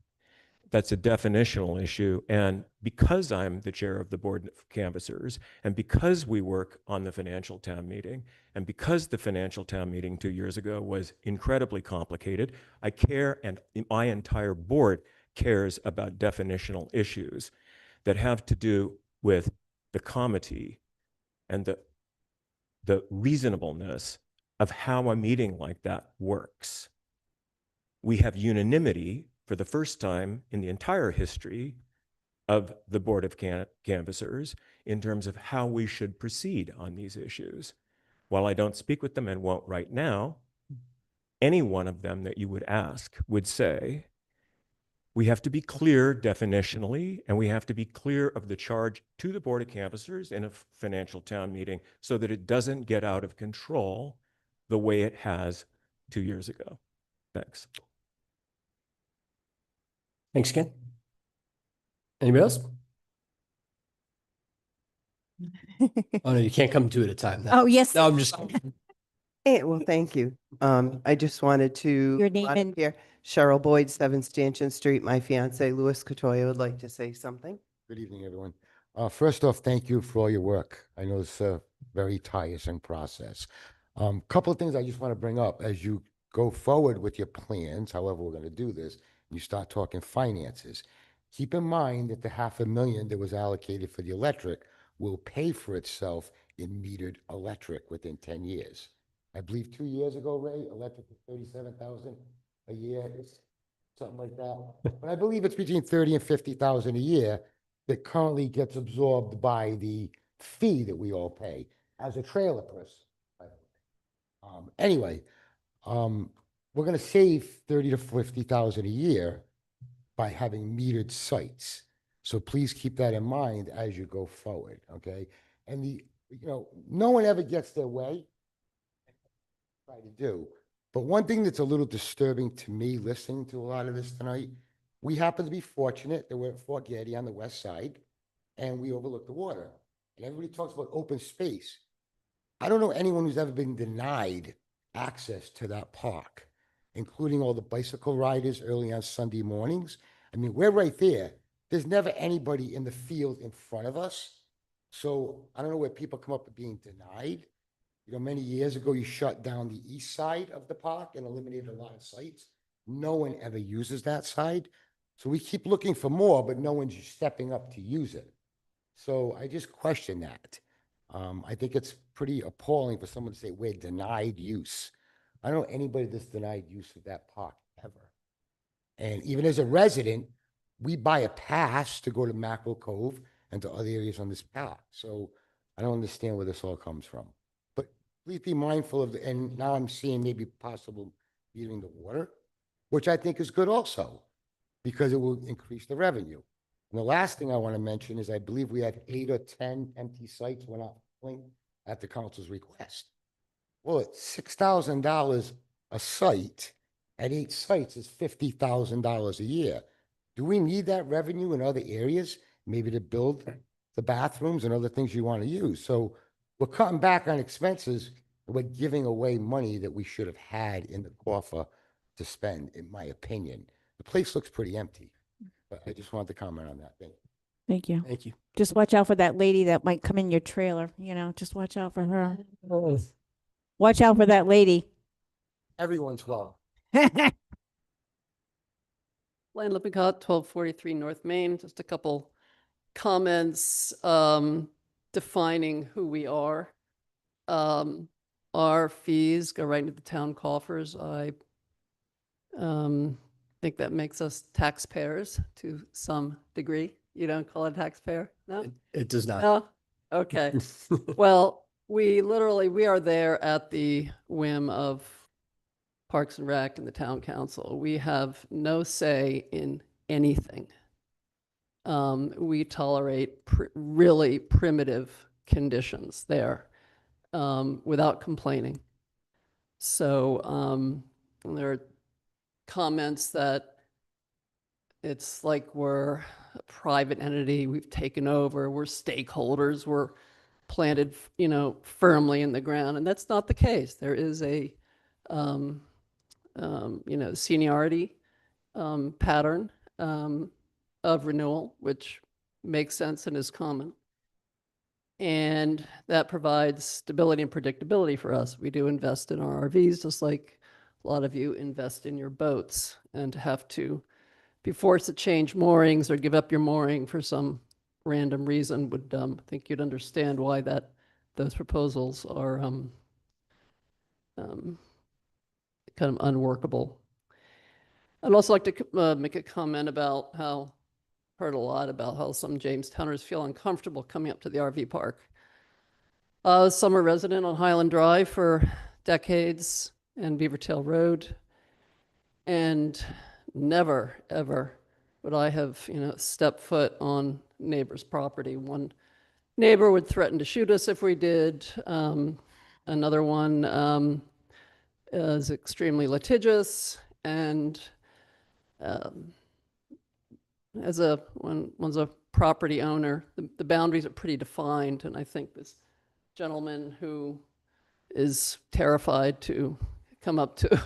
That's a definitional issue. And because I'm the chair of the board of canvassers, and because we work on the financial town meeting, and because the financial town meeting 2 years ago was incredibly complicated, I care, and my entire board cares about definitional issues that have to do with the comity and the reasonableness of how a meeting like that works. We have unanimity for the first time in the entire history of the Board of Canvassers in terms of how we should proceed on these issues. While I don't speak with them and won't right now, any one of them that you would ask would say, we have to be clear definitionally, and we have to be clear of the charge to the Board of Canvassers in a financial town meeting so that it doesn't get out of control the way it has 2 years ago. Thanks. Thanks, Ken. Anybody else? Oh, no, you can't come two at a time. Oh, yes. No, I'm just. Hey, well, thank you. I just wanted to. Your name and- Here, Cheryl Boyd, 7 Stanchion Street. My fiance, Louis Cotoya, would like to say something. Good evening, everyone. First off, thank you for all your work. I know it's a very tiresome process. Couple of things I just want to bring up as you go forward with your plans, however we're going to do this, you start talking finances. Keep in mind that the $500,000 that was allocated for the electric will pay for itself in metered electric within 10 years. I believe 2 years ago, Ray, electric was $37,000 a year, it's something like that. But I believe it's between $30,000 and $50,000 a year that currently gets absorbed by the fee that we all pay as a trailer person. Anyway, we're going to save $30,000 to $50,000 a year by having metered sites. So please keep that in mind as you go forward, okay? And no one ever gets their way. Try to do. But one thing that's a little disturbing to me listening to a lot of this tonight, we happen to be fortunate that we're at Fort Getty on the west side and we overlook the water. And everybody talks about open space. I don't know anyone who's ever been denied access to that park, including all the bicycle riders early on Sunday mornings. I mean, we're right there. There's never anybody in the field in front of us. So I don't know where people come up with being denied. Many years ago, you shut down the east side of the park and eliminated a lot of sites. No one ever uses that side. So we keep looking for more, but no one's stepping up to use it. So I just question that. I think it's pretty appalling for someone to say we're denied use. I don't know anybody that's denied use of that park ever. And even as a resident, we buy a pass to go to Mackerel Cove and to other areas on this park. So I don't understand where this all comes from. But please be mindful of, and now I'm seeing maybe possible metering the water, which I think is good also, because it will increase the revenue. And the last thing I want to mention is I believe we have 8 or 10 empty sites we're not filling at the council's request. Well, at $6,000 a site at 8 sites is $50,000 a year. Do we need that revenue in other areas, maybe to build the bathrooms and other things you want to use? So we're cutting back on expenses. We're giving away money that we should have had in the coffer to spend, in my opinion. The place looks pretty empty, but I just wanted to comment on that. Thank you. Thank you. Thank you. Just watch out for that lady that might come in your trailer, just watch out for her. Watch out for that lady. Everyone's well. Lynn Lippincott, 1243 North Main. Just a couple comments defining who we are. our fees go right into the town coffers. I think that makes us taxpayers to some degree. You don't call it taxpayer? No? It does not. No? Okay. Well, we are there at the whim of Parks and Rec and the town council. We have no say in anything. We tolerate really primitive conditions there without complaining. So there are comments that it's like we're a private entity, we've taken over, we're stakeholders, we're planted, firmly in the ground, and that's not the case. There is a, seniority pattern of renewal, which makes sense and is common. And that provides stability and predictability for us. We do invest in our RVs, just like a lot of you invest in your boats, and to have to be forced to change moorings or give up your mooring for some random reason would, I think you'd understand why those proposals are kind of unworkable. I'd also like to make a comment about how, heard a lot about how some Jamestowners feel uncomfortable coming up to the RV park. Summer resident on Highland Drive for decades and Beavertail Road, and never, ever would I have, stepped foot on neighbor's property. One neighbor would threaten to shoot us if we did. Another one is extremely litigious, and when one's a property owner, the boundaries are pretty defined, and I think this gentleman who is terrified to come up to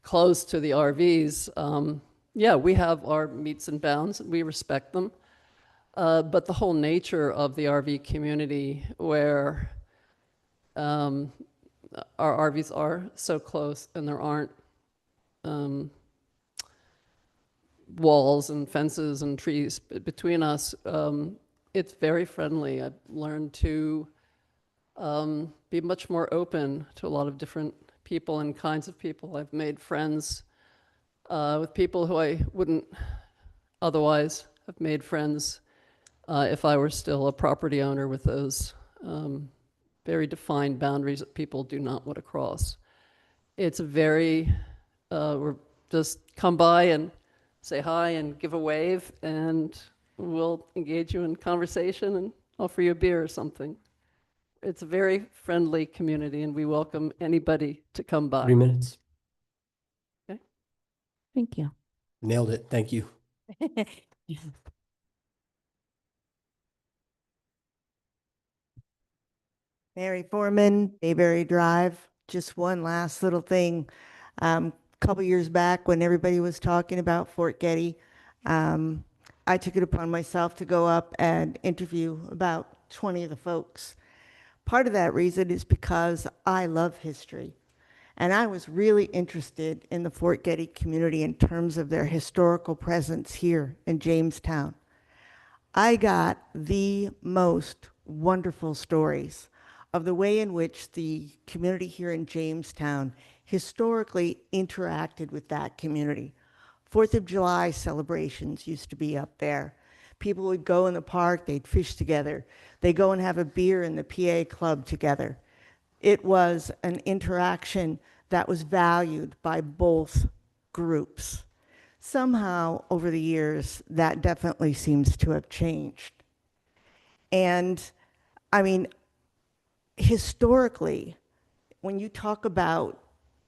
close to the RVs, yeah, we have our meets and bounds, we respect them, but the whole nature of the RV community, where our RVs are so close and there aren't walls and fences and trees between us, it's very friendly. I've learned to be much more open to a lot of different people and kinds of people. I've made friends with people who I wouldn't otherwise have made friends if I were still a property owner, with those very defined boundaries that people do not want to cross. It's we're just come by and say hi and give a wave, and we'll engage you in conversation and offer you a beer or something. It's a very friendly community, and we welcome anybody to come by. 3 minutes. Okay. Thank you. Nailed it. Thank you. Mary Foreman, Bayberry Drive. Just one last little thing. Couple years back, when everybody was talking about Fort Getty, I took it upon myself to go up and interview about 20 of the folks. Part of that reason is because I love history, and I was really interested in the Fort Getty community in terms of their historical presence here in Jamestown. I got the most wonderful stories of the way in which the community here in Jamestown historically interacted with that community. 4th of July celebrations used to be up there. People would go in the park, they'd fish together. They'd go and have a beer in the PA club together. It was an interaction that was valued by both groups. Somehow, over the years, that definitely seems to have changed. And, I mean, historically, when you talk about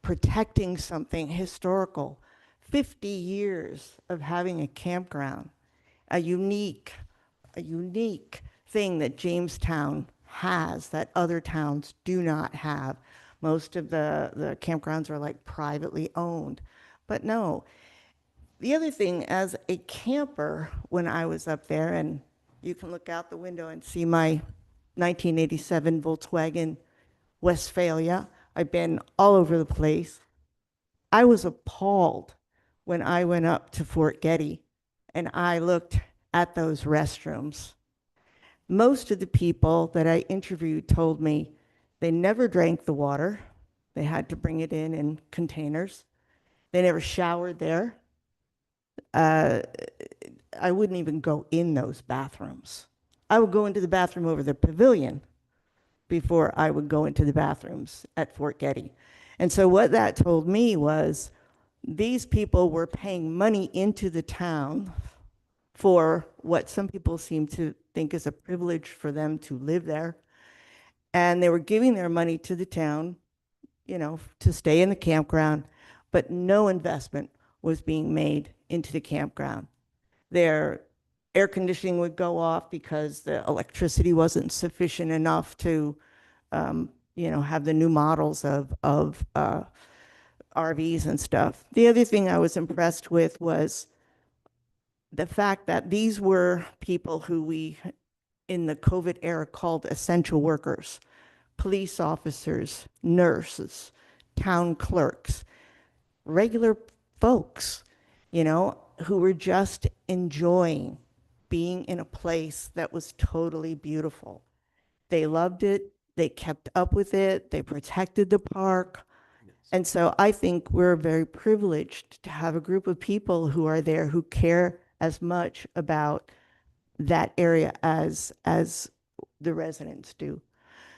protecting something historical, 50 years of having a campground, a unique thing that Jamestown has that other towns do not have. Most of the campgrounds are like privately owned. But no, the other thing, as a camper, when I was up there, and you can look out the window and see my 1987 Volkswagen Westphalia, I've been all over the place. I was appalled when I went up to Fort Getty and I looked at those restrooms. Most of the people that I interviewed told me they never drank the water, They had to bring it in containers. They never showered there. I wouldn't even go in those bathrooms. I would go into the bathroom over the pavilion before I would go into the bathrooms at Fort Getty. And so what that told me was these people were paying money into the town for what some people seem to think is a privilege for them to live there. And they were giving their money to the town, you know, to stay in the campground, but no investment was being made into the campground. Their air conditioning would go off because the electricity wasn't sufficient enough to, you know, have the new models of RVs and stuff. The other thing I was impressed with was the fact that these were people who we, in the COVID era, called essential workers, police officers, nurses, town clerks, regular folks, you know, who were just enjoying being in a place that was totally beautiful. They loved it. They kept up with it. They protected the park. And so I think we're very privileged to have a group of people who are there who care as much about that area as the residents do.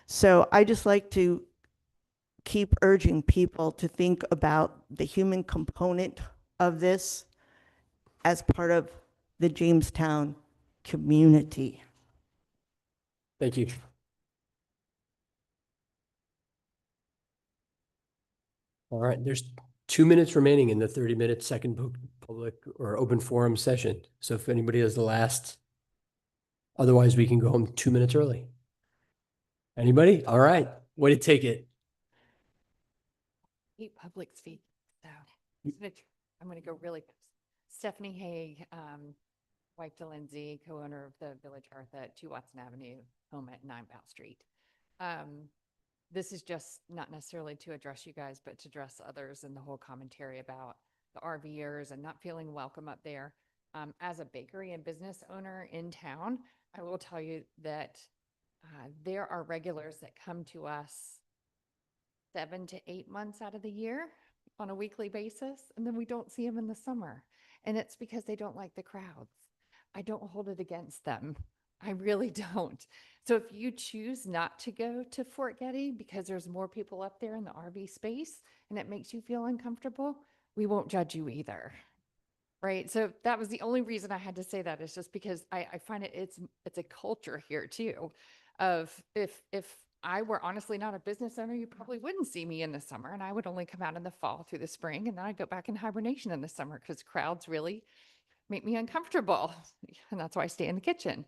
So I just like to keep urging people to think about the human component of this as part of the Jamestown community. Thank you. All right, there's 2 minutes remaining in the 30-minute second public or open forum session. So if anybody has the last, otherwise we can go home 2 minutes early. Anybody? All right, way to take it. Hate public speak, so I'm gonna go really fast. Stephanie Haig, wife to Lindsay, co-owner of the Village Hearth at 2 Watson Avenue, home at 9 Powell Street. This is just not necessarily to address you guys, but to address others and the whole commentary about the RVers and not feeling welcome up there. As a bakery and business owner in town, I will tell you that there are regulars that come to us 7 to 8 months out of the year on a weekly basis, and then we don't see them in the summer. And it's because they don't like the crowds. I don't hold it against them. I really don't. So if you choose not to go to Fort Getty because there's more people up there in the RV space and it makes you feel uncomfortable, we won't judge you either. Right. So that was the only reason I had to say that, is just because I find it's a culture here too of if I were honestly not a business owner, you probably wouldn't see me in the summer, and I would only come out in the fall through the spring, and then I'd go back in hibernation in the summer because crowds really make me uncomfortable. And that's why I stay in the kitchen.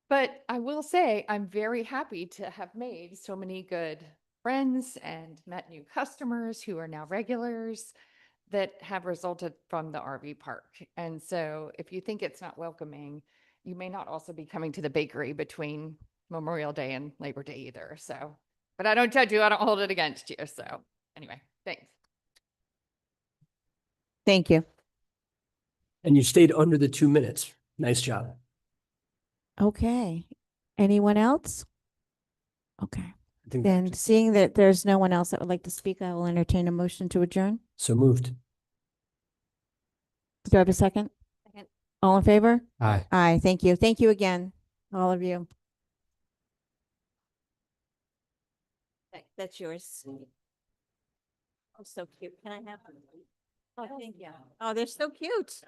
But I will say I'm very happy to have made so many good friends and met new customers who are now regulars that have resulted from the RV park. And so if you think it's not welcoming, you may not also be coming to the bakery between Memorial Day and Labor Day either. So, but I don't judge you. I don't hold it against you. So anyway, thanks. Thank you. And you stayed under the 2 minutes. Nice job. Okay. Anyone else? Okay. I think Then seeing that there's no one else that would like to speak, I will entertain a motion to adjourn. so moved. Do I have a second? Second. All in favor? Aye. Aye. Thank you. Thank you again, all of you. That's yours. Oh, so cute. Can I have? Oh, thank you. Oh, they're so cute.